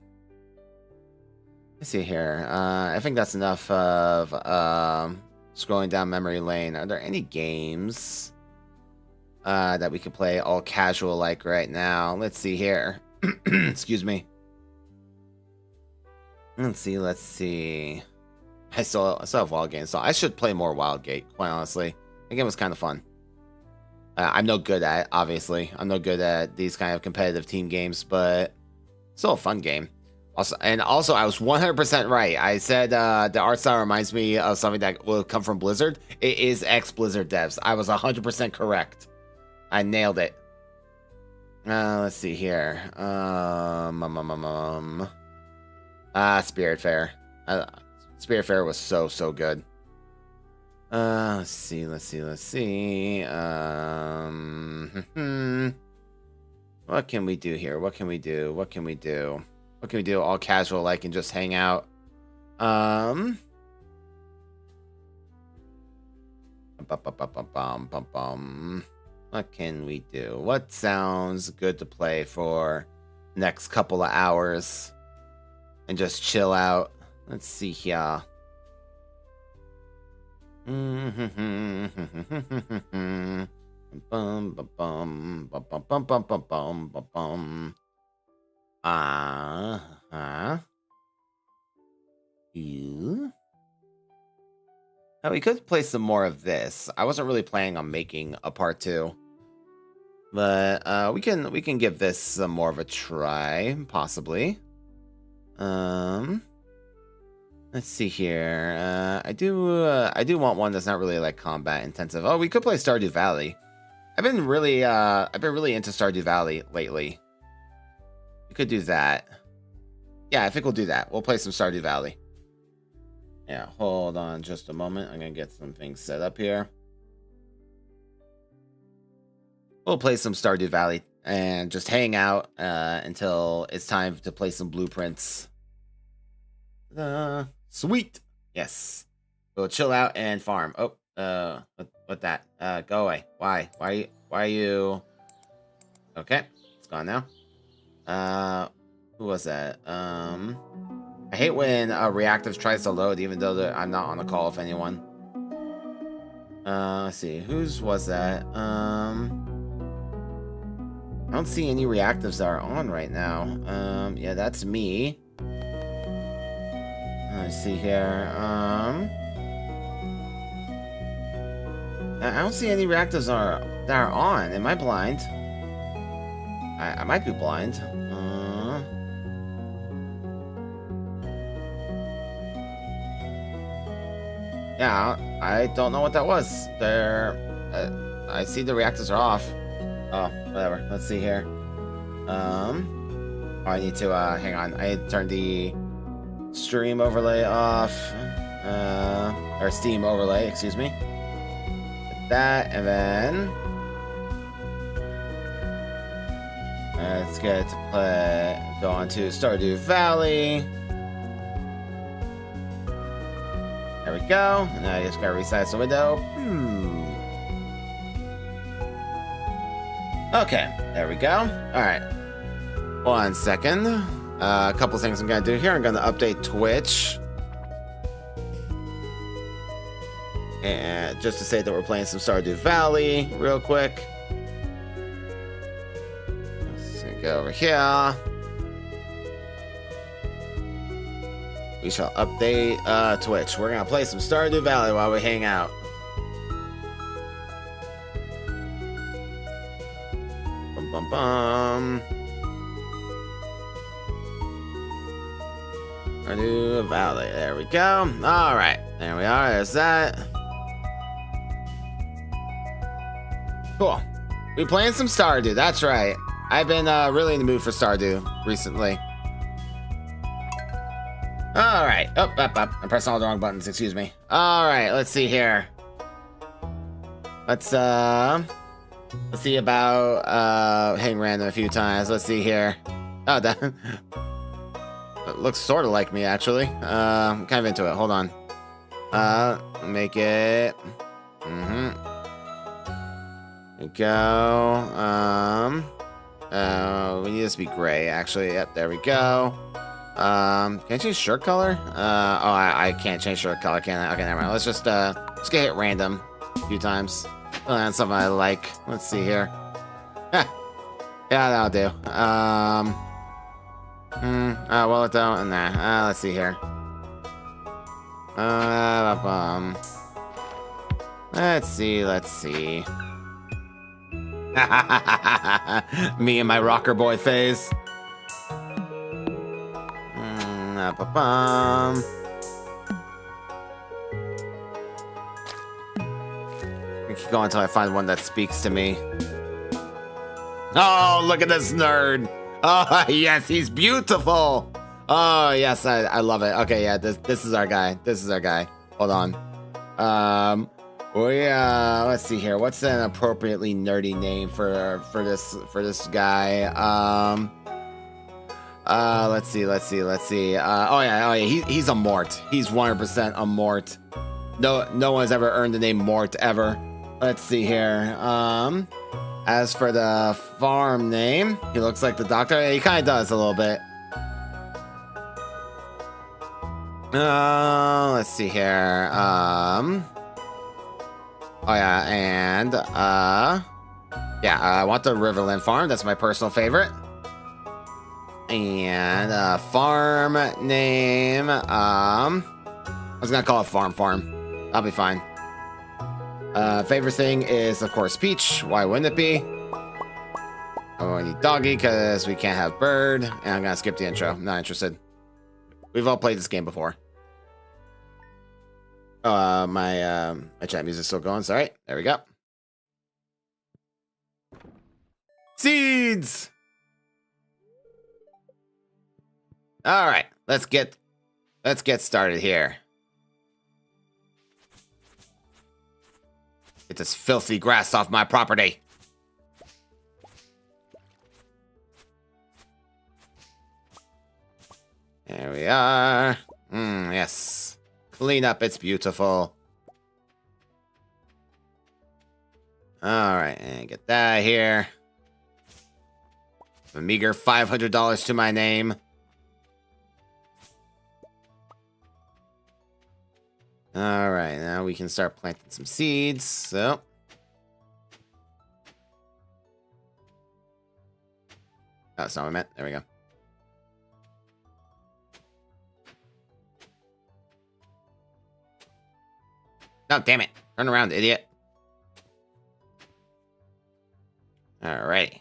see here. I think that's enough of scrolling down memory lane. Are there any games that we could play all casual like right now? Let's see here. Excuse me. Let's see. I still have Wild Gate, so I should play more Wild Gate, quite honestly. The game was kind of fun. I'm no good at it, obviously. I'm no good at these kind of competitive team games, but still a fun game. Also, I was 100% right. I said the art style reminds me of something that will come from Blizzard. It is ex-Blizzard devs. I was 100% correct. I nailed it. Let's see here. Spiritfarer. Spiritfarer was so good. Let's see. What can we do here? What can we do all casual like and just hang out? What can we do? What sounds good to play for next couple of hours and just chill out? Let's see here. You? Oh, we could play some more of this. I wasn't really planning on making a part 2. But we can give this some more of a try, possibly. Let's see here. I do want one that's not really like combat intensive. Oh, we could play Stardew Valley. I've been really into Stardew Valley lately. We could do that. Yeah, I think we'll do that. We'll play some Stardew Valley. Yeah, hold on just a moment. I'm gonna get some things set up here. We'll play some Stardew Valley and just hang out until it's time to play some blueprints. Sweet. Yes. We'll chill out and farm. Oh, what that? Go away. Why are you? Okay, it's gone now. Who was that? I hate when reactive tries to load even though I'm not on a call with anyone. Let's see. Whose was that? I don't see any reactives that are on right now. Yeah, that's me. Let's see here. I don't see any reactives that are on. Am I blind? I might be blind. Yeah, I don't know what that was. I see the reactors are off. Oh, whatever. Let's see here. I need to hang on. I turned the stream overlay off. Or Steam overlay, excuse me. Hit that, and then let's get to play. Go on to Stardew Valley. There we go. And I just gotta resize the window. Okay, there we go. Alright. 1 second. A couple things I'm gonna do here. I'm gonna update Twitch. And just to say that we're playing some Stardew Valley real quick. Let's go over here. We shall update Twitch. We're gonna play some Stardew Valley while we hang out. Bum bum bum. Stardew Valley. There we go. All right, there we are. There's that. Cool. We playing some Stardew. That's right. I've been really in the mood for Stardew recently. All right. Up. I'm pressing all the wrong buttons. Excuse me. All right. Let's see here. Let's see about hitting random a few times. Let's see here. Oh, that it looks sort of like me actually. I'm kind of into it. Hold on. Make it. There we go. We need this to be gray actually. Yep. There we go. Can I change shirt color? I can't change shirt color, can I? Okay, never mind. Let's just get hit random a few times. Oh, that's something I like. Let's see here. Yeah, that'll do. Well, it don't. Nah. Let's see here. Let's see. Me and my rocker boy phase. We keep going until I find one that speaks to me. Oh, look at this nerd. Oh, yes, he's beautiful. Oh, yes, I love it. Okay, yeah, this is our guy. Hold on. Let's see here. What's an appropriately nerdy name for this guy? Let's see. Oh yeah. He's a Mort. He's 100% a Mort. No one's ever earned the name Mort ever. Let's see here. As for the farm name, he looks like the doctor. He kind of does a little bit. Let's see here. Oh yeah, and I want the Riverland farm. That's my personal favorite. And farm name. I was gonna call it farm. I'll be fine. Favorite thing is of course Peach. Why wouldn't it be? Oh, I need doggy because we can't have bird. And I'm gonna skip the intro. I'm not interested. We've all played this game before. My chat music's still going. Sorry. There we go. Seeds. All right, let's get started here. Get this filthy grass off my property. There we are. Yes. Clean up, it's beautiful. All right, and get that here. A meager $500 to my name. All right, now we can start planting some seeds. So, that's not what I meant. There we go. No, damn it. Turn around, idiot. All right.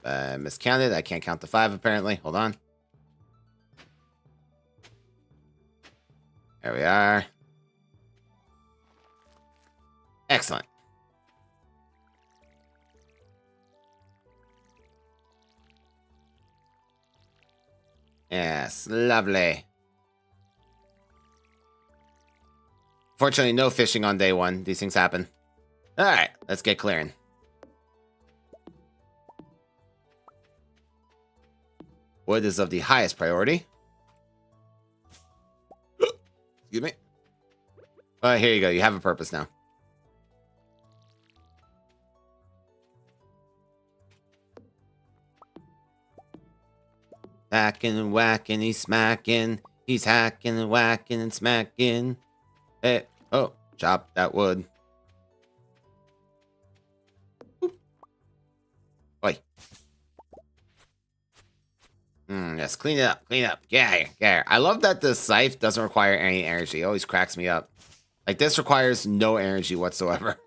I miscounted. I can't count to 5, apparently. Hold on. There we are. Excellent. Yes, lovely. Fortunately, no fishing on day 1. These things happen. All right, let's get clearing. Wood is of the highest priority. Excuse me. Here you go. You have a purpose now. Hacking and whacking, he's smacking. He's hacking and whacking and smacking. Hey, oh, chop that wood. Oop. Oi. Yes, clean it up, Yeah. I love that the scythe doesn't require any energy. It always cracks me up. Like, this requires no energy whatsoever.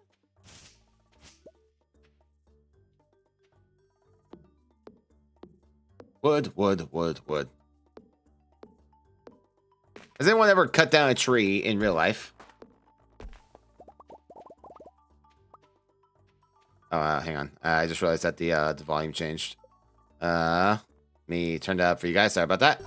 Wood. Has anyone ever cut down a tree in real life? Oh, hang on. I just realized that the volume changed. Let me turn that up for you guys. Sorry about that.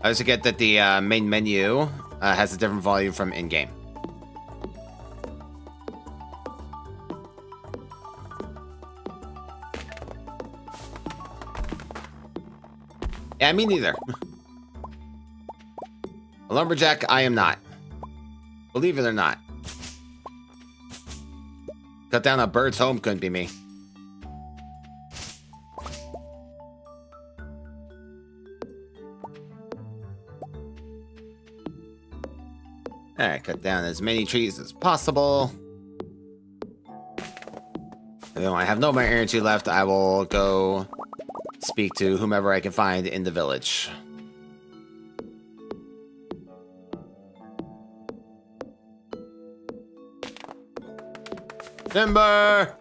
I always forget that the main menu has a different volume from in-game. Yeah, me neither. A lumberjack, I am not. Believe it or not. Cut down a bird's home couldn't be me. Alright, cut down as many trees as possible. And then when I have no more energy left, I will go speak to whomever I can find in the village. Timber!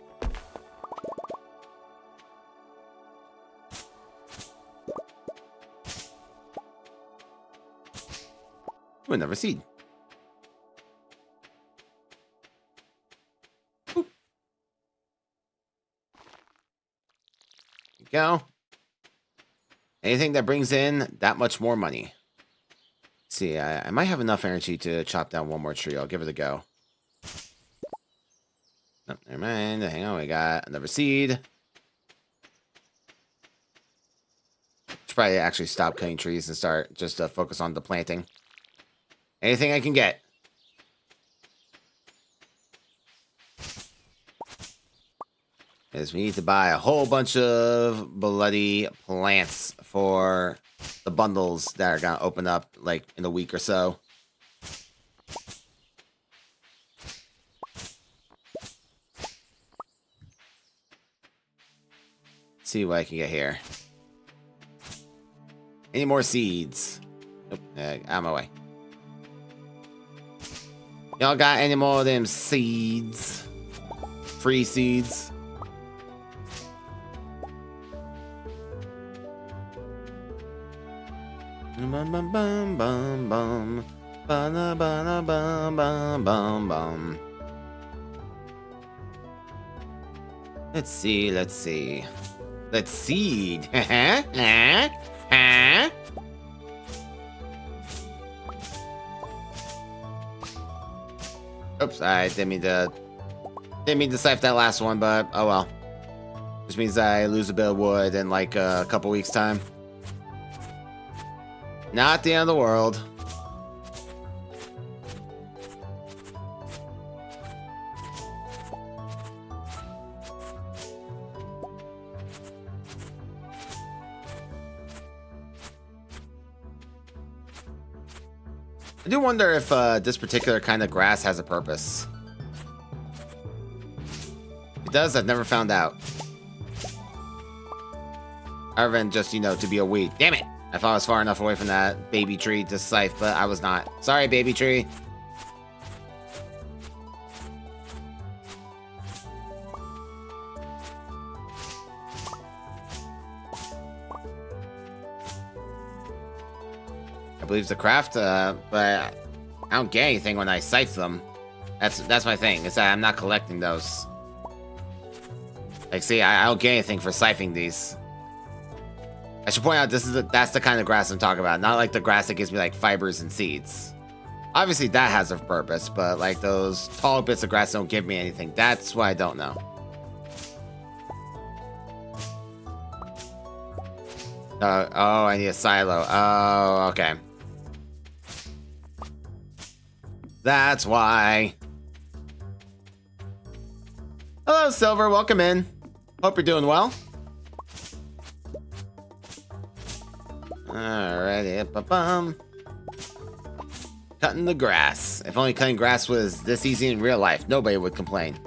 Ooh, another seed. Oop. There you go. Anything that brings in that much more money. See, I might have enough energy to chop down one more tree. I'll give it a go. Nope, never mind. Hang on, we got another seed. Should probably actually stop cutting trees and start just to focus on the planting. Anything I can get. Is we need to buy a whole bunch of bloody plants for the bundles that are gonna open up like in a week or so. See what I can get here. Any more seeds? Nope, out of my way. Y'all got any more of them seeds? Free seeds? Bum bum bum bum bum. Ba ba bum bum bum bum. Let's see, let's see. Let's seed. Oops, I didn't mean to sift that last one, but oh well. Which means I lose a bit of wood in like a couple weeks' time. Not the end of the world. I do wonder if this particular kind of grass has a purpose. If it does, I've never found out. Other than just, you know, to be a weed. Damn it! I thought I was far enough away from that baby tree to scythe, but I was not. Sorry, baby tree. I believe it's a craft, but I don't get anything when I scythe them. That's my thing, is that I'm not collecting those. Like, see, I don't get anything for siphoning these. I should point out that's the kind of grass I'm talking about, not like the grass that gives me like fibers and seeds. Obviously that has a purpose, but like those tall bits of grass don't give me anything. That's what I don't know. Oh, I need a silo. Oh, okay. That's why. Hello, Silver. Welcome in. Hope you're doing well. Alrighty, ba-bum. Cutting the grass. If only cutting grass was this easy in real life, nobody would complain.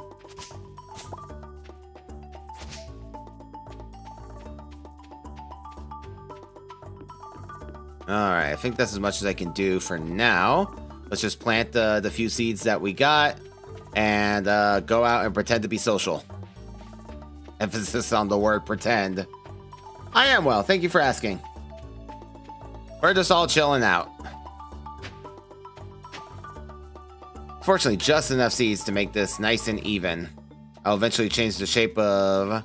Alright, I think that's as much as I can do for now. Let's just plant the few seeds that we got and go out and pretend to be social. Emphasis on the word pretend. I am well, thank you for asking. We're just all chilling out. Fortunately, just enough seeds to make this nice and even. I'll eventually change the shape of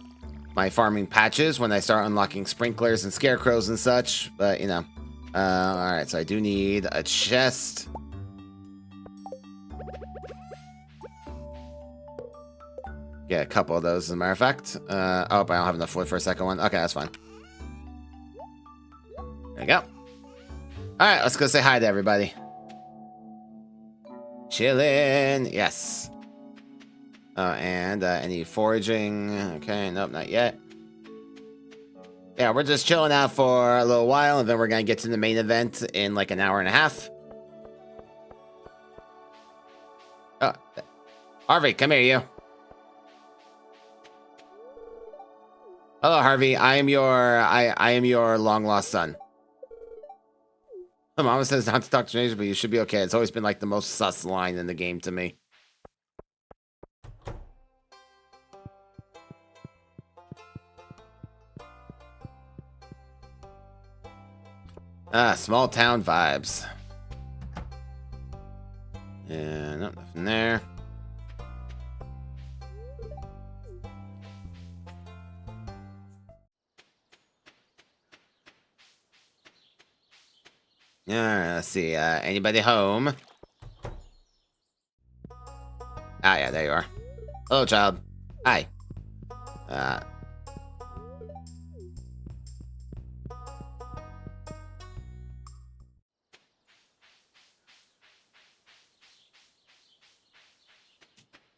my farming patches when I start unlocking sprinklers and scarecrows and such. But, you know. Alright, so I do need a chest. Yeah, a couple of those, as a matter of fact. Oh, I don't have enough wood for a second one. Okay, that's fine. There we go. Alright, let's go say hi to everybody. Chillin'. Yes. And any foraging. Okay, nope, not yet. Yeah, we're just chilling out for a little while, and then we're going to get to the main event in like an hour and a half. Oh, Harvey, come here, you. Hello, Harvey. I am your long-lost son. My mama says not to talk to strangers, but you should be okay. It's always been like the most sus line in the game to me. Small town vibes. Yeah, nope, nothing there. Alright, let's see. Anybody home? Ah, yeah, there you are. Hello, child. Hi.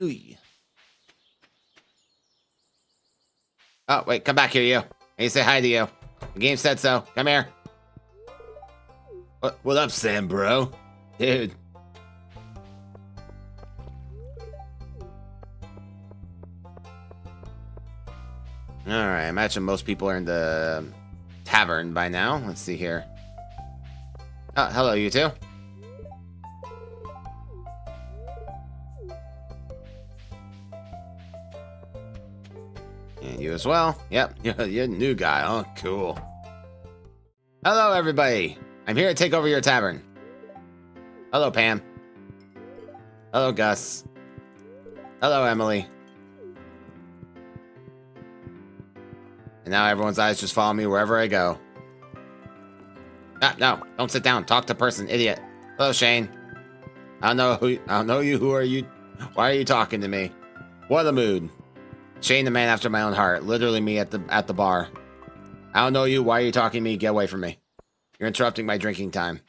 Ooh. Oh, wait, come back here, you. I need to say hi to you. The game said so. Come here. What up, Sam, bro? Dude. Alright, I imagine most people are in the tavern by now. Let's see here. Oh, hello, you two. And you as well. Yep, you're a new guy. Oh, cool. Hello, everybody. I'm here to take over your tavern. Hello, Pam. Hello, Gus. Hello, Emily. And now everyone's eyes just follow me wherever I go. Ah, no, don't sit down. Talk to person, idiot. Hello, Shane. I don't know you. Who are you? Why are you talking to me? What a mood. Shane, the man after my own heart. Literally me at the bar. I don't know you. Why are you talking to me? Get away from me. You're interrupting my drinking time.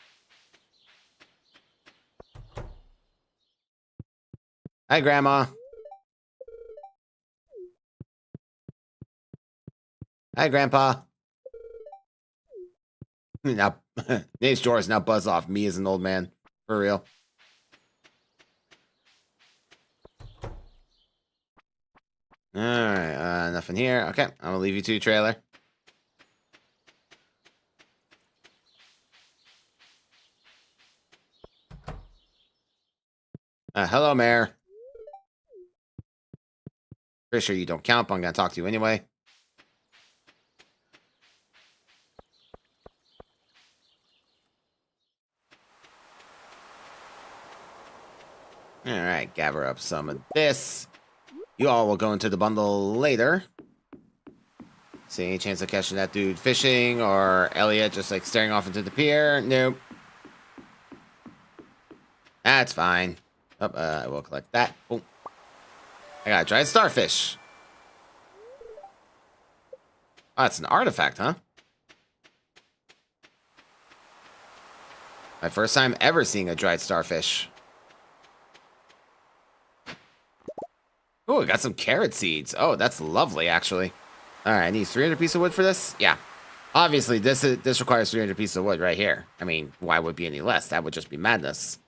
Hi, Grandma. Hi, Grandpa. Now, name's George. Now buzz off. Me as an old man. For real. Alright, nothing here. Okay, I'm gonna leave you to your trailer. Hello, Mayor. Pretty sure you don't count, but I'm gonna talk to you anyway. Alright, gather up some of this. You all will go into the bundle later. See any chance of catching that dude fishing or Elliot just like staring off into the pier? Nope. That's fine. Oh, I will collect that. Oh. I got a dried starfish. Oh, it's an artifact, huh? My first time ever seeing a dried starfish. Oh, I got some carrot seeds. Oh, that's lovely, actually. All right, I need 300 pieces of wood for this. Yeah, obviously this requires 300 pieces of wood right here. I mean, why would it be any less? That would just be madness.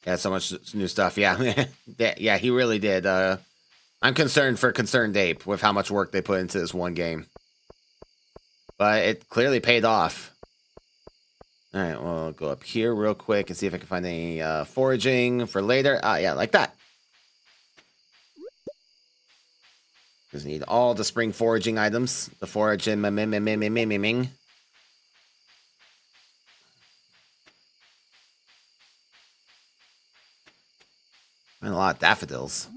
Yeah, so much new stuff. Yeah, yeah, he really did. I'm concerned for Concerned Ape with how much work they put into this one game, but it clearly paid off. All right, well, I'll go up here real quick and see if I can find any foraging for later. Yeah, like that. Just need all the spring foraging items. The forage and ming. And a lot of daffodils.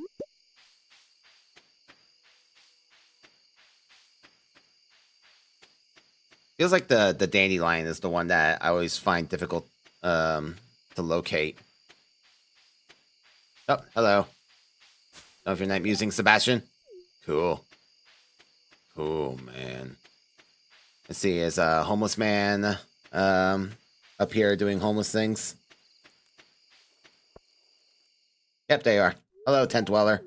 Feels like the dandelion is the one that I always find difficult to locate. Oh, hello. Know if you're not using Sebastian? Cool. Cool, man. Let's see, is a homeless man up here doing homeless things? Yep, they are. Hello, tent dweller.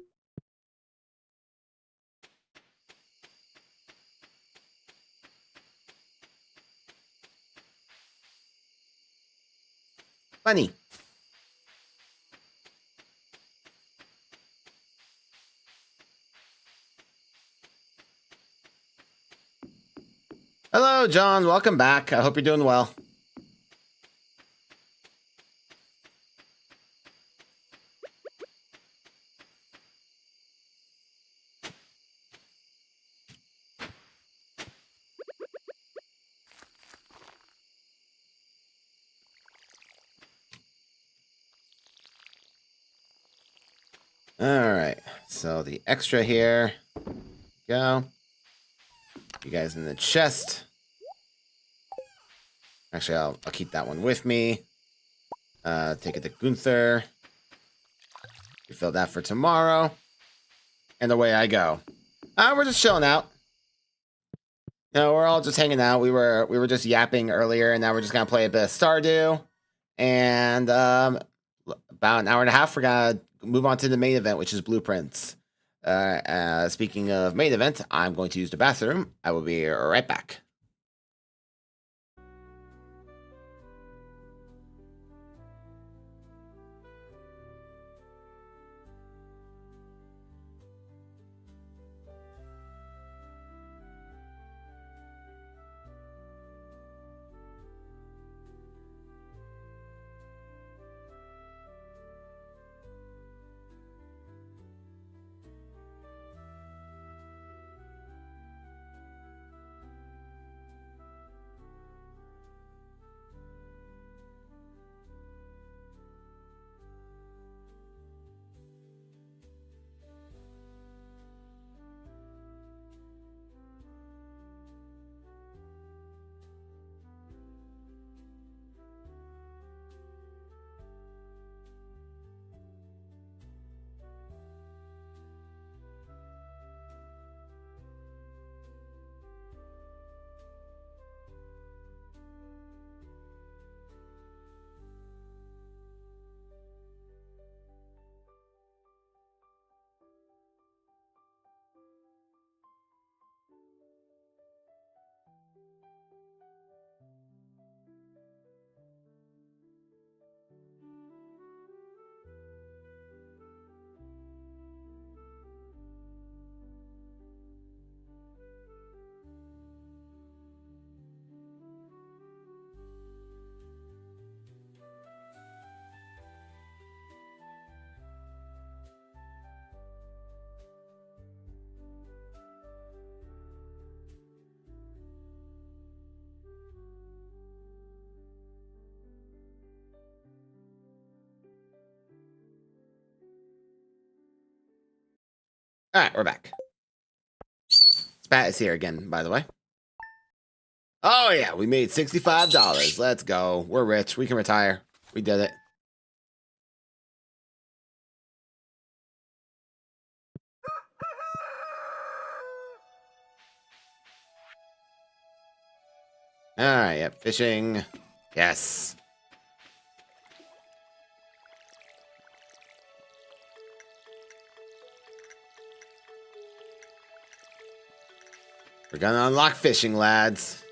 Funny. Hello, John. Welcome back. I hope you're doing well. All right, so the extra here, go. You guys in the chest. Actually, I'll keep that one with me. Take it to Gunther. Refill that for tomorrow. And away I go. We're just chilling out. No, we're all just hanging out. We were just yapping earlier, and now we're just gonna play a bit of Stardew. And about an hour and a half, we're gonna move on to the main event, which is Blueprints. Speaking of main event, I'm going to use the bathroom. I will be right back. All right, we're back. Spat is here again, by the way. Oh, yeah, we made $65. Let's go. We're rich. We can retire. We did it. All right, yep, fishing. Yes. We're gonna unlock fishing, lads.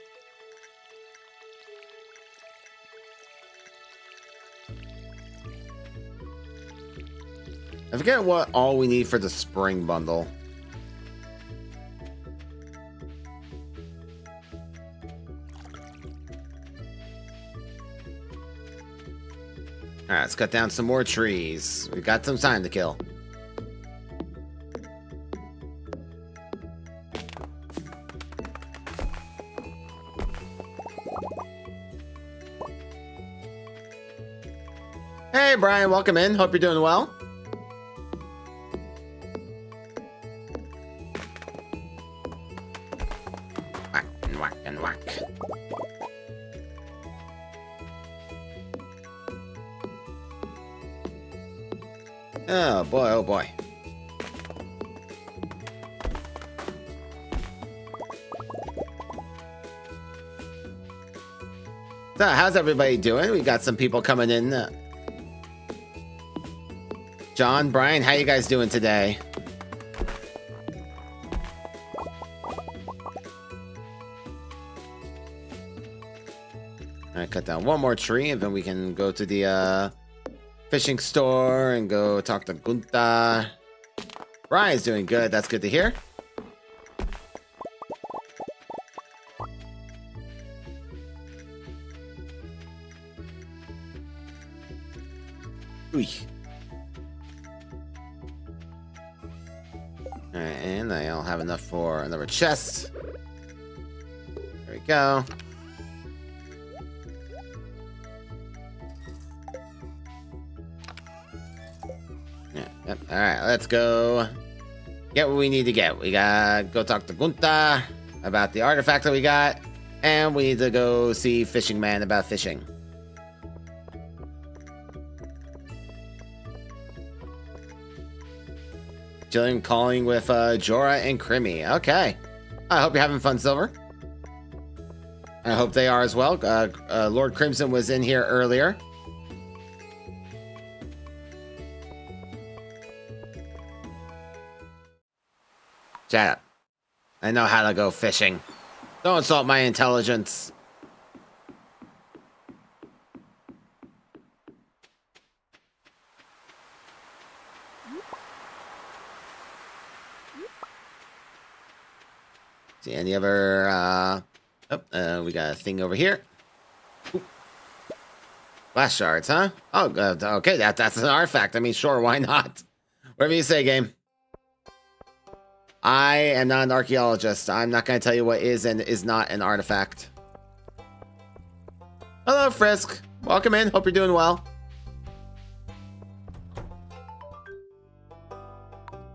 I forget what all we need for the spring bundle. Alright, let's cut down some more trees. We've got some time to kill. Hey Brian, welcome in. Hope you're doing well. Oh boy, oh boy. So, how's everybody doing? We got some people coming in. John, Brian, how you guys doing today? Alright, cut down one more tree and then we can go to the fishing store and go talk to Gunta. Brian's doing good, that's good to hear. Ooh. Alright, and I'll have enough for another chest. There we go. Yeah, yep. Alright, let's go get what we need to get. We gotta go talk to Gunta about the artifact that we got, and we need to go see Fishing Man about fishing. Chilling, calling with Jorah and Crimmy. Okay. I hope you're having fun, Silver. I hope they are as well. Lord Crimson was in here earlier. Shut up. I know how to go fishing. Don't insult my intelligence. See any other we got a thing over here. Ooh. Glass shards, huh? Oh, okay, that's an artifact. I mean, sure, why not? Whatever you say, game. I am not an archaeologist. I'm not going to tell you what is and is not an artifact. Hello, Frisk. Welcome in. Hope you're doing well.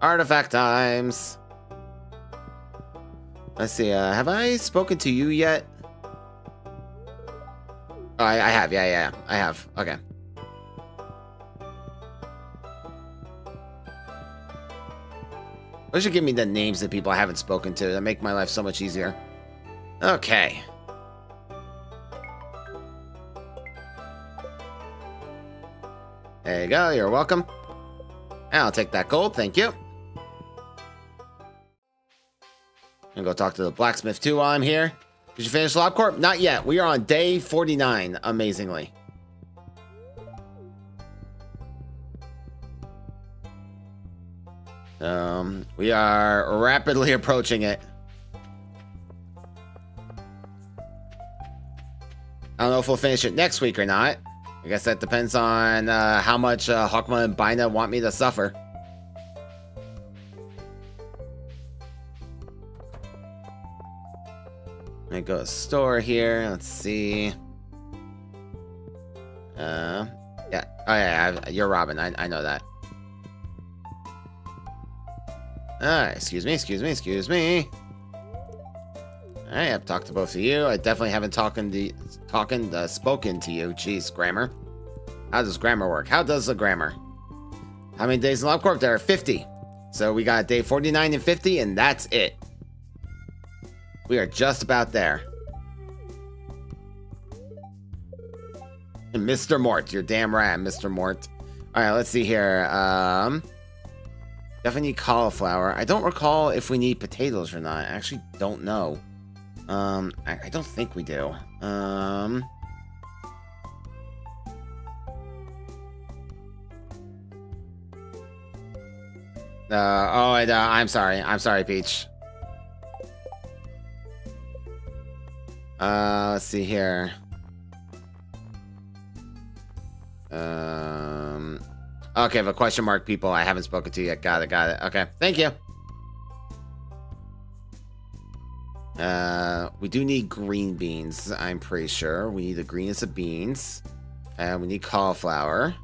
Artifact times. Let's see, have I spoken to you yet? Oh, I have, yeah, I have. Okay. Why should give me the names of people I haven't spoken to? That make my life so much easier. Okay. There you go, you're welcome. I'll take that gold, thank you. And go talk to the blacksmith too while I'm here. Did you finish LobCorp? Not yet. We are on day 49, amazingly. We are rapidly approaching it. I don't know if we'll finish it next week or not. I guess that depends on how much Hawkma and Bina want me to suffer. I go to store here. Let's see. Yeah. Oh yeah, you're Robin. I know that. Alright, excuse me. Alright, I've talked to both of you. I definitely haven't spoken to you. Jeez, grammar. How does grammar work? How does the grammar? How many days in LobCorp? There are 50. So we got day 49 and 50, and that's it. We are just about there. And Mr. Mort, you're damn right, Mr. Mort. Alright, let's see here. Definitely need cauliflower. I don't recall if we need potatoes or not. I actually don't know. I don't think we do. I'm sorry. I'm sorry, Peach. Let's see here. Okay, the question mark people I haven't spoken to yet. Got it. Okay, thank you. We do need green beans, I'm pretty sure. We need the greenest of beans. We need cauliflower.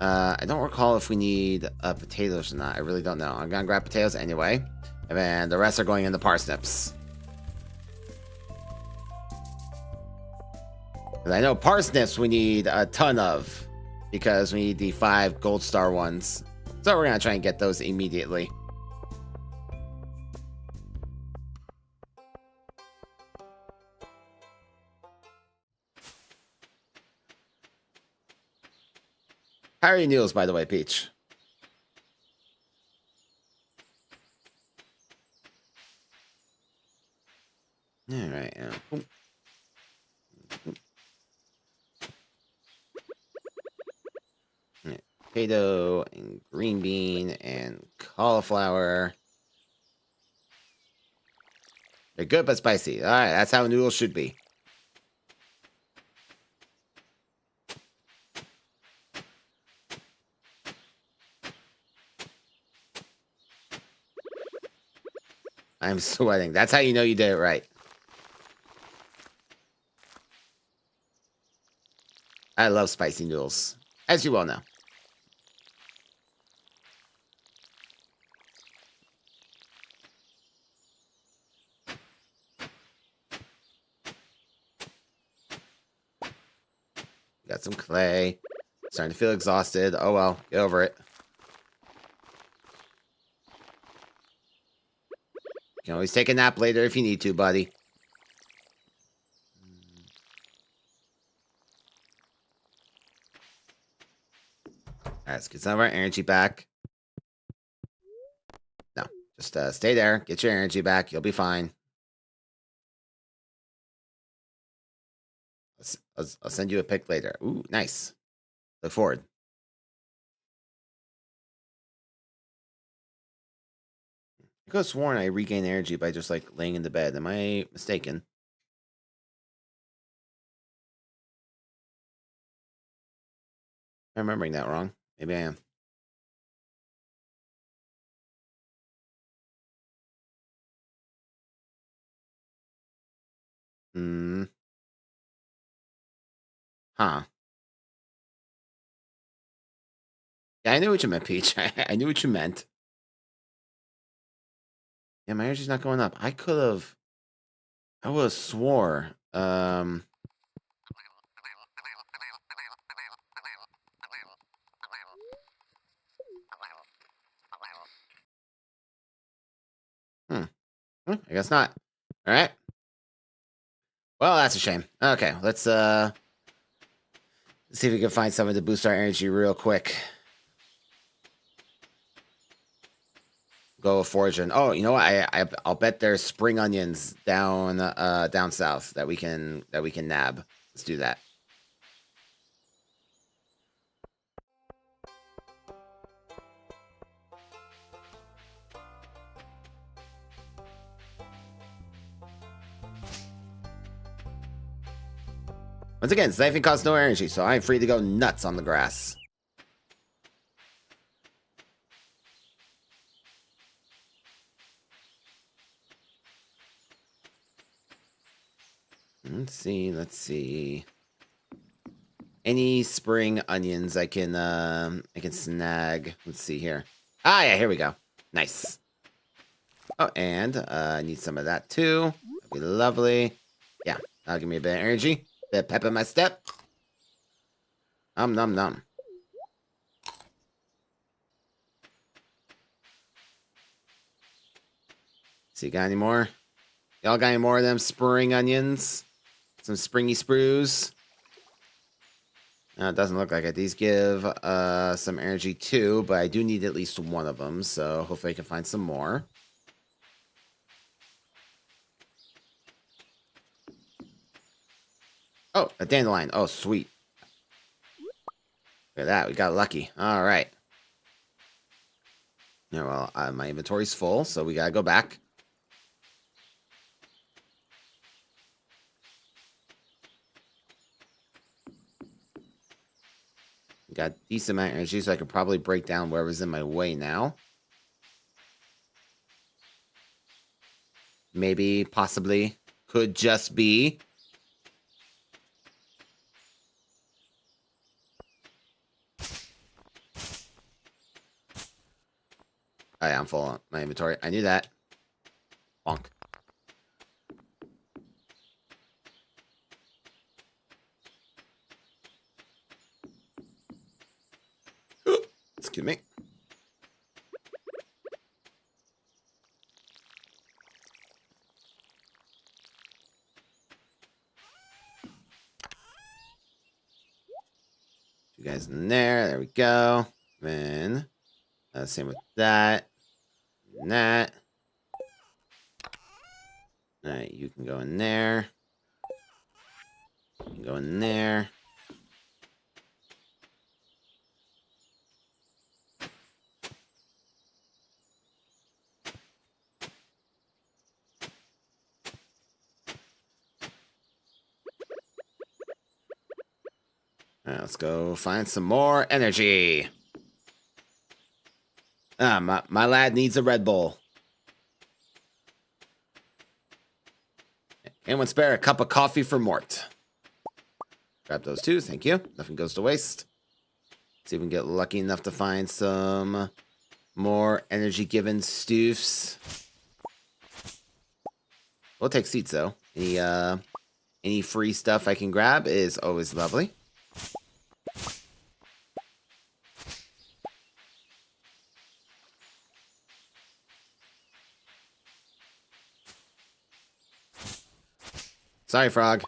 I don't recall if we need potatoes or not. I really don't know. I'm gonna grab potatoes anyway. And then the rest are going in the parsnips. Because I know parsnips we need a ton of. Because we need the 5 gold star ones. So we're gonna try and get those immediately. How are your noodles, by the way, Peach? All right. Yeah, potato and green bean and cauliflower. They're good but spicy. All right, that's how noodles should be. I'm sweating. That's how you know you did it right. I love spicy noodles, as you well know. Got some clay. Starting to feel exhausted. Oh well, get over it. You can always take a nap later if you need to, buddy. Alright, let's get some of our energy back. No, just stay there. Get your energy back. You'll be fine. I'll send you a pic later. Ooh, nice. Look forward. I could have sworn I regained energy by just like laying in the bed. Am I mistaken? I'm remembering that wrong. Maybe I am. Hmm. Huh. Yeah, I knew what you meant, Peach. I knew what you meant. Yeah, my energy's not going up. I would have swore. I guess not. All right. Well, that's a shame. Okay, let's see if we can find something to boost our energy real quick. Go foraging. Oh, you know what? I'll bet there's spring onions down down south that we can nab. Let's do that. Once again, sniping costs no energy, so I'm free to go nuts on the grass. Let's see. Any spring onions I can snag. Let's see here. Ah, yeah, here we go. Nice. Oh, and I need some of that too. That'd be lovely. Yeah, that'll give me a bit of energy. Bit of pep in my step. Nom. See, got any more? Y'all got any more of them spring onions? Some springy sprues? It doesn't look like it. These give some energy too, but I do need at least one of them, so hopefully I can find some more. Oh, a dandelion. Oh, sweet. Look at that. We got lucky. All right. Yeah, well, my inventory's full, so we gotta go back. Got decent amount of energy, so I could probably break down whatever's in my way now. Maybe, possibly, could just be. Oh, yeah, I'm full on my inventory. I knew that. Bonk. Excuse me. You guys in there. There we go. Then same with that. And that. Alright, you can go in there. You can go in there. Alright, let's go find some more energy. My lad needs a Red Bull. Anyone spare a cup of coffee for Mort? Grab those two, thank you. Nothing goes to waste. See if we can get lucky enough to find some more energy-given stoofs. We'll take seats though. Any free stuff I can grab is always lovely. Sorry, Frog.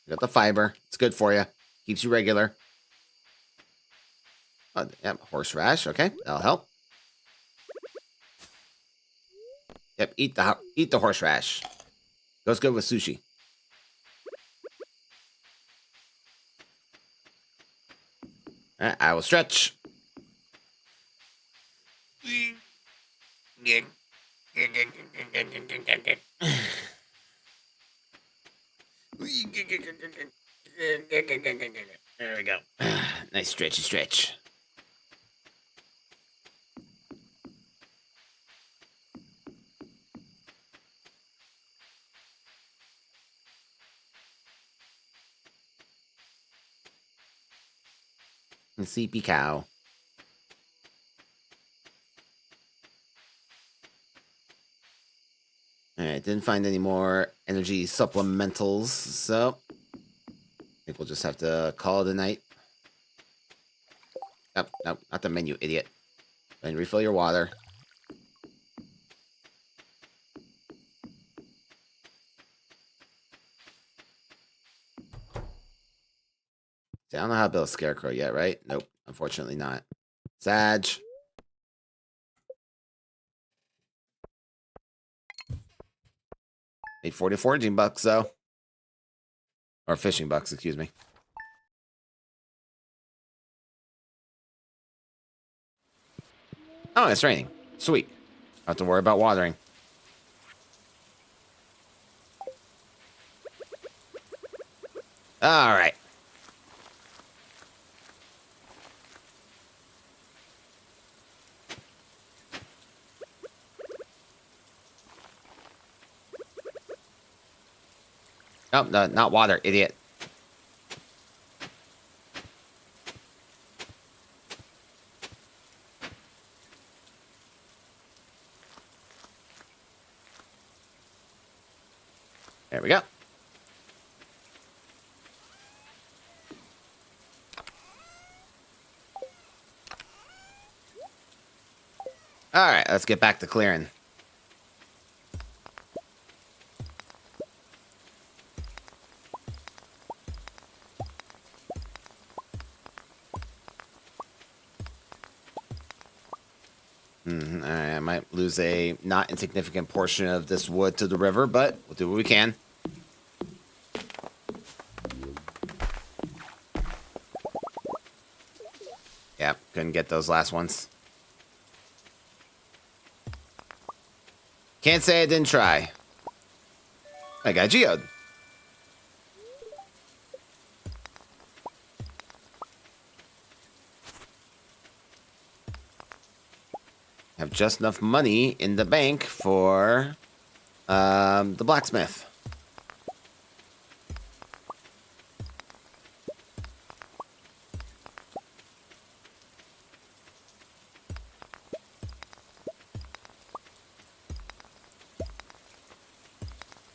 Got the fiber. It's good for you. Keeps you regular. Yep, horse rash. Okay, that'll help. Yep, eat the horse rash. Goes good with sushi. Alright, I will stretch. There we go. Nice stretchy stretch. And sleepy cow. Alright, didn't find any more energy supplementals, so I think we'll just have to call it a night. Nope, nope, not the menu, idiot. And refill your water. See, I don't know how to build a scarecrow yet, right? Nope, unfortunately not. Sag. Made 40 foraging bucks, though. Or fishing bucks, excuse me. Oh, it's raining. Sweet. Don't have to worry about watering. All right. Nope, no, not water, idiot. There we go. All right, let's get back to clearing. All right, I might lose a not insignificant portion of this wood to the river, but we'll do what we can. Yeah, couldn't get those last ones. Can't say I didn't try. I got geode. Have just enough money in the bank for the blacksmith.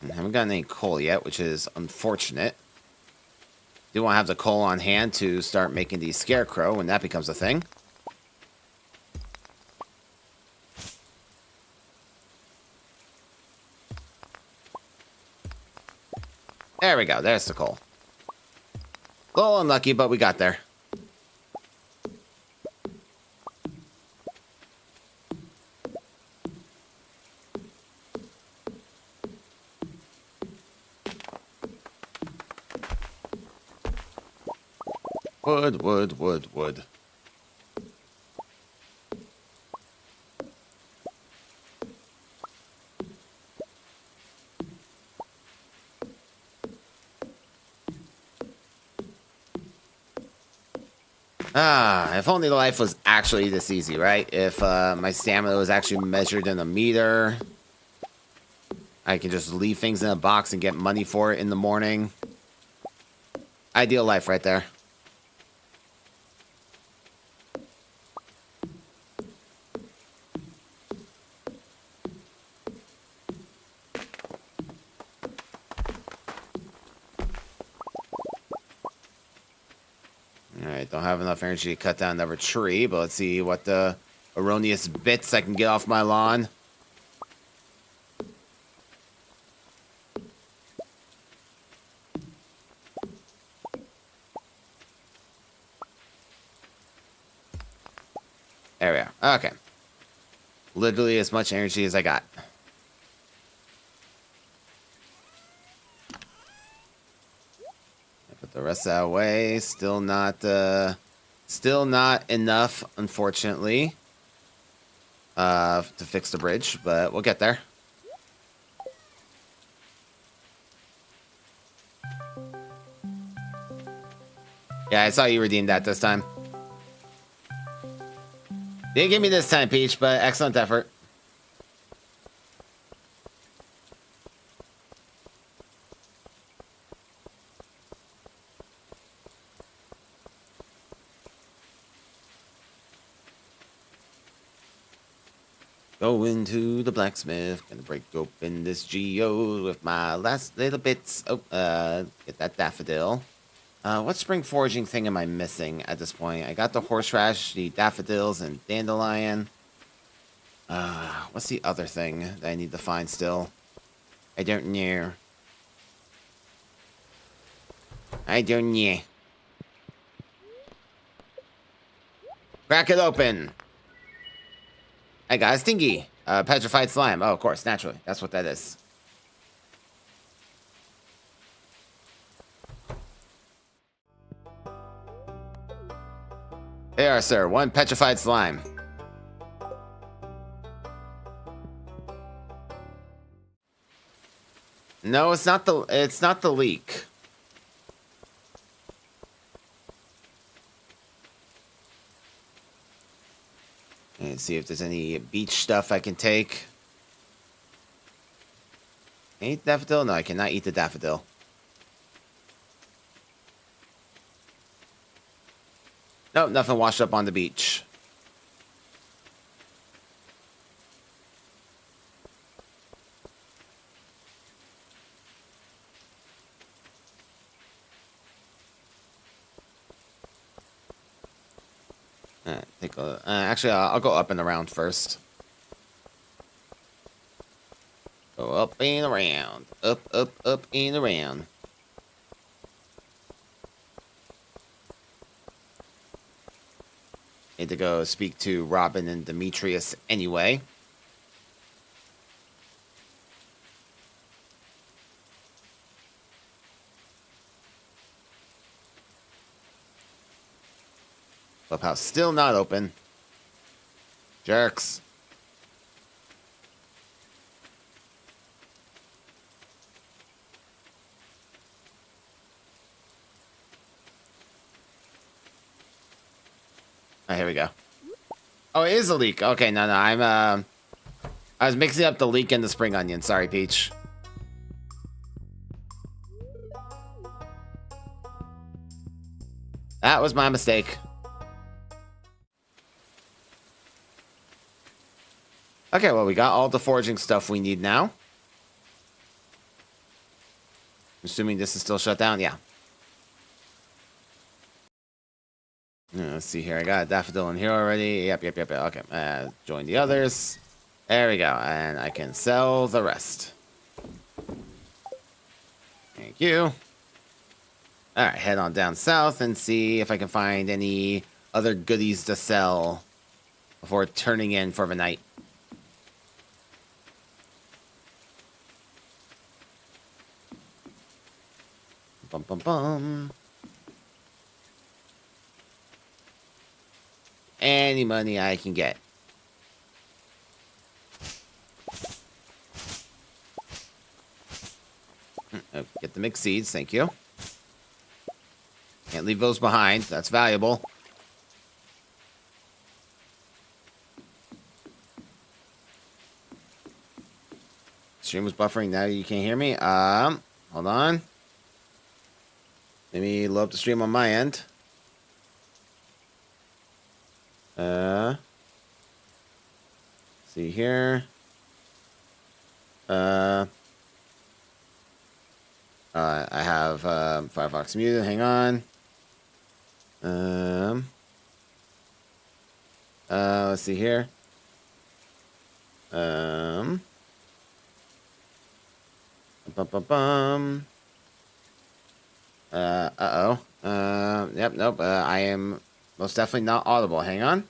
I haven't gotten any coal yet, which is unfortunate. Do want to have the coal on hand to start making the scarecrow when that becomes a thing. There we go. There's the coal. A little unlucky, but we got there. Wood, wood, wood, wood. Ah, if only life was actually this easy, right? If my stamina was actually measured in a meter, I can just leave things in a box and get money for it in the morning. Ideal life right there. Alright, don't have enough energy to cut down another tree, but let's see what the erroneous bits I can get off my lawn. There we are. Okay. Literally as much energy as I got. Put the rest of that away. Still not enough, unfortunately, to fix the bridge, but we'll get there. Yeah, I saw you redeem that this time. Didn't give me this time, Peach, but excellent effort. Going to the blacksmith, gonna break open this geode with my last little bits. Oh, get that daffodil. What spring foraging thing am I missing at this point? I got the horseradish, the daffodils, and dandelion. What's the other thing that I need to find still? I don't know. I don't know. Crack it open. I got a stingy. Petrified slime. Oh, of course, naturally. That's what that is. There, sir. One petrified slime. No, it's not the leak. And see if there's any beach stuff I can take. Eat daffodil? No, I cannot eat the daffodil. Nope, nothing washed up on the beach. Actually, I'll go up and around first. Go up and around. Up, up, up and around. Need to go speak to Robin and Demetrius anyway. Clubhouse still not open. Jerks. Oh, here we go. Oh, it is a leak. Okay, no, I was mixing up the leek and the spring onion. Sorry, Peach. That was my mistake. Okay, well, we got all the foraging stuff we need now. Assuming this is still shut down, yeah. Let's see here. I got a daffodil in here already. Yep. Okay. Join the others. There we go. And I can sell the rest. Thank you. All right, head on down south and see if I can find any other goodies to sell before turning in for the night. Bum, bum, bum. Any money I can get. Get the mixed seeds, thank you. Can't leave those behind, that's valuable. Stream was buffering, now you can't hear me. Hold on. Let me load up the stream on my end. See here. I have Firefox muted. Hang on. Let's see here. Bum, bum, bum. Uh-oh. Yep, nope. I am most definitely not audible. Hang on.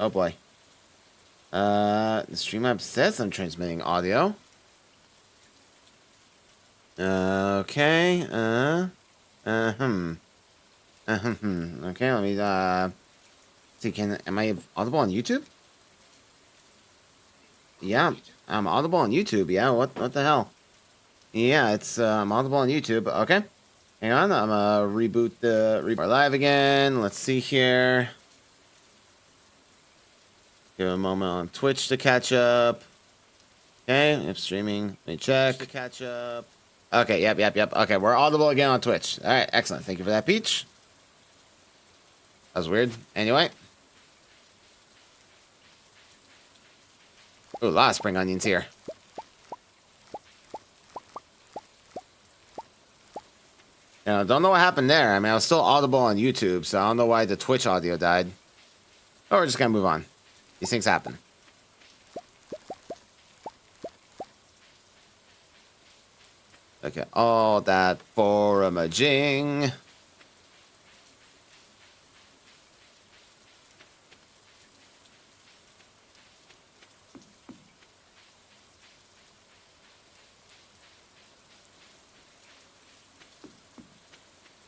Oh boy. The stream app says I'm transmitting audio. Okay. Okay, let me see, am I audible on YouTube? Yeah, I'm audible on YouTube. Yeah, what the hell? Yeah, it's I'm audible on YouTube. Okay. Hang on, I'm gonna reboot our live again. Let's see here. Give a moment on Twitch to catch up. Okay, if streaming, let me check. To catch up. Okay, yep. Okay, we're audible again on Twitch. All right, excellent. Thank you for that, Peach. That was weird. Anyway. Ooh, a lot of spring onions here. Don't know what happened there. I mean, I was still audible on YouTube, so I don't know why the Twitch audio died. Oh, we're just gonna move on. These things happen. Okay, all that foraging.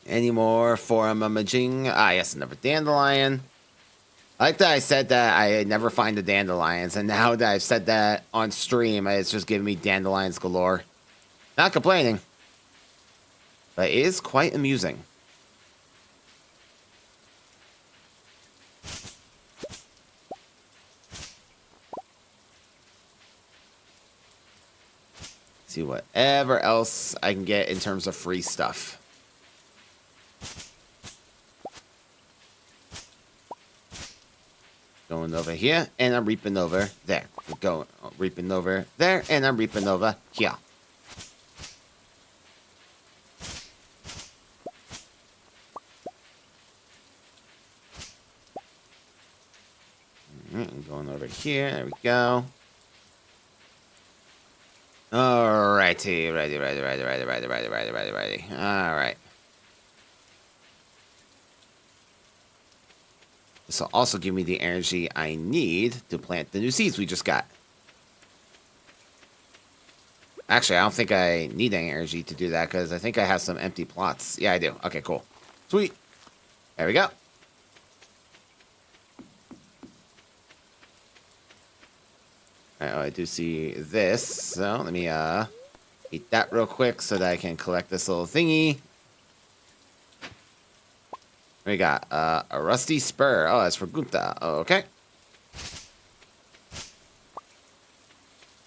Any more foraging? Ah, yes, another dandelion. I like that I said that I never find the dandelions, and now that I've said that on stream, it's just giving me dandelions galore. Not complaining, but it is quite amusing. See whatever else I can get in terms of free stuff. Going over here, and I'm reaping over there. Going reaping over there, and I'm reaping over here. Going over here. There we go. Alrighty, ready. All right. This will also give me the energy I need to plant the new seeds we just got. Actually, I don't think I need any energy to do that because I think I have some empty plots. Yeah, I do. Okay, cool. Sweet. There we go. Alright, I do see this. So let me eat that real quick so that I can collect this little thingy. We got a rusty spur. Oh, that's for Gunta. Oh, okay.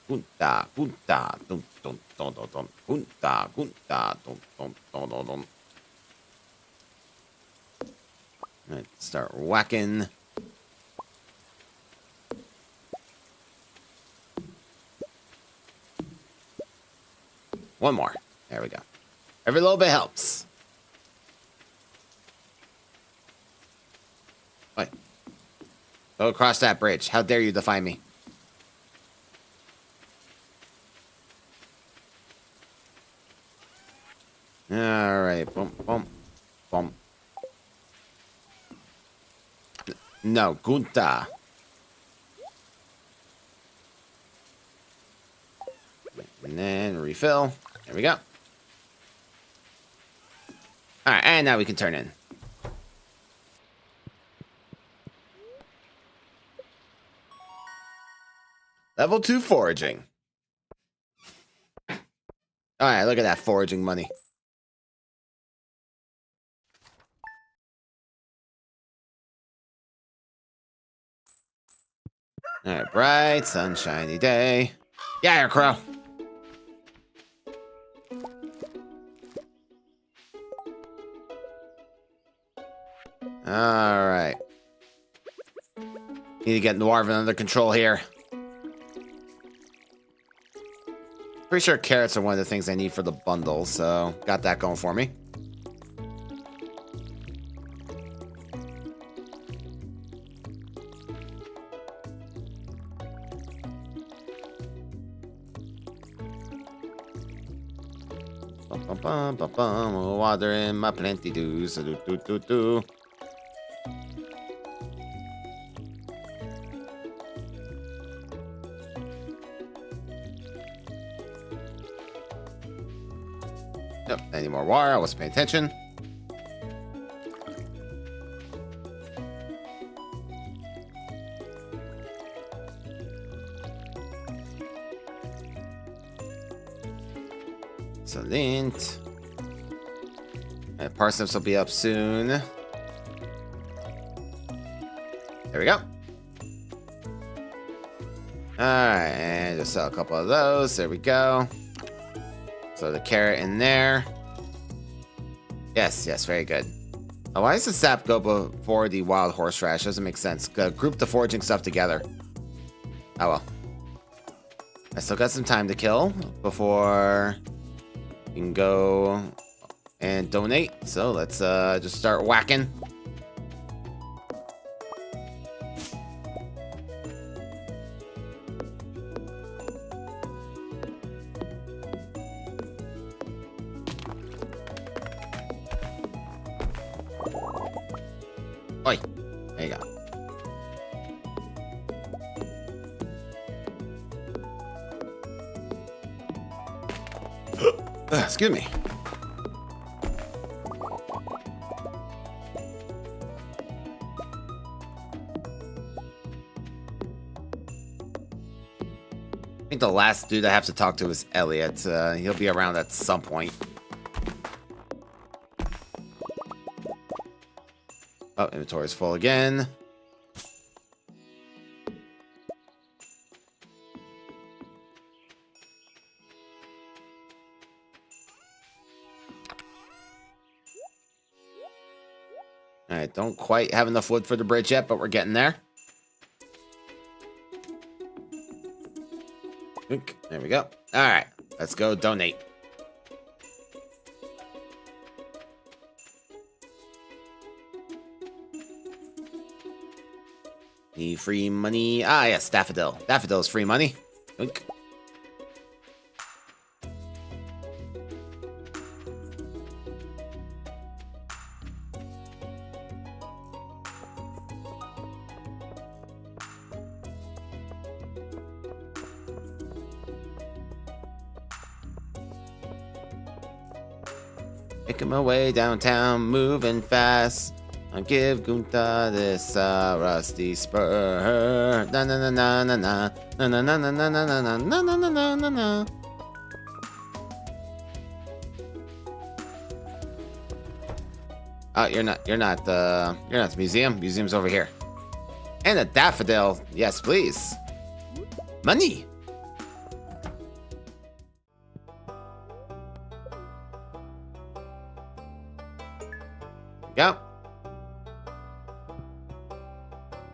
Gunta. Dun, dun, dun, dun, dun. Gunta. Dun, dun, dun, dun, dun. Let's start whacking. One more. There we go. Every little bit helps. What? Go across that bridge. How dare you defy me? Alright, bump, bump, bump. No, Gunta. And then refill. There we go. Alright, and now we can turn in. Level 2 foraging. Alright, look at that foraging money. Alright, bright, sunshiny day. Yeah, here, Crow. Alright. Need to get Noirvin under control here. Pretty sure carrots are one of the things I need for the bundle, so got that going for me. Bum, bum, bum, bum, bum. Water in my plenty do, so do. Nope, any more water? I wasn't paying attention. Excellent. Alright, parsnips will be up soon. There we go. Alright, and just sell a couple of those. There we go. So the carrot in there. Yes, very good. Oh, why does the sap go before the wild horseradish? Doesn't make sense. Group the foraging stuff together. Oh well. I still got some time to kill before you can go and donate. So let's just start whacking. Oi, there you go. Excuse me. I think the last dude I have to talk to is Elliot. He'll be around at some point. Oh, inventory's full again. Alright, don't quite have enough wood for the bridge yet, but we're getting there. There we go. Alright, let's go donate. Need free money. Ah, yes, Daffodil. Daffodil is free money. Oink. Making my way downtown, moving fast. I'll give Gunta this rusty spur. Na na na na na na na na na na na na na na na na na na. Oh, you're not the museum. Museum's over here. And a daffodil. Yes, please. Money. Go.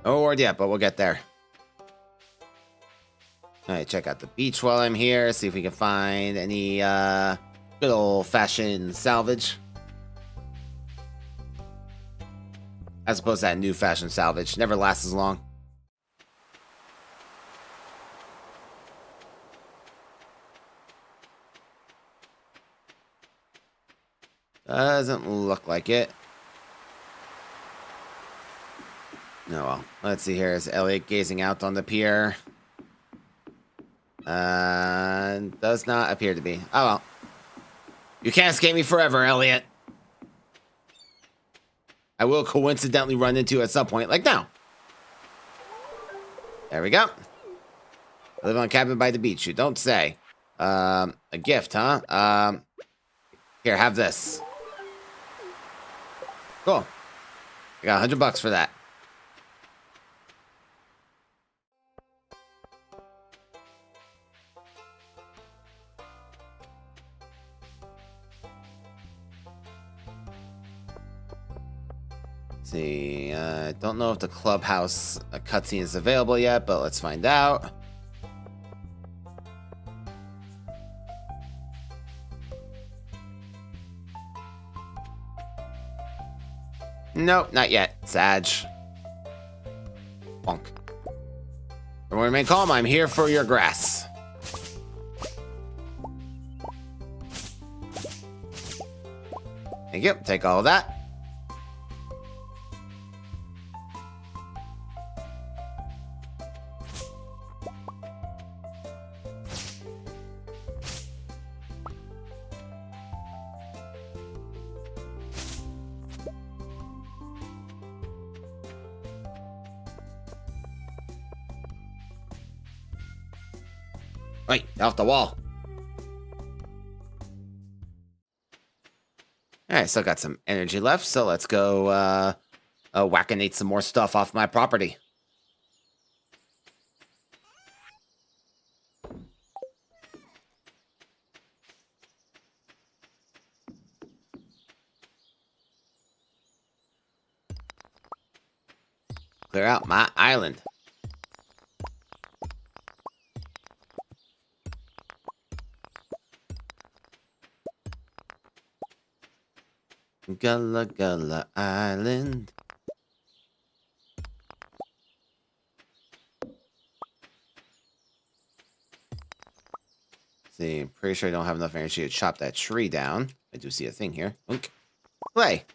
No award yet, but we'll get there. Alright, check out the beach while I'm here. See if we can find any good old-fashioned salvage. As opposed to that new-fashioned salvage. Never lasts as long. Doesn't look like it. No, well, let's see here. Is Elliot gazing out on the pier? Does not appear to be. Oh well. You can't escape me forever, Elliot. I will coincidentally run into you at some point, like now. There we go. I live on a cabin by the beach. You don't say. A gift, huh? Here, have this. Cool. I got $100 for that. See, don't know if the clubhouse cutscene is available yet, but let's find out. Nope, not yet. Sag. Bonk. Everyone remain calm. I'm here for your grass. Thank you. Take all of that. Wait, off the wall. Alright, still got some energy left, so let's go whackinate some more stuff off my property. Clear out my island. Gullah Gullah Island. See, pretty sure I don't have enough energy to chop that tree down. I do see a thing here. Okay. Play.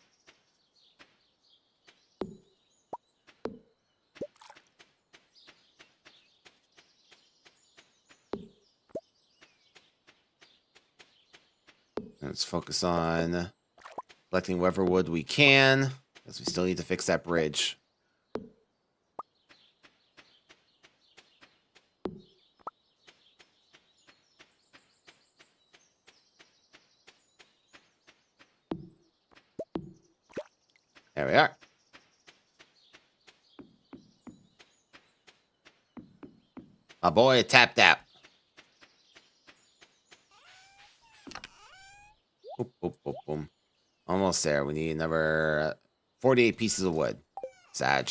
Let's focus on collecting whatever wood we can, because we still need to fix that bridge. There we are. My boy tapped out. Boop, boop, boop, boom. Almost there. We need another 48 pieces of wood. Sag.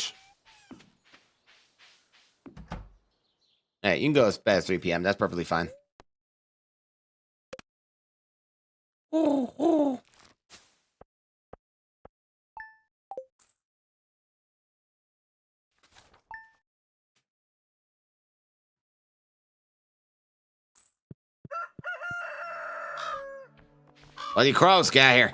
Hey, you can go as bad as 3 p.m. That's perfectly fine. Bloody crows, get out of here.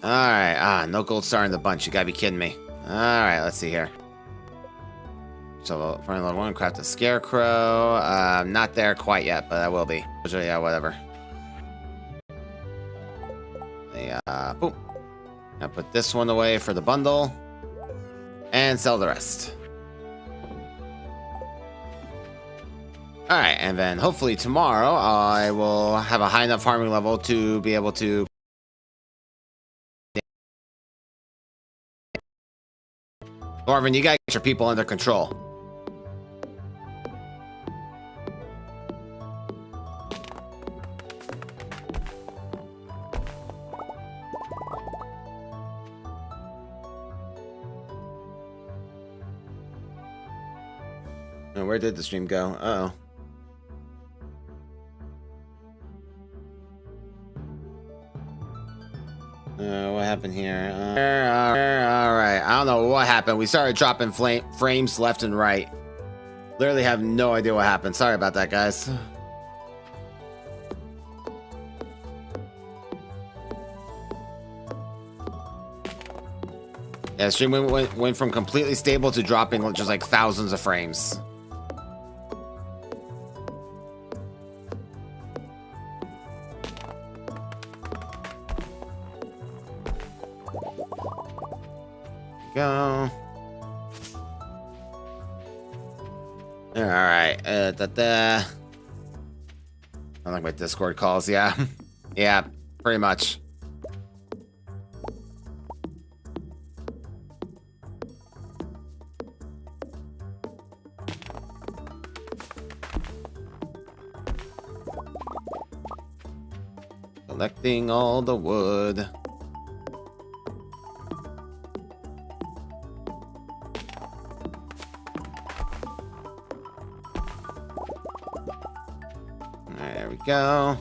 Alright, no gold star in the bunch. You gotta be kidding me. Alright, let's see here. So, for level 1, craft a scarecrow. Not there quite yet, but I will be. Yeah, whatever. Boom. I'll put this one away for the bundle. And sell the rest. Alright, and then hopefully tomorrow I will have a high enough farming level to be able to... Marvin, you gotta get your people under control. Oh, where did the stream go? Uh-oh. What happened here? Alright, I don't know what happened. We started dropping frames left and right. Literally have no idea what happened. Sorry about that, guys. Yeah, stream went from completely stable to dropping just like thousands of frames. Go. All right. I like my Discord calls. Yeah. Yeah, pretty much. Collecting all the wood. There we go.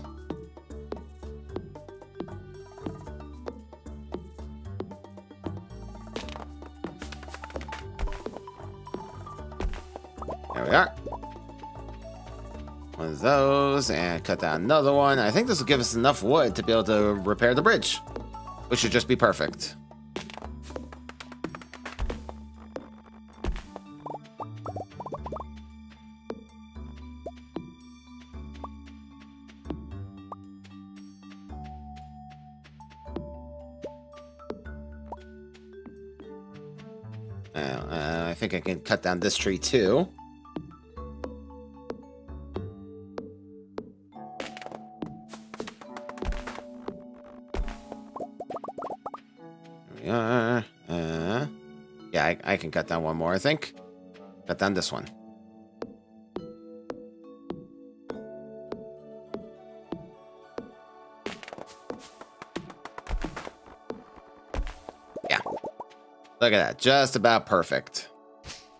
There we are. One of those, and cut down another one. I think this will give us enough wood to be able to repair the bridge, which should just be perfect. I think I can cut down this tree too. There we are. Yeah, I can cut down one more, I think. Cut down this one. Yeah. Look at that. Just about perfect.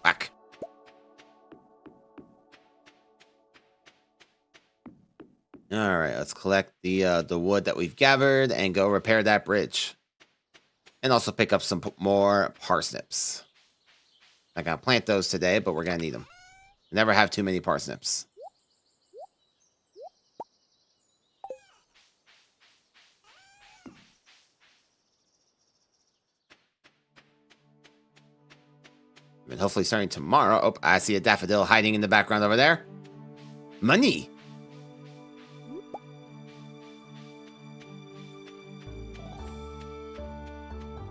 Whack. All right, let's collect the wood that we've gathered and go repair that bridge. And also pick up some more parsnips. I gotta plant those today, but we're gonna need them. Never have too many parsnips. And hopefully starting tomorrow. Oh, I see a daffodil hiding in the background over there. Money!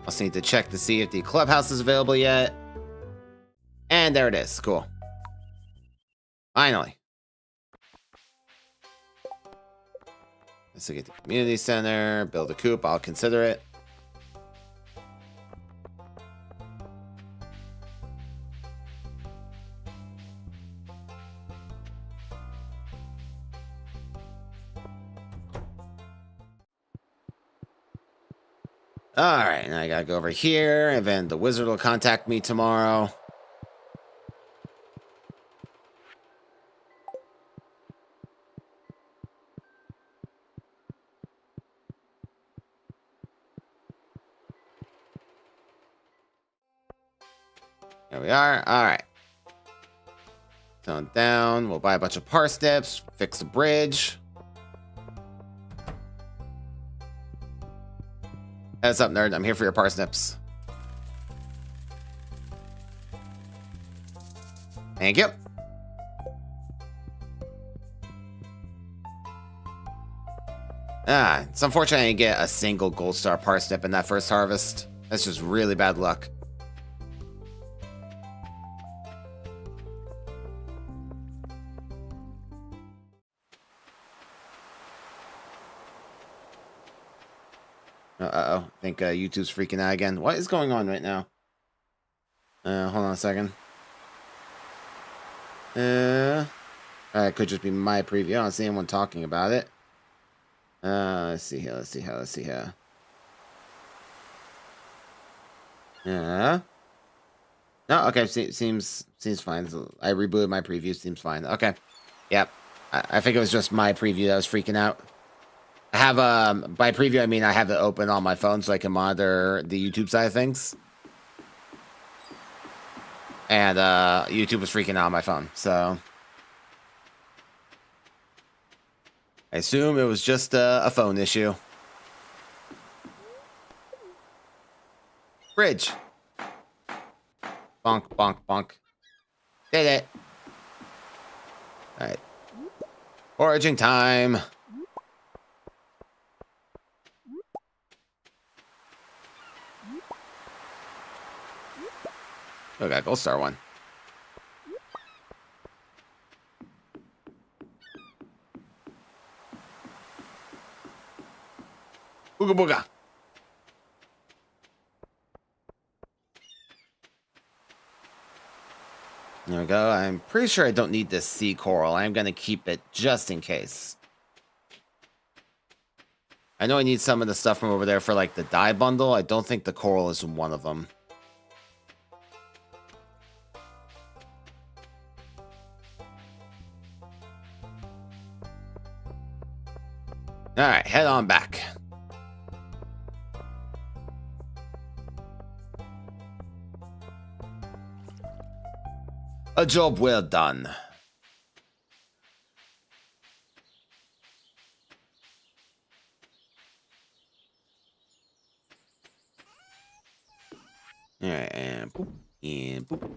Also need to check to see if the clubhouse is available yet. And there it is. Cool. Finally. Let's get the community center, build a coop. I'll consider it. Alright, now I gotta go over here, and then the wizard will contact me tomorrow. There we are. Alright. Tone down. We'll buy a bunch of parsnips, fix the bridge. Heads up, nerd. I'm here for your parsnips. Thank you. It's unfortunate I didn't get a single gold star parsnip in that first harvest. That's just really bad luck. Uh-oh. I think YouTube's freaking out again. What is going on right now? Hold on a second. It could just be my preview. I don't see anyone talking about it. Let's see here. Yeah. No, okay. Seems fine. I rebooted my preview. Seems fine. Okay. Yep. I think it was just my preview that was freaking out. I have, by preview, I mean I have it open on my phone so I can monitor the YouTube side of things. And YouTube was freaking out on my phone, so I assume it was just a phone issue. Bridge. Bonk, bonk, bonk. Did it. Alright. Foraging time. Oh, got Gold Star one. Booga booga. There we go. I'm pretty sure I don't need this sea coral. I'm going to keep it just in case. I know I need some of the stuff from over there for like the dye bundle. I don't think the coral is one of them. Alright, head on back. A job well done. Alright, and boop, and boop. Do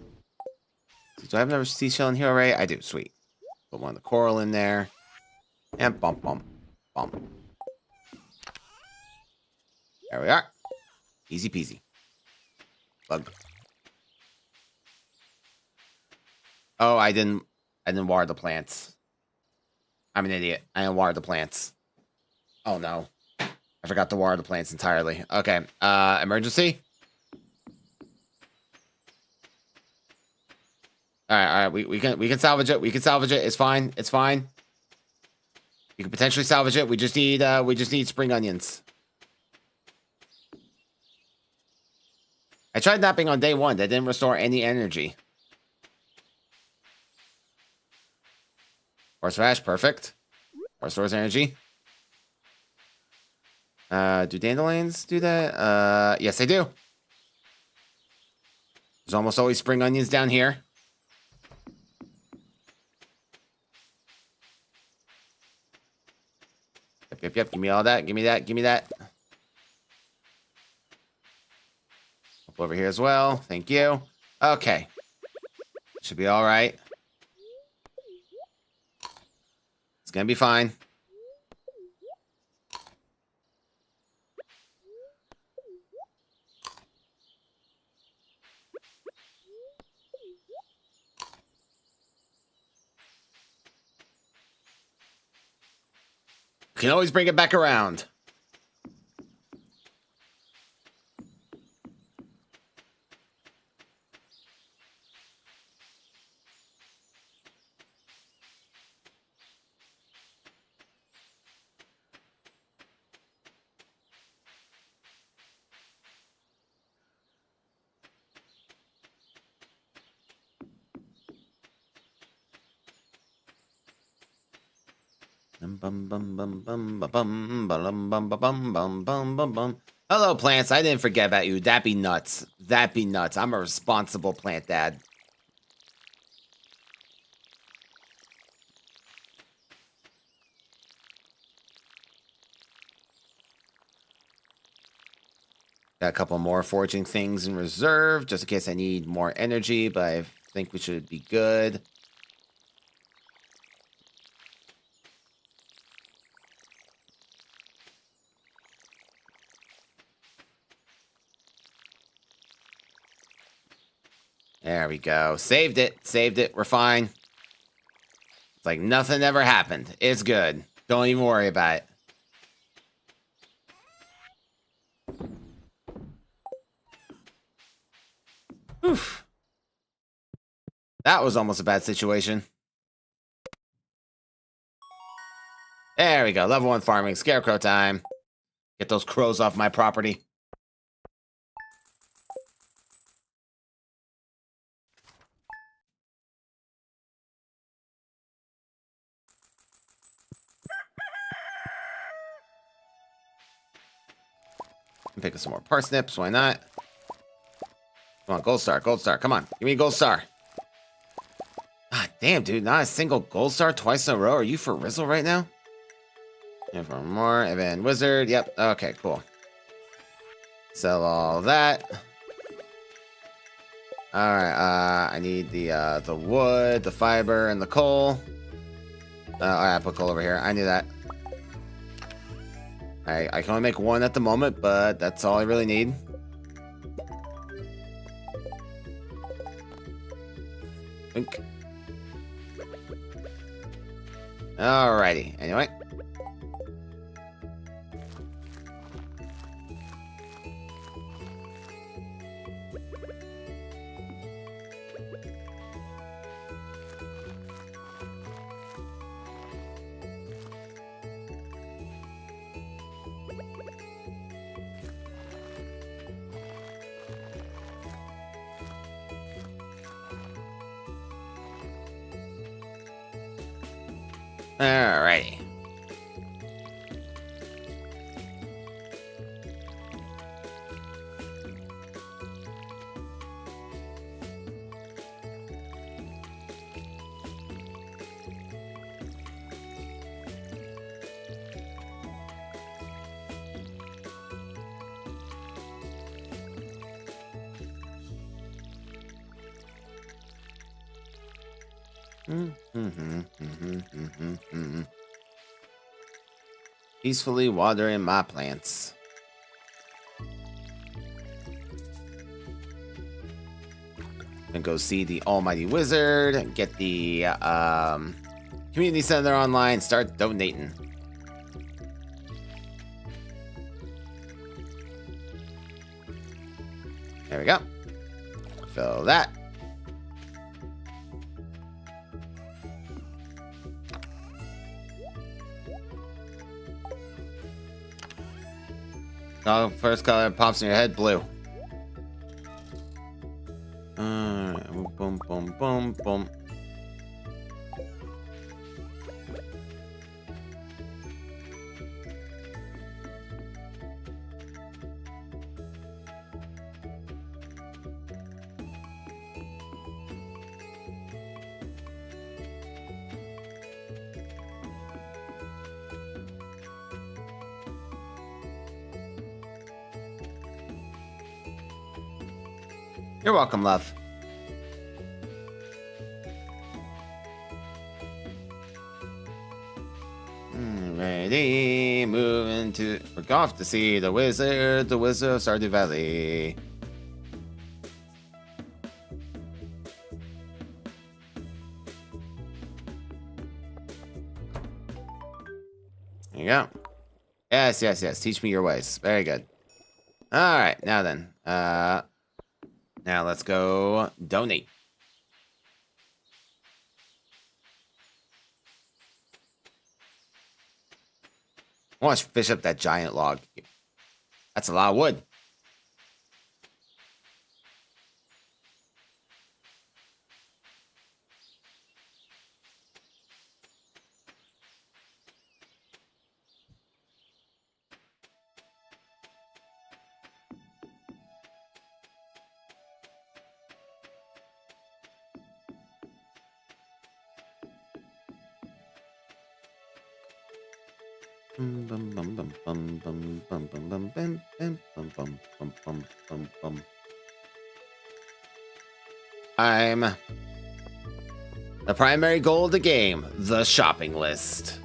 I have another seashell in here already? I do, sweet. Put one of the coral in there. And bump, bump, bump. There we are. Easy peasy. Bug. Oh, I didn't water the plants. I'm an idiot. I didn't water the plants. Oh no. I forgot to water the plants entirely. Okay. Emergency? Alright, we can salvage it. We can salvage it. It's fine. It's fine. You can potentially salvage it. We just need spring onions. I tried napping on day 1. That didn't restore any energy. Horse Rash, perfect. Restores energy. Do dandelions do that? Yes, they do. There's almost always spring onions down here. Yep. Give me all that. Give me that. Give me that. Up over here as well. Thank you. Okay. Should be all right. It's gonna be fine. You can always bring it back around. Hello, plants. I didn't forget about you. That be nuts. That be nuts. I'm a responsible plant dad. Got a couple more foraging things in reserve, just in case I need more energy, but I think we should be good. There we go. Saved it. Saved it. We're fine. It's like nothing ever happened. It's good. Don't even worry about it. Oof. That was almost a bad situation. There we go. Level 1 farming. Scarecrow time. Get those crows off my property. Pick up some more parsnips, why not? Come on, gold star, gold star. Come on, give me a gold star. Ah, damn, dude, not a single gold star twice in a row. Are you for Rizzle right now? And for more, and then wizard. Yep. Okay, cool. Sell all that. All right. I need the wood, the fiber, and the coal. All right, I put coal over here. I knew that. I can only make one at the moment, but that's all I really need. Think. Alrighty. Anyway. Alrighty. Peacefully watering my plants. And go see the Almighty Wizard and get the community center online. Start donating. There we go. Fill that. Oh, first color pops in your head, blue. Boom, boom, boom, boom. You're welcome, love. Ready, moving to. We're off to see the wizard of Stardew Valley. There you go. Yes, yes, yes. Teach me your ways. Very good. All right, now then. Now let's go donate. I want to fish up that giant log. That's a lot of wood. I'm the primary goal of the game, the shopping list.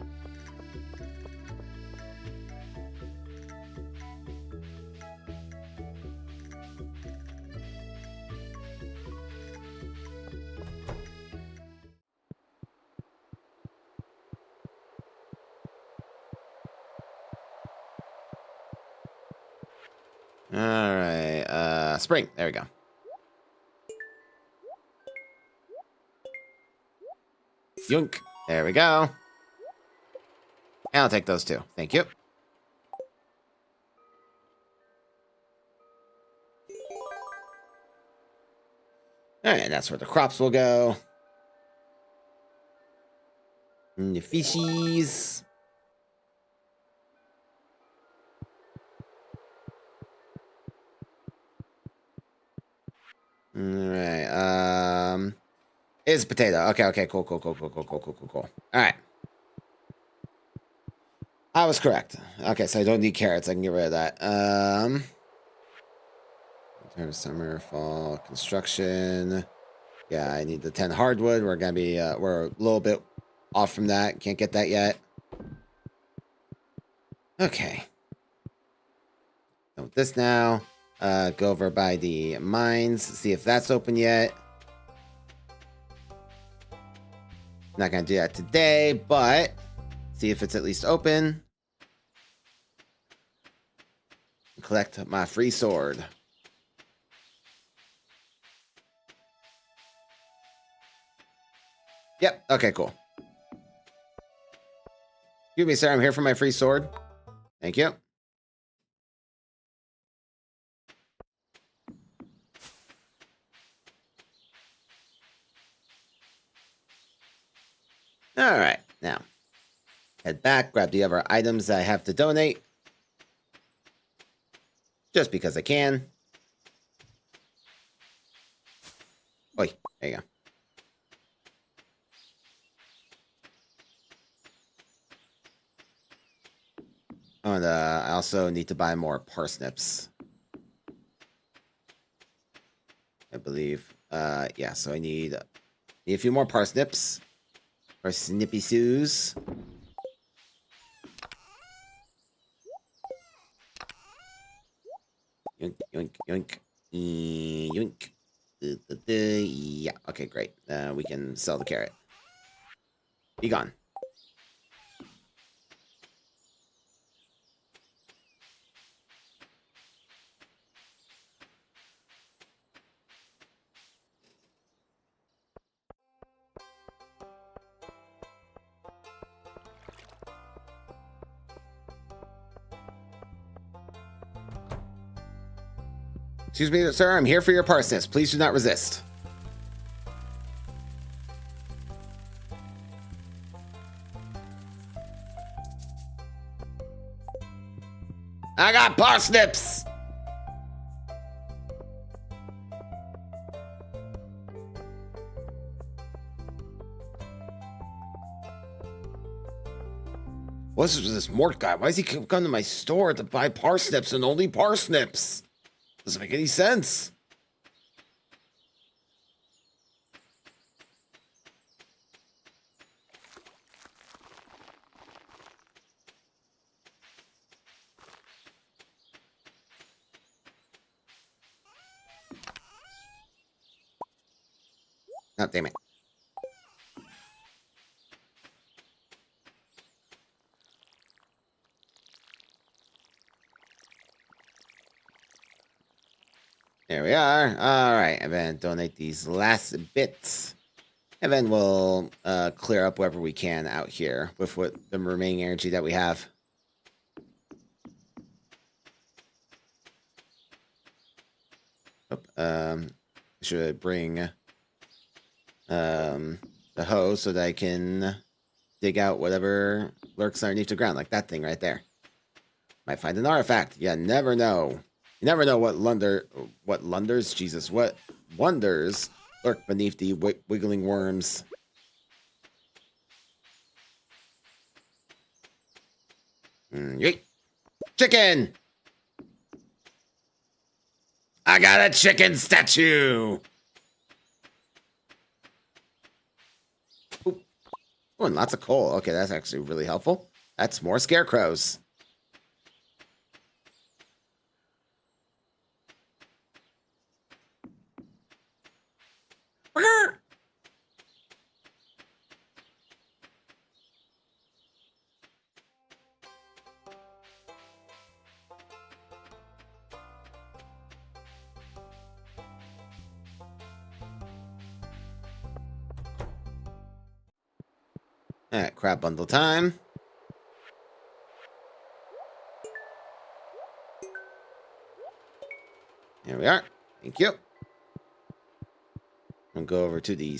All right, spring. There we go. Yoink. There we go. And I'll take those two. Thank you. All right, that's where the crops will go. And the fishies. Alright, is potato. Okay, cool. Alright. I was correct. Okay, so I don't need carrots. I can get rid of that. In terms of summer, fall, construction. Yeah, I need the 10 hardwood. We're gonna be we're a little bit off from that. Can't get that yet. Okay. Done with this now. Go over by the mines, see if that's open yet. Not gonna do that today, but see if it's at least open. Collect my free sword. Yep, okay, cool. Excuse me, sir, I'm here for my free sword. Thank you. Alright, now. Head back, grab the other items I have to donate. Just because I can. Oi, there you go. Oh, and I also need to buy more parsnips. I believe. Yeah, so I need a few more parsnips. Or snippy soos. Yoink, yoink, yoink. Yoink. Yeah, okay, great. We can sell the carrot. Be gone. Excuse me, sir, I'm here for your parsnips. Please do not resist. I got parsnips! What's this Mort guy? Why does he come to my store to buy parsnips and only parsnips? Doesn't make any sense. Oh, damn it. There we are. All right, and then donate these last bits. And then we'll clear up wherever we can out here with what the remaining energy that we have. Should bring the hoe so that I can dig out whatever lurks underneath the ground, like that thing right there. Might find an artifact. You never know. You never know what wonders lurk beneath the wiggling worms. Yeet. Chicken! I got a chicken statue! Ooh. Oh, and lots of coal. Okay, that's actually really helpful. That's more scarecrows. Alright, crab bundle time. Here we are. Thank you. We'll go over to the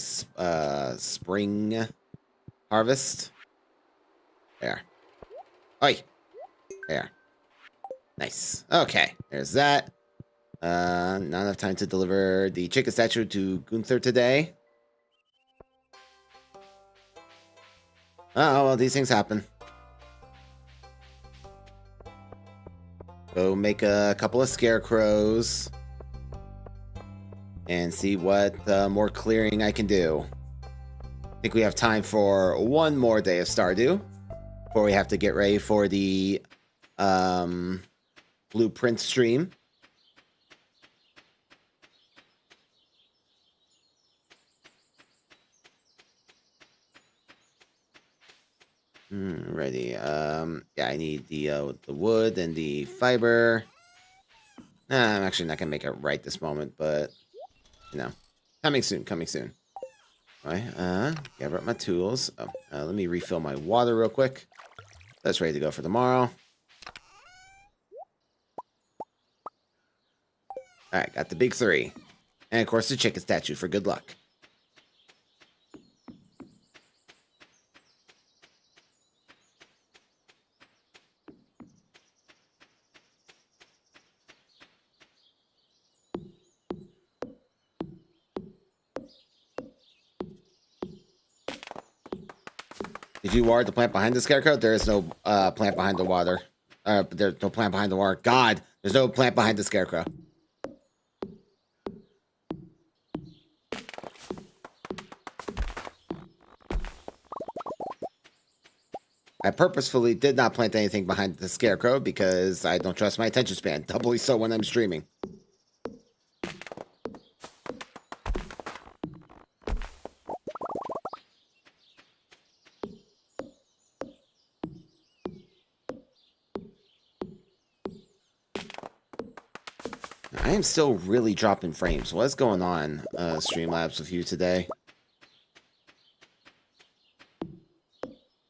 spring harvest. There. Oi. There. Nice. Okay, there's that. Not enough time to deliver the chicken statue to Gunther today. Oh, well, these things happen. Go make a couple of scarecrows and see what more clearing I can do. I think we have time for one more day of Stardew before we have to get ready for the blueprint stream. Ready. Yeah, I need the wood and the fiber. Nah, I'm actually not gonna make it right this moment, but you know, coming soon. Coming soon. All right. Gather up my tools. Oh, let me refill my water real quick. That's ready to go for tomorrow. All right, got the big 3, and of course the chicken statue for good luck. Did you water the plant behind the scarecrow? There is no plant behind the water. There's no plant behind the water. God, there's no plant behind the scarecrow. I purposefully did not plant anything behind the scarecrow because I don't trust my attention span. Doubly so when I'm streaming. I am still really dropping frames. What's going on, Streamlabs, with you today?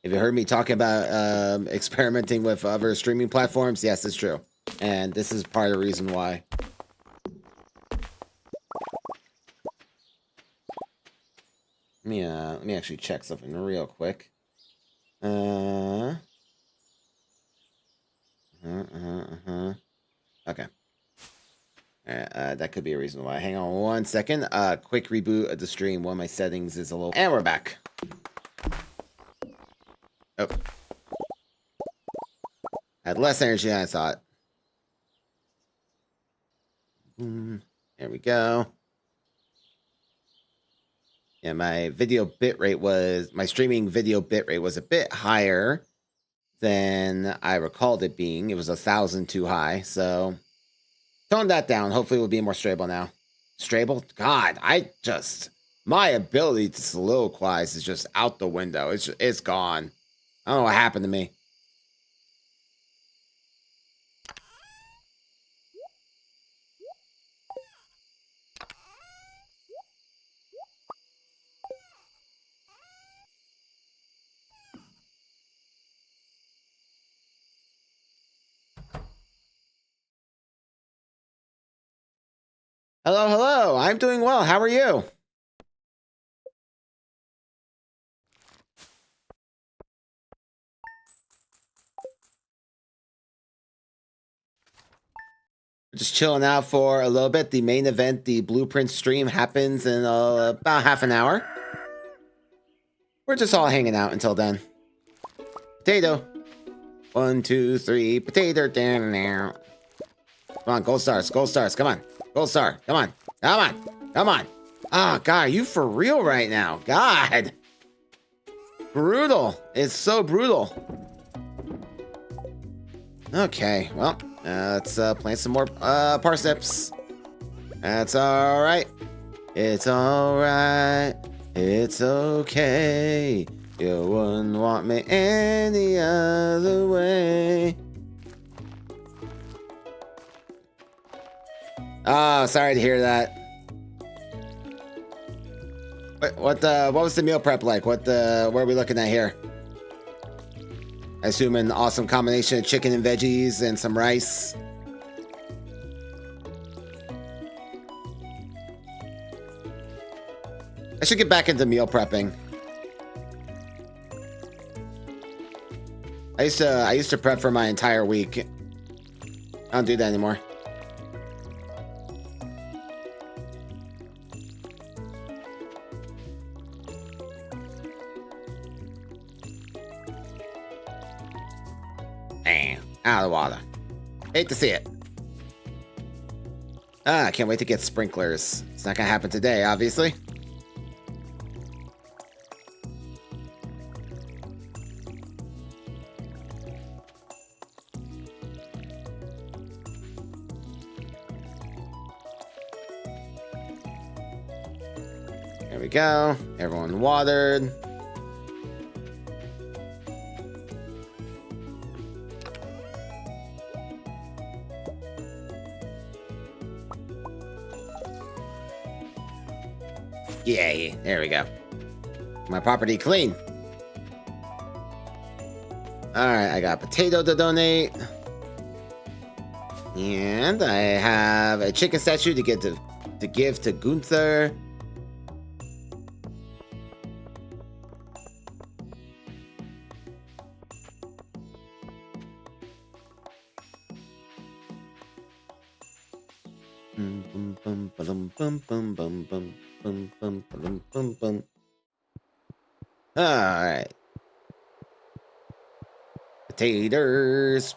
Have you heard me talking about experimenting with other streaming platforms? Yes, it's true. And this is part of the reason why. Let me actually check something real quick. Okay. That could be a reason why. Hang on 1 second. Quick reboot of the stream. One of my settings is a little... And we're back. Oh. Had less energy than I thought. There we go. Yeah, my streaming video bitrate was a bit higher than I recalled it being. It was 1,000 too high, so tone that down. Hopefully it will be more stable now. Stable? God, my ability to soliloquize is just out the window. It's gone. I don't know what happened to me. Hello, hello. I'm doing well. How are you? Just chilling out for a little bit. The main event, the blueprint stream, happens in about half an hour. We're just all hanging out until then. Potato. 1, 2, 3. Potato. Down now. Come on, gold stars. Gold stars. Come on. Gold star. Come on. Come on. Come on. Oh, God. Are you for real right now? God. Brutal. It's so brutal. Okay. Well. Let's plant some more parsnips. That's all right. It's all right. It's okay. You wouldn't want me any other way. Oh, sorry to hear that. What was the meal prep like? What are we looking at here? I assume an awesome combination of chicken and veggies and some rice. I should get back into meal prepping. I used to prep for my entire week. I don't do that anymore. Man, out of the water. Hate to see it. I can't wait to get sprinklers. It's not gonna happen today, obviously. There we go. Everyone watered. Yay, there we go. My property clean. Alright, I got a potato to donate. And I have a chicken statue to give to Gunther. Alright. Potatoes.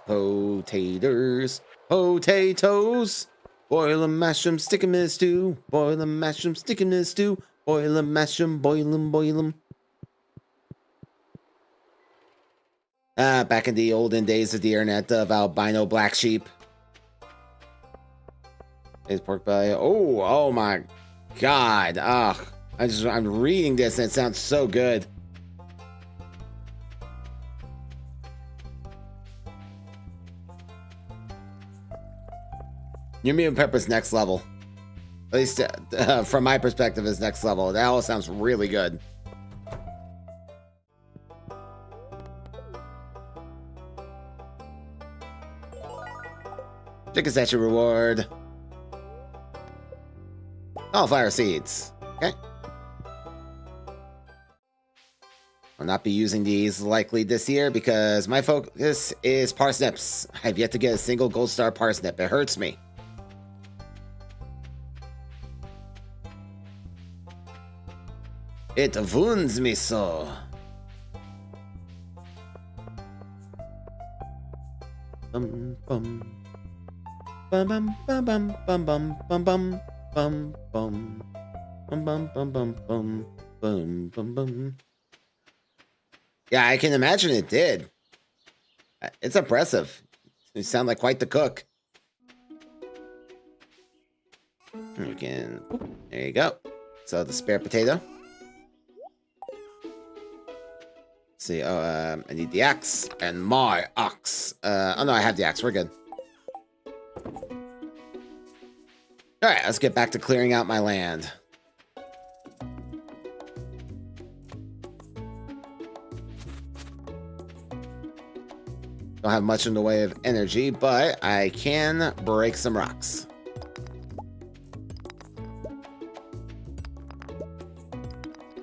Potatoes. Boil 'em, mash 'em, stick 'em in a stew. Boil 'em, mash 'em, stick 'em in a stew. Boil 'em, mash 'em, boil 'em, boil 'em. Back in the olden days of the internet of albino black sheep. Is pork belly. Oh my god. Ugh. I'm reading this and it sounds so good. Your meal pepper's next level. At least from my perspective is next level. That all sounds really good. Chicken statue reward. Cauliflower seeds. Okay. I'll not be using these likely this year because my focus is parsnips. I've yet to get a single gold star parsnip. It hurts me. It wounds me so. Bum bum bum bum bum bum bum bum bum bum bum bum bum bum bum bum bum bum bum. Yeah, I can imagine it did. It's impressive. You sound like quite the cook. You can. There you go. So the spare potato. See, I need the axe and my axe. Oh no, I have the axe. We're good. All right, let's get back to clearing out my land. Don't have much in the way of energy, but I can break some rocks.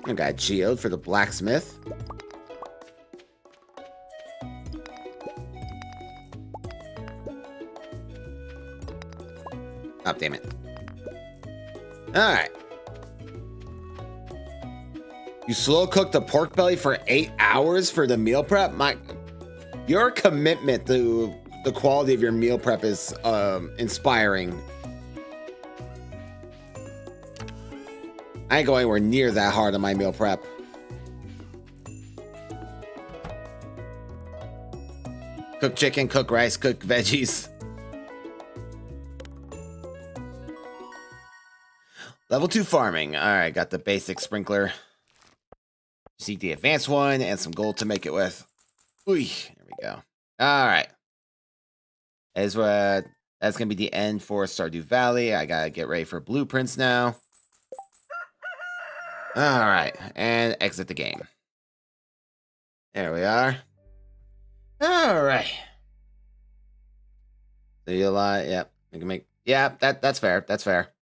I got a geode for the blacksmith. Oh, damn it. Alright. You slow cook the pork belly for 8 hours for the meal prep? Your commitment to the quality of your meal prep is inspiring. I ain't going anywhere near that hard on my meal prep. Cook chicken, cook rice, cook veggies. Level 2 farming. Alright, got the basic sprinkler. Seek the advanced one and some gold to make it with. Ooh, there we go. Alright. That's gonna be the end for Stardew Valley. I gotta get ready for blueprints now. Alright, and exit the game. There we are. Alright. So you lie, yep. We can make that's fair. That's fair.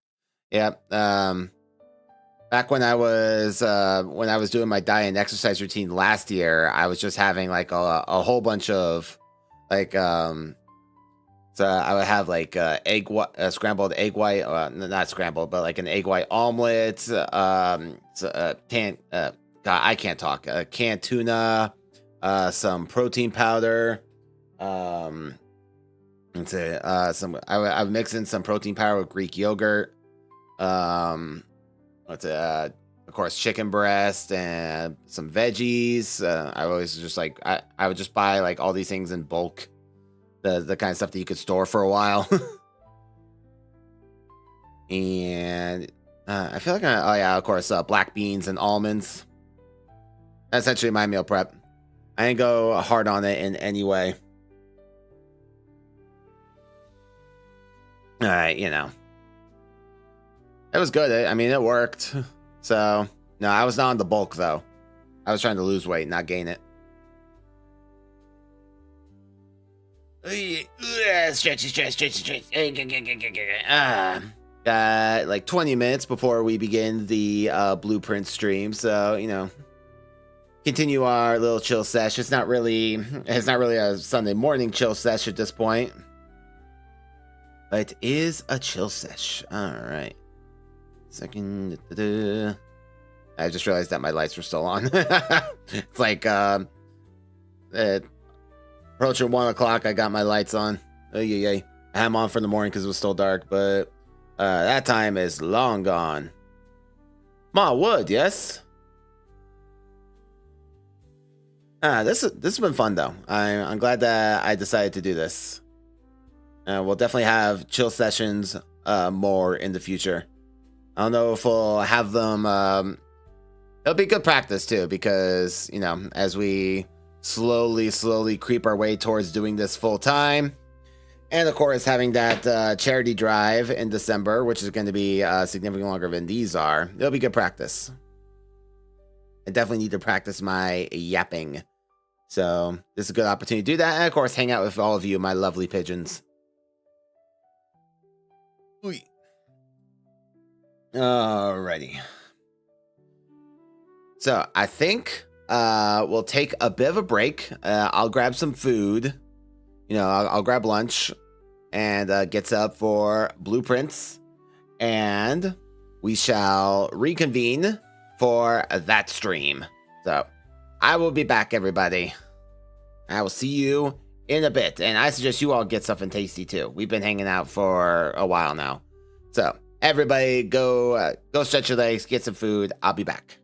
Yep. Back when I was doing my diet and exercise routine last year, I was just having like a whole bunch of like so I would have like scrambled egg white, not scrambled, but like an egg white omelet, God, I can't talk, canned tuna, some protein powder, Let's say I would mix in some protein powder with Greek yogurt. Let's say, of course, chicken breast and some veggies. I always just like I would just buy like all these things in bulk, the kind of stuff that you could store for a while. And I feel like oh yeah, of course, black beans and almonds. That's essentially my meal prep. I didn't go hard on it in any way. All right, you know, it was good. I mean, it worked. So, no, I was not on the bulk, though. I was trying to lose weight, not gain it. Stretch. Got like 20 minutes before we begin the Blueprint stream. So, you know, continue our little chill sesh. It's not really a Sunday morning chill sesh at this point. But it is a chill sesh. All right. Second. I just realized that my lights were still on. It's like approaching 1 o'clock. I got my lights on. Oh yeah. I had them on for the morning because it was still dark, but that time is long gone. Ma wood, yes. This has been fun though. I'm glad that I decided to do this. We'll definitely have chill sessions more in the future. I don't know if we'll have them. It'll be good practice too, because you know, as we slowly creep our way towards doing this full time, and of course having that charity drive in December, which is going to be significantly longer than these are. It'll be good practice. I definitely need to practice my yapping, so this is a good opportunity to do that, and of course hang out with all of you, my lovely pigeons. Alrighty. So I think we'll take a bit of a break. I'll grab some food. You know, I'll grab lunch and get set up for Blueprints, and we shall reconvene for that stream. So I will be back, everybody. I will see you in a bit, and I suggest you all get something tasty too. We've been hanging out for a while now. So everybody go stretch your legs, get some food. I'll be back.